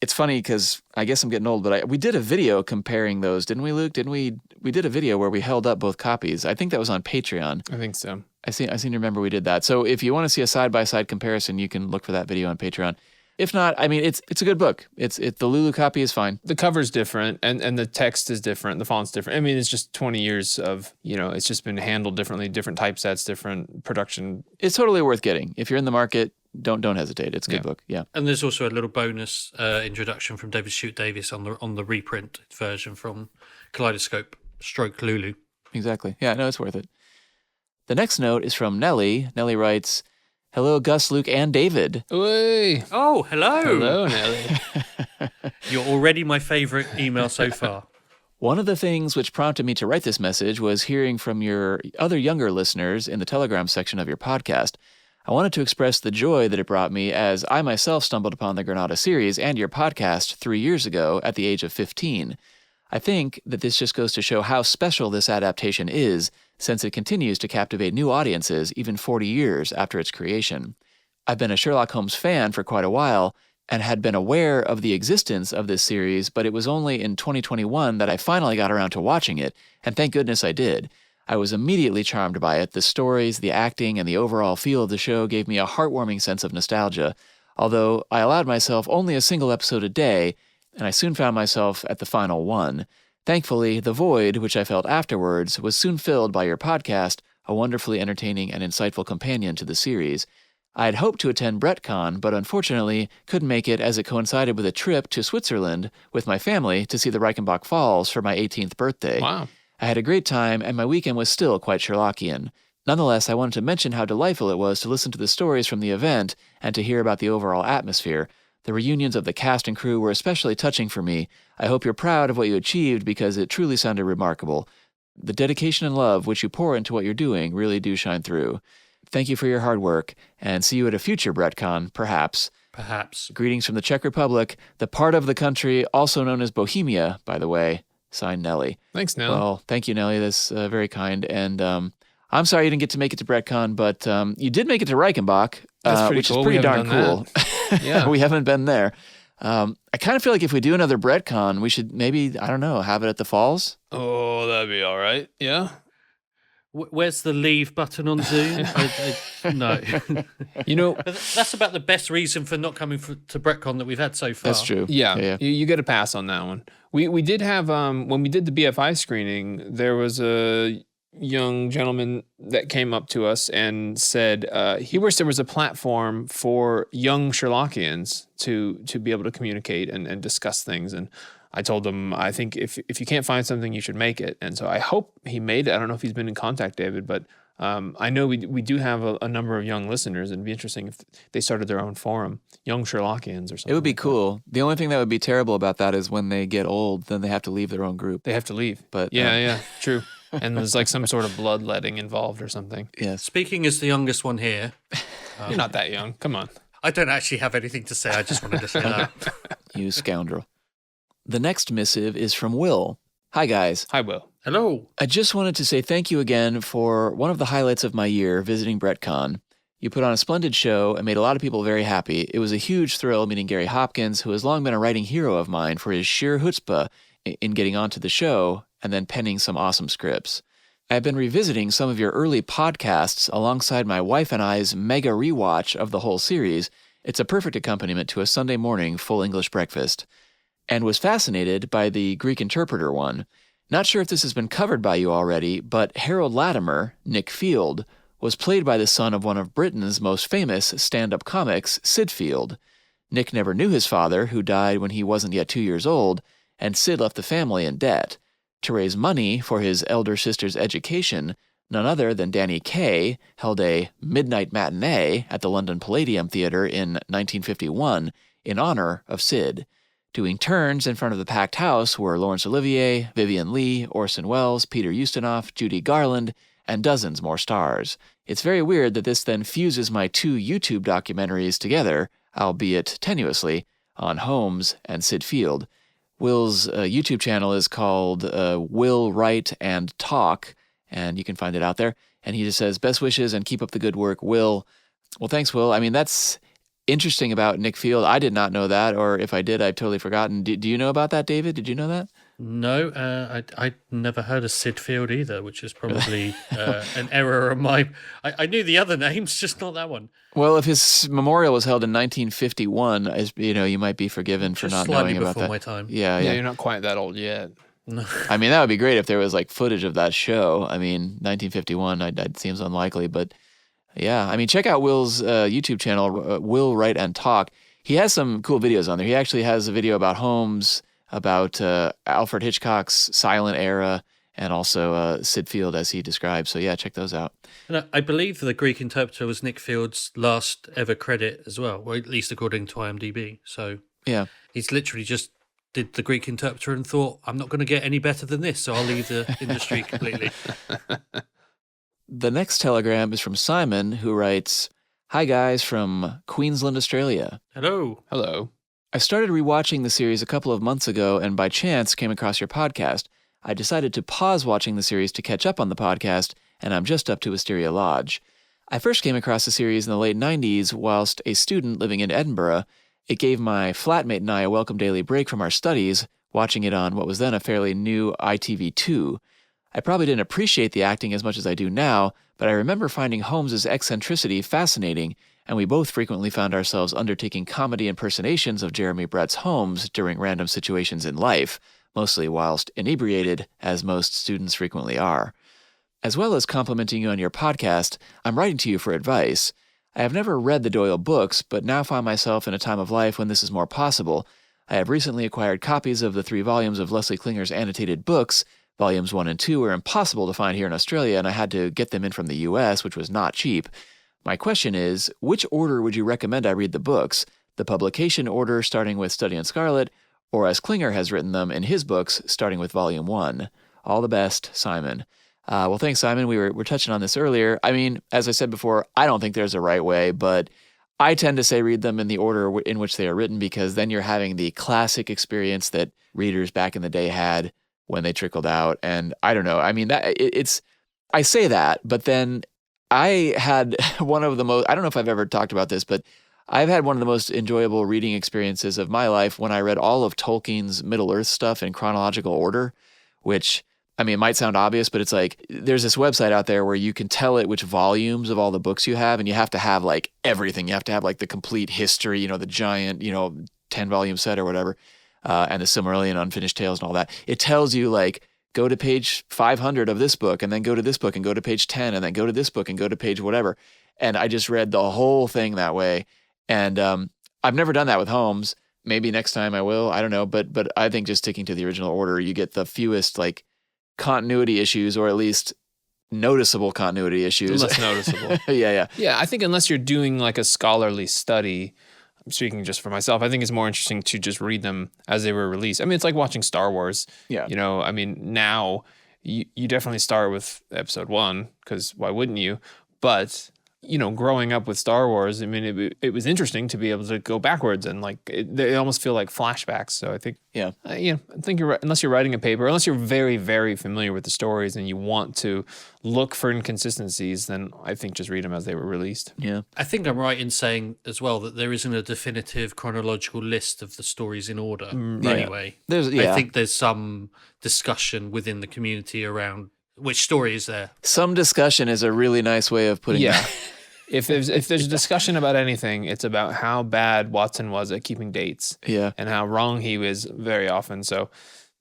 It's funny because I guess I'm getting old, but we did a video comparing those, didn't we, Luke? Didn't we? We did a video where we held up both copies. I think that was on Patreon. I think so. I seem to remember we did that. So if you want to see a side-by-side comparison, you can look for that video on Patreon. If not, I mean, it's a good book. The Lulu copy is fine. The cover's different and the text is different. The font's different. I mean, it's just 20 years of, it's just been handled differently, different typesets, different production. It's totally worth getting. If you're in the market, don't hesitate. It's a good book. Yeah. And there's also a little bonus introduction from David Shoot Davis on the reprint version from Kaleidoscope / Lulu. Exactly. Yeah, no, it's worth it. The next note is from Nellie. Nellie writes, "Hello, Gus, Luke, and David." Oy. Oh, hello. Hello, Nellie. You're already my favorite email so far. One of the things which prompted me to write this message was hearing from your other younger listeners in the Telegram section of your podcast. I wanted to express the joy that it brought me as I myself stumbled upon the Granada series and your podcast 3 years ago at the age of 15. I think that this just goes to show how special this adaptation is, since it continues to captivate new audiences even 40 years after its creation. I've been a Sherlock Holmes fan for quite a while and had been aware of the existence of this series, but it was only in 2021 that I finally got around to watching it, and thank goodness I did. I was immediately charmed by it. The stories, the acting, and the overall feel of the show gave me a heartwarming sense of nostalgia, although I allowed myself only a single episode a day, and I soon found myself at the final one. Thankfully, the void, which I felt afterwards, was soon filled by your podcast, a wonderfully entertaining and insightful companion to the series. I had hoped to attend BretCon, but unfortunately couldn't make it as it coincided with a trip to Switzerland with my family to see the Reichenbach Falls for my 18th birthday. Wow. I had a great time, and my weekend was still quite Sherlockian. Nonetheless, I wanted to mention how delightful it was to listen to the stories from the event and to hear about the overall atmosphere. The reunions of the cast and crew were especially touching for me. I hope you're proud of what you achieved because it truly sounded remarkable. The dedication and love which you pour into what you're doing really do shine through. Thank you for your hard work, and see you at a future BretCon, perhaps. Perhaps. Greetings from the Czech Republic, the part of the country also known as Bohemia, by the way. Signed, Nellie. Thanks, Nellie. Well, thank you, Nellie. That's very kind. And I'm sorry you didn't get to make it to BretCon, but you did make it to Reichenbach, which cool. is pretty darn cool. Yeah. We haven't been there. I kind of feel like if we do another BretCon, we should maybe, I don't know, have it at the Falls. Oh, that'd be all right. Yeah. Where's the leave button on Zoom? No. That's about the best reason for not coming to BretCon that we've had so far. That's true. Yeah. You get a pass on that one. We did have, when we did the BFI screening, there was a young gentleman that came up to us and said he wished there was a platform for young Sherlockians to be able to communicate and discuss things. And I told him, I think if you can't find something, you should make it. And so I hope he made it. I don't know if he's been in contact, David, but I know we do have a number of young listeners, and it'd be interesting if they started their own forum, Young Sherlockians or something. It would be cool. The only thing that would be terrible about that is when they get old, then they have to leave their own group. They have to leave. But yeah, true. And there's like some sort of bloodletting involved or something. Yes. Speaking as the youngest one here. You're not that young. Come on. I don't actually have anything to say. I just wanted to say that. You scoundrel. The next missive is from Will. Hi, guys. Hi, Will. Hello. I just wanted to say thank you again for one of the highlights of my year visiting BretCon. You put on a splendid show and made a lot of people very happy. It was a huge thrill meeting Gary Hopkins, who has long been a writing hero of mine for his sheer chutzpah in getting onto the show and then penning some awesome scripts. I've been revisiting some of your early podcasts alongside my wife and I's mega rewatch of the whole series. It's a perfect accompaniment to a Sunday morning full English breakfast. And was fascinated by the Greek interpreter one. Not sure if this has been covered by you already, but Harold Latimer, Nick Field, was played by the son of one of Britain's most famous stand-up comics, Sid Field. Nick never knew his father, who died when he wasn't yet 2 years old, and Sid left the family in debt. To raise money for his elder sister's education, none other than Danny Kaye held a midnight matinee at the London Palladium Theatre in 1951 in honor of Sid. Doing turns in front of the packed house were Laurence Olivier, Vivien Leigh, Orson Welles, Peter Ustinov, Judy Garland, and dozens more stars. It's very weird that this then fuses my 2 YouTube documentaries together, albeit tenuously, on Holmes and Sid Field. Will's YouTube channel is called Will Write and Talk, and you can find it out there. And he just says, best wishes and keep up the good work, Will. Well, thanks, Will. I mean, that's interesting about Nick Field. I did not know that, or if I did, I've totally forgotten. Do you know about that, David? Did you know that? No, I'd never heard of Sid Field either, which is probably an error of my... I knew the other names, just not that one. Well, if his memorial was held in 1951, as you know, you might be forgiven for not knowing about that. Before my time. Yeah, Yeah, you're not quite that old yet. No. I mean, that would be great if there was like footage of that show. I mean, 1951, it seems unlikely, but yeah. I mean, check out Will's YouTube channel, Will Write and Talk. He has some cool videos on there. He actually has a video about Holmes, about Alfred Hitchcock's silent era, and also Sid Field as he describes. So yeah, check those out. And I believe the Greek Interpreter was Nick Field's last ever credit as well, or at least according to IMDb. So yeah, he's literally just did the Greek Interpreter and thought, I'm not going to get any better than this, so I'll leave the industry completely. The next telegram is from Simon, who writes, "Hi guys from Queensland, Australia. Hello. Hello. I started rewatching the series a couple of months ago and by chance came across your podcast. I decided to pause watching the series to catch up on the podcast, and I'm just up to Wisteria Lodge. I first came across the series in the late 90s whilst a student living in Edinburgh. It gave my flatmate and I a welcome daily break from our studies, watching it on what was then a fairly new ITV2. I probably didn't appreciate the acting as much as I do now, but I remember finding Holmes's eccentricity fascinating, and we both frequently found ourselves undertaking comedy impersonations of Jeremy Brett's Holmes during random situations in life, mostly whilst inebriated, as most students frequently are. As well as complimenting you on your podcast, I'm writing to you for advice. I have never read the Doyle books, but now find myself in a time of life when this is more possible. I have recently acquired copies of the 3 volumes of Leslie Klinger's annotated books. Volumes 1 and 2 were impossible to find here in Australia, and I had to get them in from the US, which was not cheap. My question is, which order would you recommend I read the books? The publication order starting with Study in Scarlet, or as Klinger has written them in his books, starting with Volume 1? All the best, Simon." Well, thanks, Simon. We were touching on this earlier. I mean, as I said before, I don't think there's a right way, but I tend to say read them in the order in which they are written, because then you're having the classic experience that readers back in the day had when they trickled out. And I don't know. I mean, I say that, but then I had one of the most, I don't know if I've ever talked about this, but I've had one of the most enjoyable reading experiences of my life when I read all of Tolkien's Middle-earth stuff in chronological order, which, I mean, it might sound obvious, but it's like, there's this website out there where you can tell it which volumes of all the books you have, and you have to have like everything. You have to have like the complete history, you know, the giant, 10-volume set or whatever, and the Silmarillion, Unfinished Tales and all that. It tells you like, go to page 500 of this book, and then go to this book and go to page 10, and then go to this book and go to page whatever. And I just read the whole thing that way. And I've never done that with Holmes. Maybe next time I will. I don't know. But I think just sticking to the original order, you get the fewest like continuity issues, or at least noticeable continuity issues. Less noticeable. Yeah. Yeah, I think unless you're doing like a scholarly study, I'm speaking just for myself, I think it's more interesting to just read them as they were released. I mean, it's like watching Star Wars. Yeah. I mean, now you definitely start with episode 1, because why wouldn't you? But growing up with Star Wars, I mean, it was interesting to be able to go backwards, and like they almost feel like flashbacks. So I think, I think you're right. Unless you're writing a paper, unless you're very, very familiar with the stories and you want to look for inconsistencies, then I think just read them as they were released. Yeah. I think I'm right in saying as well that there isn't a definitive chronological list of the stories in order. Anyway, I think there's some discussion within the community around which story is there. Some discussion is a really nice way of putting that. If there's a discussion about anything, it's about how bad Watson was at keeping dates. Yeah. And how wrong he was very often. So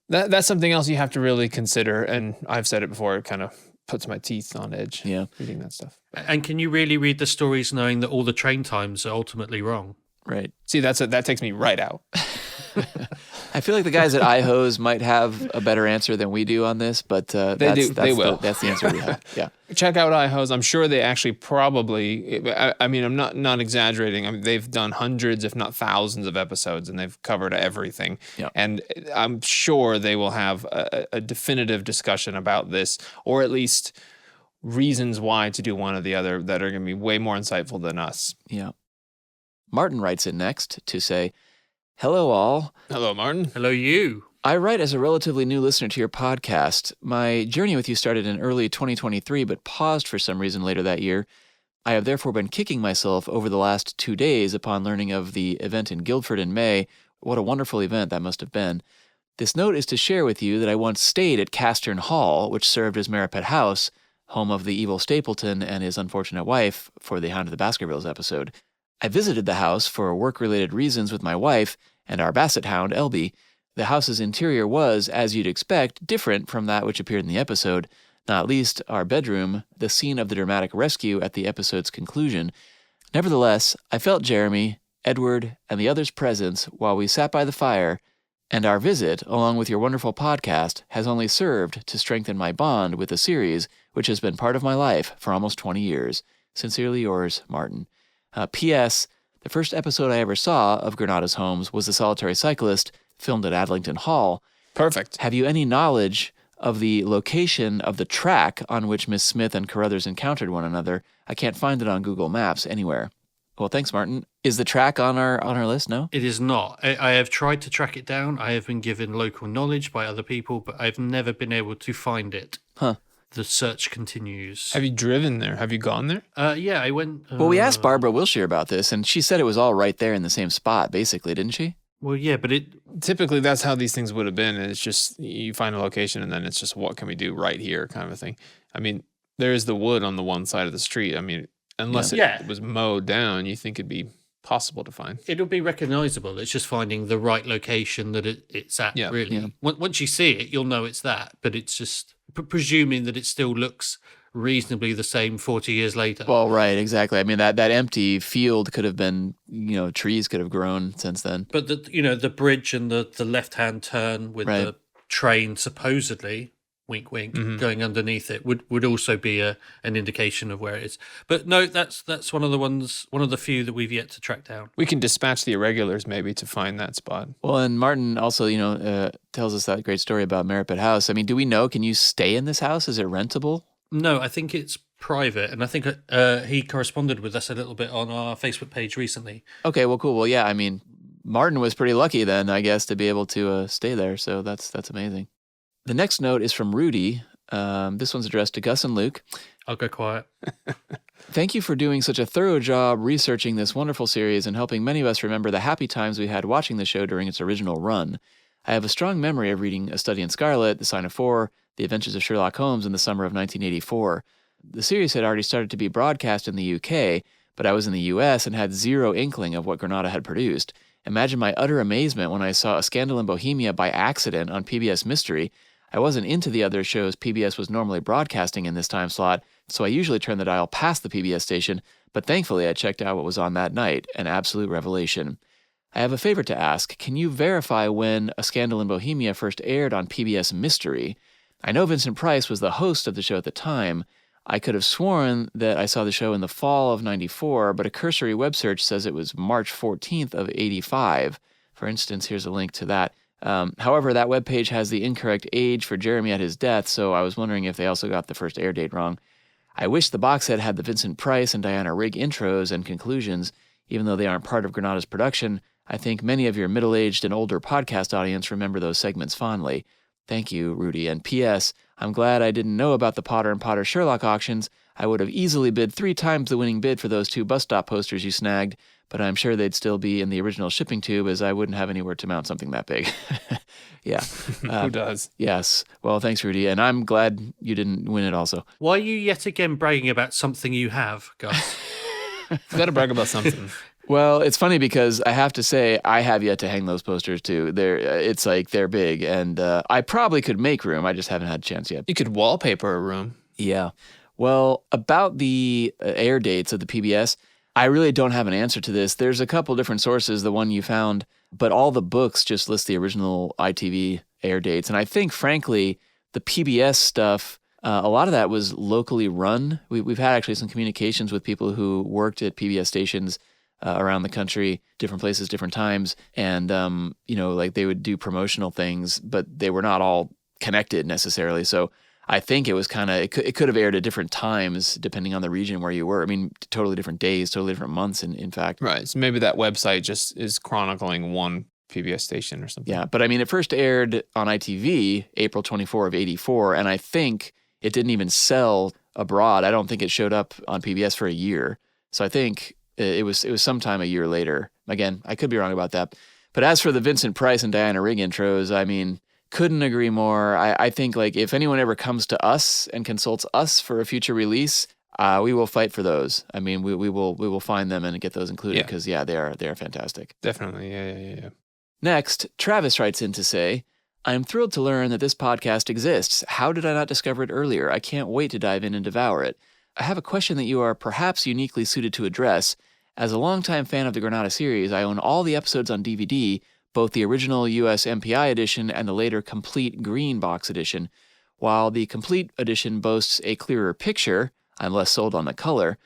that's something else you have to really consider. And I've said it before, it kind of puts my teeth on edge. Yeah. Reading that stuff. And can you really read the stories knowing that all the train times are ultimately wrong? Right. See, that takes me right out. I feel like the guys at iHose might have a better answer than we do on this, but they will. That's the answer we have. Yeah. Check out iHose. I'm sure they actually probably, I mean, I'm not exaggerating. I mean, they've done hundreds, if not thousands of episodes, and they've covered everything. Yeah. And I'm sure they will have a definitive discussion about this, or at least reasons why to do one or the other that are going to be way more insightful than us. Yeah. Martin writes in next to say, "Hello all. Hello, Martin. Hello, you. I write as a relatively new listener to your podcast. My journey with you started in early 2023, but paused for some reason later that year. I have therefore been kicking myself over the last 2 days upon learning of the event in Guildford in May. What a wonderful event that must have been. This note is to share with you that I once stayed at Castern Hall, which served as Merripit House, home of the evil Stapleton and his unfortunate wife for the Hound of the Baskervilles episode. I visited the house for work-related reasons with my wife and our basset hound, Elby. The house's interior was, as you'd expect, different from that which appeared in the episode, not least our bedroom, the scene of the dramatic rescue at the episode's conclusion. Nevertheless, I felt Jeremy, Edward, and the others' presence while we sat by the fire, and our visit, along with your wonderful podcast, has only served to strengthen my bond with the series, which has been part of my life for almost 20 years. Sincerely yours, Martin. P.S. The first episode I ever saw of Granada's Holmes was The Solitary Cyclist, filmed at Adlington Hall. Perfect. Have you any knowledge of the location of the track on which Miss Smith and Carruthers encountered one another? I can't find it on Google Maps anywhere. Well, thanks, Martin. Is the track on our list? No? It is not. I have tried to track it down. I have been given local knowledge by other people, but I've never been able to find it. Huh. The search continues. Have you driven there? Have you gone there? Yeah, I went. Well, we asked Barbara Wilshire about this, and she said it was all right there in the same spot, basically, didn't she? Well, yeah, but typically that's how these things would have been. It's just you find a location and then it's just what can we do right here kind of a thing. I mean, there is the wood on the one side of the street. I mean, unless it was mowed down, you think it'd be possible to find. It'll be recognizable. It's just finding the right location that it's at, really. Yeah. Once you see it, you'll know it's that, but it's just presuming that it still looks reasonably the same 40 years later. Well, right, exactly. I mean, that empty field could have been, trees could have grown since then. But the bridge and the left-hand turn with the train supposedly, wink, wink, going underneath it would also be an indication of where it is. But no, that's one of the few that we've yet to track down. We can dispatch the irregulars maybe to find that spot. Well, and Martin also, tells us that great story about Merripit House. I mean, do we know, can you stay in this house? Is it rentable? No, I think it's private, and I think he corresponded with us a little bit on our Facebook page recently. Okay, well, cool. Well, yeah, I mean, Martin was pretty lucky then, I guess, to be able to stay there, so that's amazing. The next note is from Rudy. This one's addressed to Gus and Luke. I'll go quiet. Thank you for doing such a thorough job researching this wonderful series and helping many of us remember the happy times we had watching the show during its original run. I have a strong memory of reading A Study in Scarlet, The Sign of Four, The Adventures of Sherlock Holmes in the summer of 1984. The series had already started to be broadcast in the UK, but I was in the US and had zero inkling of what Granada had produced. Imagine my utter amazement when I saw A Scandal in Bohemia by accident on PBS Mystery. I wasn't into the other shows PBS was normally broadcasting in this time slot, so I usually turned the dial past the PBS station, but thankfully I checked out what was on that night, an absolute revelation. I have a favor to ask. Can you verify when A Scandal in Bohemia first aired on PBS Mystery? I know Vincent Price was the host of the show at the time. I could have sworn that I saw the show in the fall of 94, but a cursory web search says it was March 14th of 85. For instance, here's a link to that. However, that webpage has the incorrect age for Jeremy at his death, so I was wondering if they also got the first air date wrong. I wish the box set had the Vincent Price and Diana Rigg intros and conclusions. Even though they aren't part of Granada's production, I think many of your middle-aged and older podcast audience remember those segments fondly. Thank you, Rudy. And P.S., I'm glad I didn't know about the Potter and Potter Sherlock auctions. I would have easily bid 3 times the winning bid for those 2 bus stop posters you snagged, but I'm sure they'd still be in the original shipping tube as I wouldn't have anywhere to mount something that big. Yeah. Who does? Yes. Well, thanks, Rudy. And I'm glad you didn't win it also. Why are you yet again bragging about something you have, Gus? You got to brag about something. Well, it's funny because I have to say I have yet to hang those posters too. It's like they're big, and I probably could make room. I just haven't had a chance yet. You could wallpaper a room. Yeah. Well, about the air dates of the PBS, I really don't have an answer to this. There's a couple different sources, the one you found, but all the books just list the original ITV air dates. And I think, frankly, the PBS stuff, a lot of that was locally run. We've had actually some communications with people who worked at PBS stations around the country, different places, different times. And, like they would do promotional things, but they were not all connected necessarily. So I think it was kind of, it could have aired at different times depending on the region where you were. I mean, totally different days, totally different months, in fact. Right. So maybe that website just is chronicling one PBS station or something. Yeah. But I mean, it first aired on ITV April 24 of 84. And I think it didn't even sell abroad. I don't think it showed up on PBS for a year. So I think it was sometime a year later. Again, I could be wrong about that. But as for the Vincent Price and Diana Rigg intros, I mean, couldn't agree more. I think like if anyone ever comes to us and consults us for a future release, we will fight for those. I mean, we will find them and get those included because they are fantastic. Definitely. Yeah. Next, Travis writes in to say, I am thrilled to learn that this podcast exists. How did I not discover it earlier? I can't wait to dive in and devour it. I have a question that you are perhaps uniquely suited to address. As a longtime fan of the Granada series, I own all the episodes on DVD, both the original US MPI edition and the later complete green box edition. While the complete edition boasts a clearer picture, I'm less sold on the color,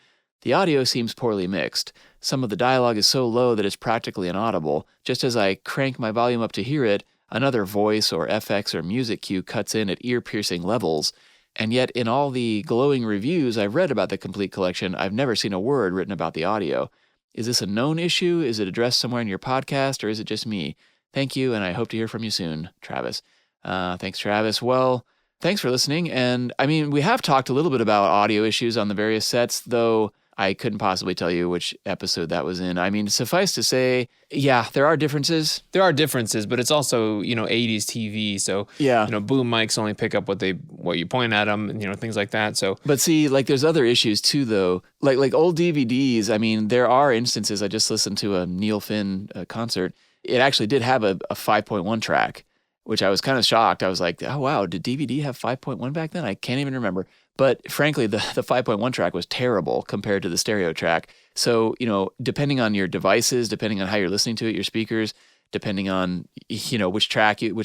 the audio seems poorly mixed. Some of the dialogue is so low that it's practically inaudible. Just as I crank my volume up to hear it, another voice or FX or music cue cuts in at ear-piercing levels. And yet, in all the glowing reviews I've read about the complete collection, I've never seen a word written about the audio. Is this a known issue? Is it addressed somewhere in your podcast, or is it just me? Thank you, and I hope to hear from you soon, Travis. Thanks, Travis. Well, thanks for listening. And I mean, we have talked a little bit about audio issues on the various sets, though I couldn't possibly tell you which episode that was in. I mean, suffice to say, yeah, there are differences. There are differences, but it's also, 80s TV. So, boom mics only pick up what you point at them and, things like that. So, but see, like there's other issues too, though. Like old DVDs. I mean, there are instances. I just listened to a Neil Finn concert. It actually did have a 5.1 track, which I was kind of shocked. I was like, oh, wow, did DVD have 5.1 back then? I can't even remember. But frankly, the 5.1 track was terrible compared to the stereo track. So, depending on your devices, depending on how you're listening to it, your speakers, depending on, which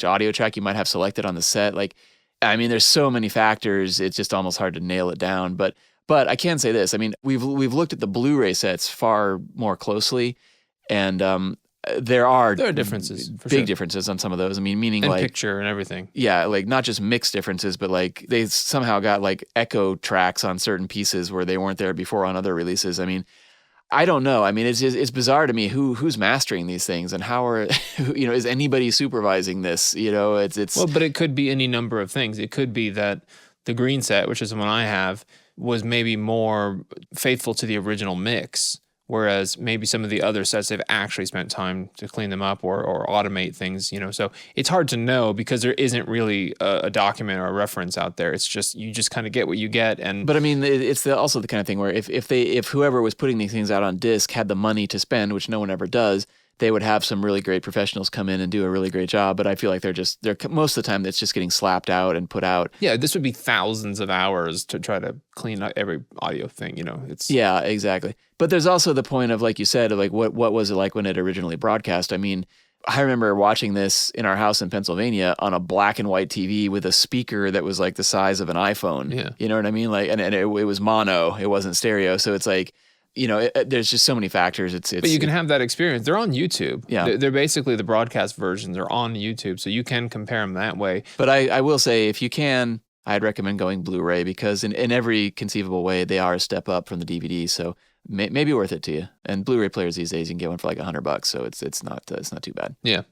audio track you might have selected on the set. Like, I mean, there's so many factors. It's just almost hard to nail it down. But I can say this. I mean, we've looked at the Blu-ray sets far more closely, and there are differences, big differences on some of those. I mean, meaning and like picture and everything. Yeah, like not just mixed differences, but like they somehow got like echo tracks on certain pieces where they weren't there before on other releases. I mean, I don't know. I mean, it's bizarre to me who's mastering these things and how are is anybody supervising this? It's well, but it could be any number of things. It could be that the green set, which is the one I have, was maybe more faithful to the original mix. Whereas maybe some of the other sets, they've actually spent time to clean them up or automate things, So it's hard to know because there isn't really a document or a reference out there. It's just, you just kind of get what you get. But I mean, it's also the kind of thing where if whoever was putting these things out on disc had the money to spend, which no one ever does, they would have some really great professionals come in and do a really great job. But I feel like they're most of the time it's just getting slapped out and put out. Yeah, this would be thousands of hours to try to clean up every audio thing, Yeah, exactly. But there's also the point of, like you said, of like what was it like when it originally broadcast? I mean, I remember watching this in our house in Pennsylvania on a black and white TV with a speaker that was like the size of an iPhone. Yeah. You know what I mean? Like, and it was mono, it wasn't stereo. So it's like, there's just so many factors. But you can have that experience. They're on YouTube. Yeah. They're basically the broadcast versions. They're on YouTube, so you can compare them that way. But I will say, if you can, I'd recommend going Blu-ray because in every conceivable way, they are a step up from the DVD. So maybe worth it to you. And Blu-ray players these days, you can get one for like $100. So it's not too bad. Yeah.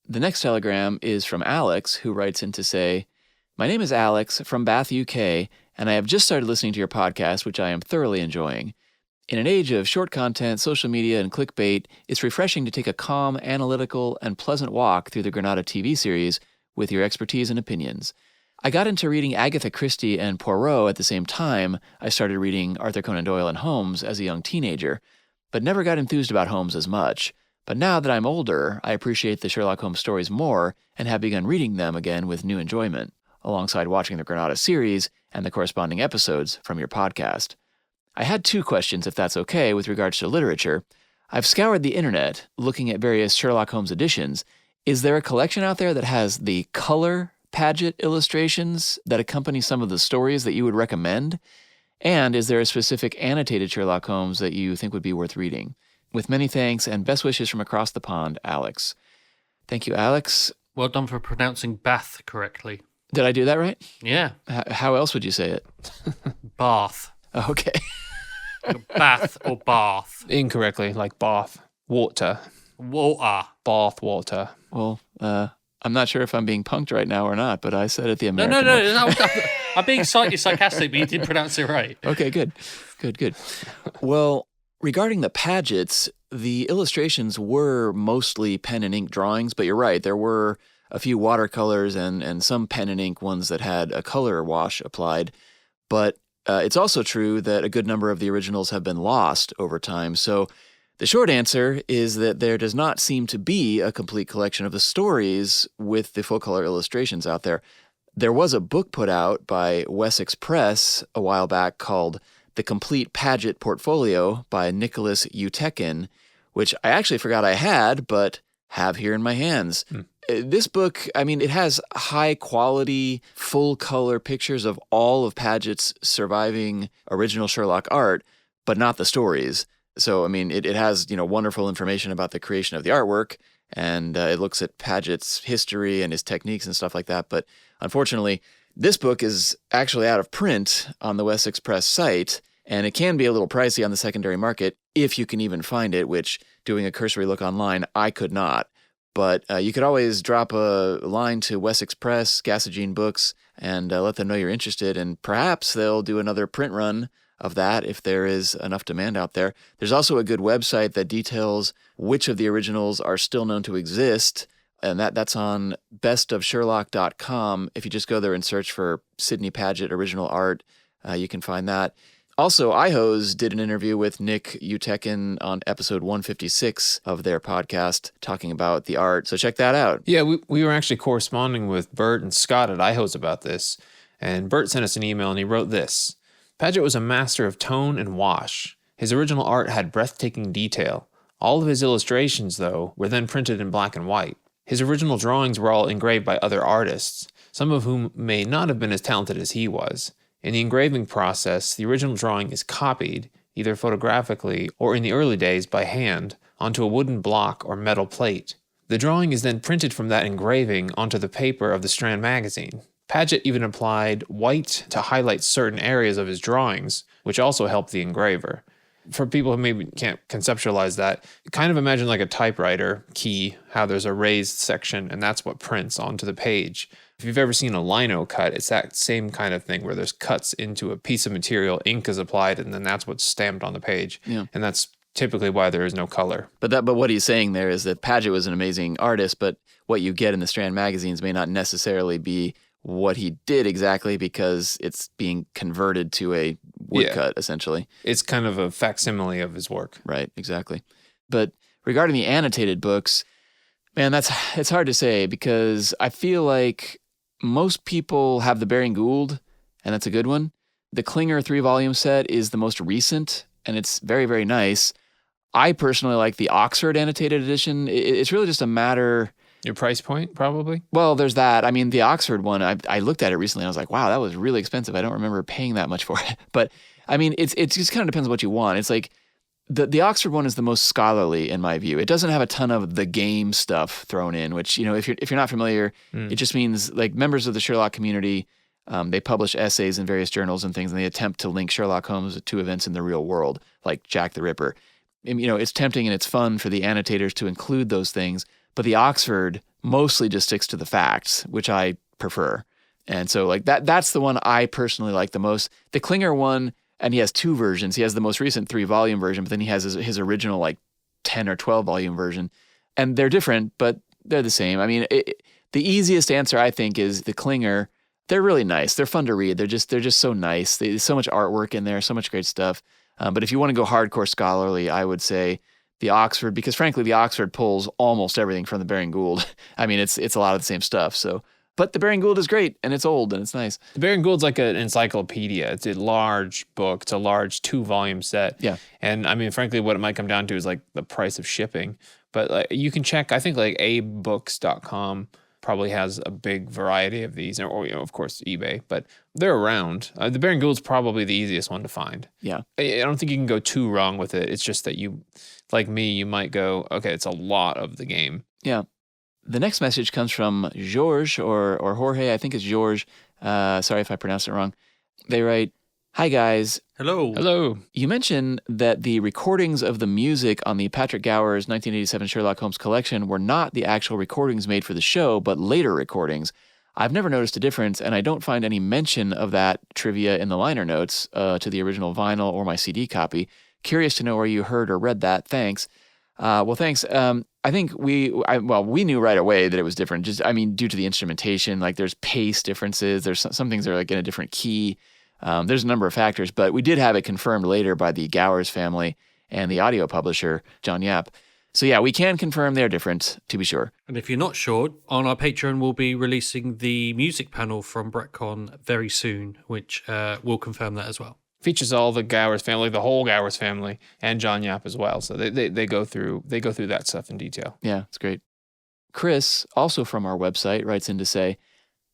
The next telegram is from Alex, who writes in to say, my name is Alex from Bath, UK, and I have just started listening to your podcast, which I am thoroughly enjoying. In an age of short content, social media, and clickbait, it's refreshing to take a calm, analytical, and pleasant walk through the Granada TV series with your expertise and opinions. I got into reading Agatha Christie and Poirot at the same time I started reading Arthur Conan Doyle and Holmes as a young teenager, but never got enthused about Holmes as much. But now that I'm older, I appreciate the Sherlock Holmes stories more and have begun reading them again with new enjoyment, alongside watching the Granada series and the corresponding episodes from your podcast. I had two questions, if that's okay, with regards to literature. I've scoured the internet, looking at various Sherlock Holmes editions. Is there a collection out there that has the color Paget illustrations that accompany some of the stories that you would recommend? And is there a specific annotated Sherlock Holmes that you think would be worth reading? With many thanks and best wishes from across the pond, Alex. Thank you, Alex. Well done for pronouncing Bath correctly. Did I do that right? Yeah. How else would you say it? Bath. Okay. Bath or bath. Incorrectly, like bath. Water. Water. Bath water. Well, I'm not sure if I'm being punked right now or not, but I said it the No, American way. I'm being slightly sarcastic, but you did pronounce it right. Okay, good. Well, regarding the Pagets, the illustrations were mostly pen and ink drawings, but you're right, there were a few watercolors and some pen and ink ones that had a color wash applied. But it's also true that a good number of the originals have been lost over time. So the short answer is that there does not seem to be a complete collection of the stories with the full color illustrations out there. There was a book put out by Wessex Press a while back called The Complete Paget Portfolio by Nicholas Utekin, which I actually forgot I had, but have here in my hands. This book, I mean, it has high quality, full color pictures of all of Paget's surviving original Sherlock art, but not the stories. So, I mean, it has, wonderful information about the creation of the artwork, and it looks at Paget's history and his techniques and stuff like that. But unfortunately, this book is actually out of print on the Wessex Press site, and it can be a little pricey on the secondary market if you can even find it, which, doing a cursory look online, I could not. But you could always drop a line to Wessex Press, Gassagene Books, and let them know you're interested, and perhaps they'll do another print run of that if there is enough demand out there. There's also a good website that details which of the originals are still known to exist, and that's on bestofsherlock.com. If you just go there and search for Sidney Paget original art, you can find that. Also, iHose did an interview with Nick Utekin on episode 156 of their podcast talking about the art, so check that out. Yeah, we were actually corresponding with Bert and Scott at iHose about this, and Bert sent us an email and he wrote this. Paget was a master of tone and wash. His original art had breathtaking detail. All of his illustrations, though, were then printed in black and white. His original drawings were all engraved by other artists, some of whom may not have been as talented as he was. In the engraving process, the original drawing is copied, either photographically or in the early days by hand, onto a wooden block or metal plate. The drawing is then printed from that engraving onto the paper of the Strand magazine. Paget even applied white to highlight certain areas of his drawings, which also helped the engraver. For people who maybe can't conceptualize that, kind of imagine like a typewriter key, how there's a raised section, and that's what prints onto the page. If you've ever seen a lino cut, it's that same kind of thing where there's cuts into a piece of material, ink is applied, and then that's what's stamped on the page. Yeah. And that's typically why there is no color. But what he's saying there is that Paget was an amazing artist, but what you get in the Strand magazines may not necessarily be what he did exactly because it's being converted to a woodcut, essentially. It's kind of a facsimile of his work. Right, exactly. But regarding the annotated books, man, it's hard to say because I feel like most people have the Baring Gould, and that's a good one. The Klinger 3-volume set is the most recent, and it's very, very nice. I personally like the Oxford annotated edition. It's really just a matter... Your price point, probably? Well, there's that. I mean, the Oxford one, I looked at it recently, and I was like, wow, that was really expensive. I don't remember paying that much for it. But, I mean, it just kind of depends on what you want. It's like, the Oxford one is the most scholarly, in my view. It doesn't have a ton of the game stuff thrown in, which, if you're not familiar, it just means, like, members of the Sherlock community, they publish essays in various journals and things, and they attempt to link Sherlock Holmes to events in the real world, like Jack the Ripper. And, it's tempting and it's fun for the annotators to include those things, but the Oxford mostly just sticks to the facts, which I prefer. And so, like, that's the one I personally like the most. The Klinger one, and he has two versions. He has the most recent 3-volume version, but then he has his original, like, 10 or 12-volume version. And they're different, but they're the same. I mean, the easiest answer, I think, is the Klinger. They're really nice. They're fun to read. They're just so nice. There's so much artwork in there, so much great stuff. But if you want to go hardcore scholarly, I would say the Oxford, because frankly, the Oxford pulls almost everything from the Baring Gould. I mean, it's a lot of the same stuff. So, but the Baring Gould is great, and it's old, and it's nice. The Baring Gould's like an encyclopedia. It's a large book. It's a large 2-volume set. Yeah. And I mean, frankly, what it might come down to is like the price of shipping. But like, you can check, I think like abebooks.com probably has a big variety of these, or of course, eBay, but they're around. The Baring Gould's probably the easiest one to find. Yeah. I don't think you can go too wrong with it. It's just that you, like me, you might go, okay, it's a lot of the game. Yeah. The next message comes from George or Jorge, I think it's George. Sorry if I pronounced it wrong. They write, "Hi guys. Hello. Hello. You mentioned that the recordings of the music on the Patrick Gower's 1987 Sherlock Holmes collection were not the actual recordings made for the show, but later recordings. I've never noticed a difference, and I don't find any mention of that trivia in the liner notes to the original vinyl or my CD copy. Curious to know where you heard or read that. Thanks." Well, thanks. I think we knew right away that it was different. Due to the instrumentation, like there's pace differences. There's some things that are like in a different key. There's a number of factors, but we did have it confirmed later by the Gowers family and the audio publisher, John Yap. So yeah, we can confirm they're different, to be sure. And if you're not sure, on our Patreon, we'll be releasing the music panel from BretCon very soon, which will confirm that as well. Features all the Gowers family, the whole Gowers family, and John Yap as well. So they go through that stuff in detail. Yeah, it's great. Chris, also from our website, writes in to say,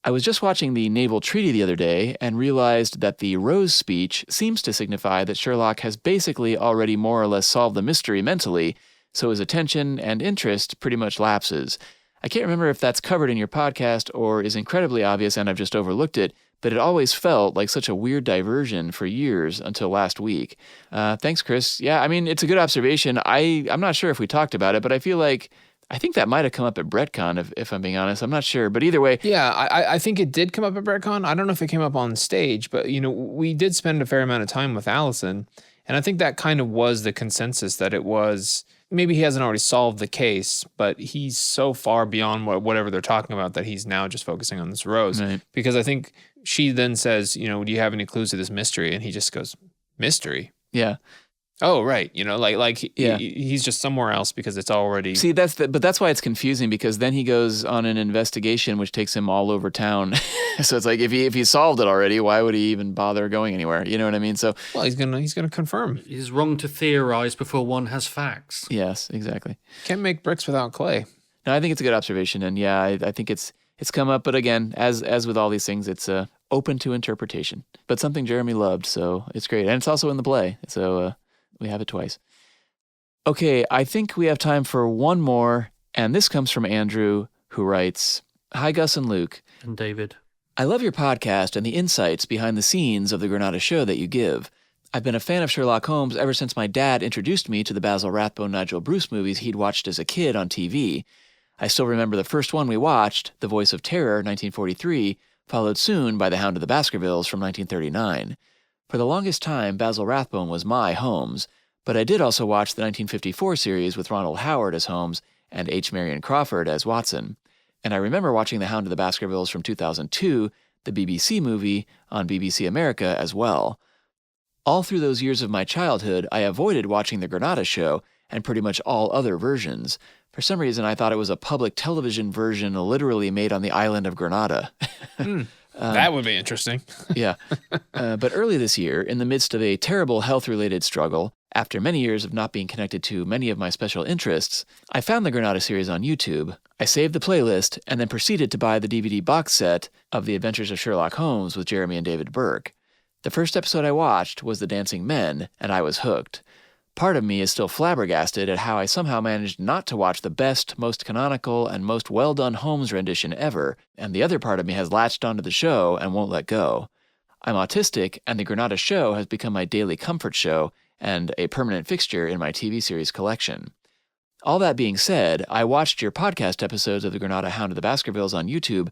"I was just watching the Naval Treaty the other day and realized that the Rose speech seems to signify that Sherlock has basically already more or less solved the mystery mentally, so his attention and interest pretty much lapses. I can't remember if that's covered in your podcast or is incredibly obvious and I've just overlooked it, but it always felt like such a weird diversion for years until last week." Thanks, Chris. Yeah, I mean, it's a good observation. I'm not sure if we talked about it, but I think that might have come up at BretCon, if I'm being honest. I'm not sure, but either way. Yeah, I think it did come up at BretCon. I don't know if it came up on stage, but we did spend a fair amount of time with Allison, and I think that kind of was the consensus that it was. Maybe he hasn't already solved the case, but he's so far beyond whatever they're talking about that he's now just focusing on this Rose. Right. Because I think she then says, do you have any clues to this mystery? And he just goes, mystery? Yeah. Oh, right. He's just somewhere else because it's already. See, but that's why it's confusing, because then he goes on an investigation which takes him all over town. So it's like if he solved it already, why would he even bother going anywhere? You know what I mean? So he's gonna confirm. It's wrong to theorize before one has facts. Yes, exactly. Can't make bricks without clay. No, I think it's a good observation, and yeah, I think it's come up. But again, as with all these things, it's open to interpretation. But something Jeremy loved, so it's great, and it's also in the play. So. We have it twice. Okay, I think we have time for one more, and this comes from Andrew, who writes, "Hi, Gus and Luke. And David. I love your podcast and the insights behind the scenes of the Granada show that you give. I've been a fan of Sherlock Holmes ever since my dad introduced me to the Basil Rathbone Nigel Bruce movies he'd watched as a kid on TV. I still remember the first one we watched, The Voice of Terror, 1943, followed soon by The Hound of the Baskervilles from 1939. For the longest time, Basil Rathbone was my Holmes, but I did also watch the 1954 series with Ronald Howard as Holmes and H. Marion Crawford as Watson. And I remember watching The Hound of the Baskervilles from 2002, the BBC movie, on BBC America as well. All through those years of my childhood, I avoided watching the Granada show and pretty much all other versions. For some reason, I thought it was a public television version literally made on the island of Granada. That would be interesting. Yeah. But early this year, in the midst of a terrible health-related struggle, after many years of not being connected to many of my special interests, I found the Granada series on YouTube. I saved the playlist and then proceeded to buy the DVD box set of The Adventures of Sherlock Holmes with Jeremy and David Burke. The first episode I watched was The Dancing Men, and I was hooked. Part of me is still flabbergasted at how I somehow managed not to watch the best, most canonical, and most well-done Holmes rendition ever, and the other part of me has latched onto the show and won't let go. I'm autistic, and the Granada show has become my daily comfort show and a permanent fixture in my TV series collection. All that being said, I watched your podcast episodes of the Granada Hound of the Baskervilles on YouTube,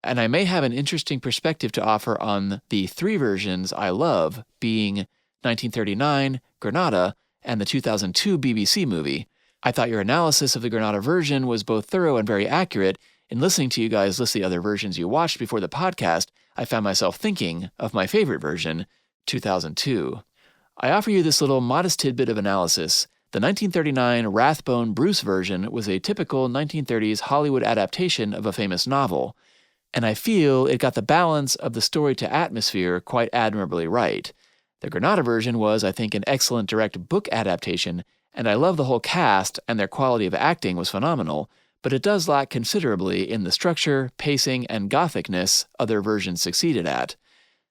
and I may have an interesting perspective to offer on the three versions I love, being 1939, Granada, and the 2002 BBC movie. I thought your analysis of the Granada version was both thorough and very accurate. In listening to you guys list the other versions you watched before the podcast, I found myself thinking of my favorite version, 2002. I offer you this little modest tidbit of analysis. The 1939 Rathbone Bruce version was a typical 1930s Hollywood adaptation of a famous novel, and I feel it got the balance of the story to atmosphere quite admirably right. The Granada version was, I think, an excellent direct book adaptation, and I love the whole cast, and their quality of acting was phenomenal, but it does lack considerably in the structure, pacing, and gothicness other versions succeeded at.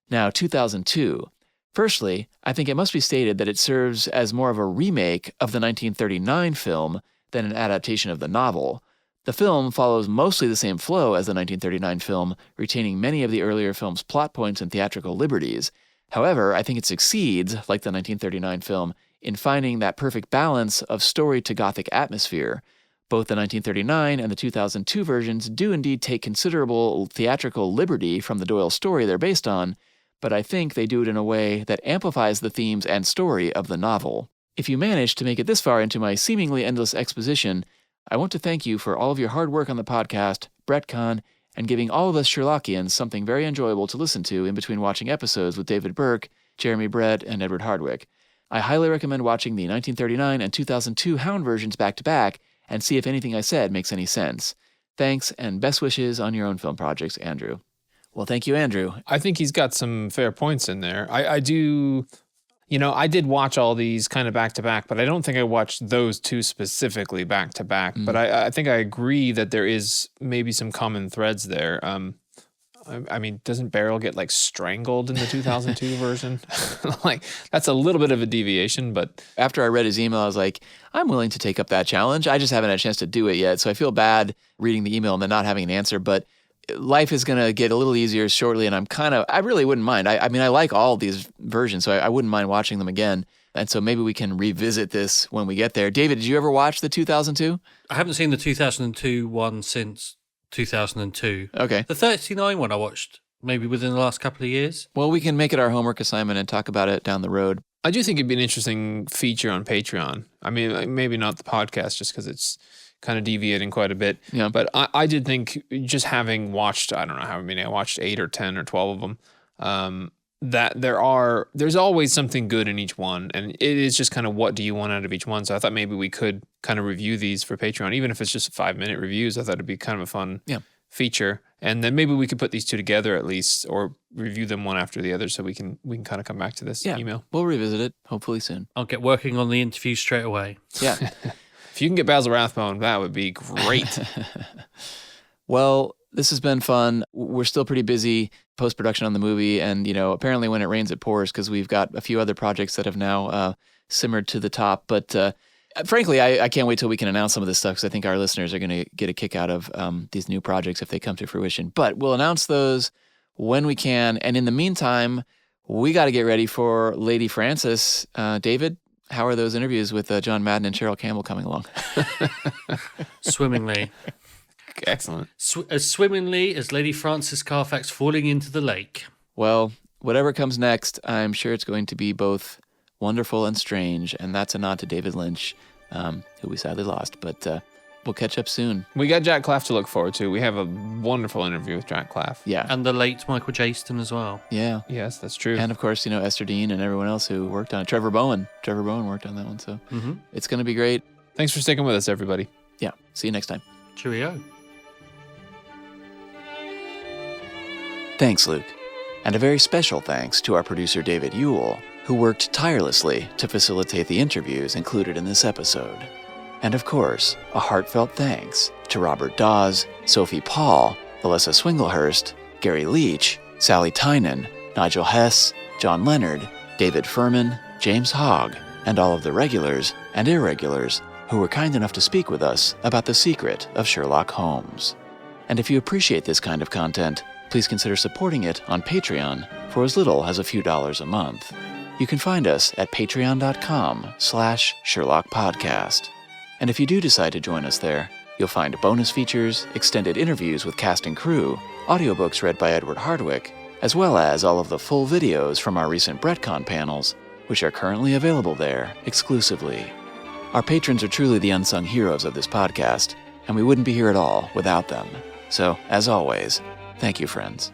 Now, 2002. Firstly, I think it must be stated that it serves as more of a remake of the 1939 film than an adaptation of the novel. The film follows mostly the same flow as the 1939 film, retaining many of the earlier film's plot points and theatrical liberties. However, I think it succeeds, like the 1939 film, in finding that perfect balance of story to Gothic atmosphere. Both the 1939 and the 2002 versions do indeed take considerable theatrical liberty from the Doyle story they're based on, but I think they do it in a way that amplifies the themes and story of the novel. If you managed to make it this far into my seemingly endless exposition, I want to thank you for all of your hard work on the podcast, BrettCon, and giving all of us Sherlockians something very enjoyable to listen to in between watching episodes with David Burke, Jeremy Brett, and Edward Hardwick. I highly recommend watching the 1939 and 2002 Hound versions back-to-back and see if anything I said makes any sense. Thanks, and best wishes on your own film projects, Andrew. Well, thank you, Andrew. I think he's got some fair points in there. I do... I did watch all these kind of back-to-back, but I don't think I watched those two specifically back-to-back. But I think I agree that there is maybe some common threads there. I mean, doesn't Beryl get, strangled in the 2002 version? That's a little bit of a deviation, but... After I read his email, I was like, I'm willing to take up that challenge. I just haven't had a chance to do it yet, so I feel bad reading the email and then not having an answer, but... Life is going to get a little easier shortly, and I really wouldn't mind. I mean, I like all of these versions, so I wouldn't mind watching them again. And so maybe we can revisit this when we get there. David, did you ever watch the 2002? I haven't seen the 2002 one since 2002. Okay. The 39 one I watched maybe within the last couple of years. Well, we can make it our homework assignment and talk about it down the road. I do think it'd be an interesting feature on Patreon. I mean, maybe not the podcast just because it's kind of deviating quite a bit. Yeah. But I did think just having watched, I don't know how many, I watched 8 or 10 or 12 of them, that there's always something good in each one. And it is just kind of what do you want out of each one. So I thought maybe we could kind of review these for Patreon, even if it's just 5-minute reviews. I thought it'd be kind of a fun feature. And then maybe we could put these two together at least, or review them one after the other so we can kind of come back to this email. We'll revisit it hopefully soon. I'll get working on the interview straight away. Yeah. If you can get Basil Rathbone, that would be great. Well, this has been fun. We're still pretty busy post-production on the movie, and apparently when it rains, it pours because we've got a few other projects that have now simmered to the top. But frankly, I can't wait till we can announce some of this stuff because I think our listeners are going to get a kick out of these new projects if they come to fruition. But we'll announce those when we can, and in the meantime, we got to get ready for Lady Frances. David, how are those interviews with John Madden and Cheryl Campbell coming along? Swimmingly. Excellent. As swimmingly as Lady Frances Carfax falling into the lake. Well, whatever comes next, I'm sure it's going to be both wonderful and strange, and that's a nod to David Lynch, who we sadly lost, but we'll catch up soon. We got Jack Claff to look forward to. We have a wonderful interview with Jack Claff. Yeah. And the late Michael Jaston as well. Yeah. Yes, that's true. And of course, Esther Dean and everyone else who worked on it. Trevor Bowen worked on that one, so it's going to be great. Thanks for sticking with us, everybody. Yeah. See you next time. Cheerio. Thanks, Luke. And a very special thanks to our producer, David Ewell, who worked tirelessly to facilitate the interviews included in this episode. And of course, a heartfelt thanks to Robert Dawes, Sophie Paul, Alyssa Swinglehurst, Gary Leach, Sally Tynan, Nigel Hess, John Leonard, David Furman, James Hogg, and all of the regulars and irregulars who were kind enough to speak with us about the secret of Sherlock Holmes. And if you appreciate this kind of content, please consider supporting it on Patreon for as little as a few dollars a month. You can find us at patreon.com/SherlockPodcast. And if you do decide to join us there, you'll find bonus features, extended interviews with cast and crew, audiobooks read by Edward Hardwick, as well as all of the full videos from our recent BrettCon panels, which are currently available there exclusively. Our patrons are truly the unsung heroes of this podcast, and we wouldn't be here at all without them. So, as always, thank you, friends.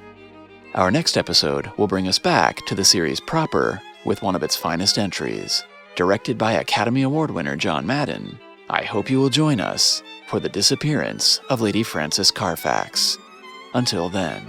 Our next episode will bring us back to the series proper with one of its finest entries, directed by Academy Award winner John Madden. I hope you will join us for the disappearance of Lady Frances Carfax. Until then.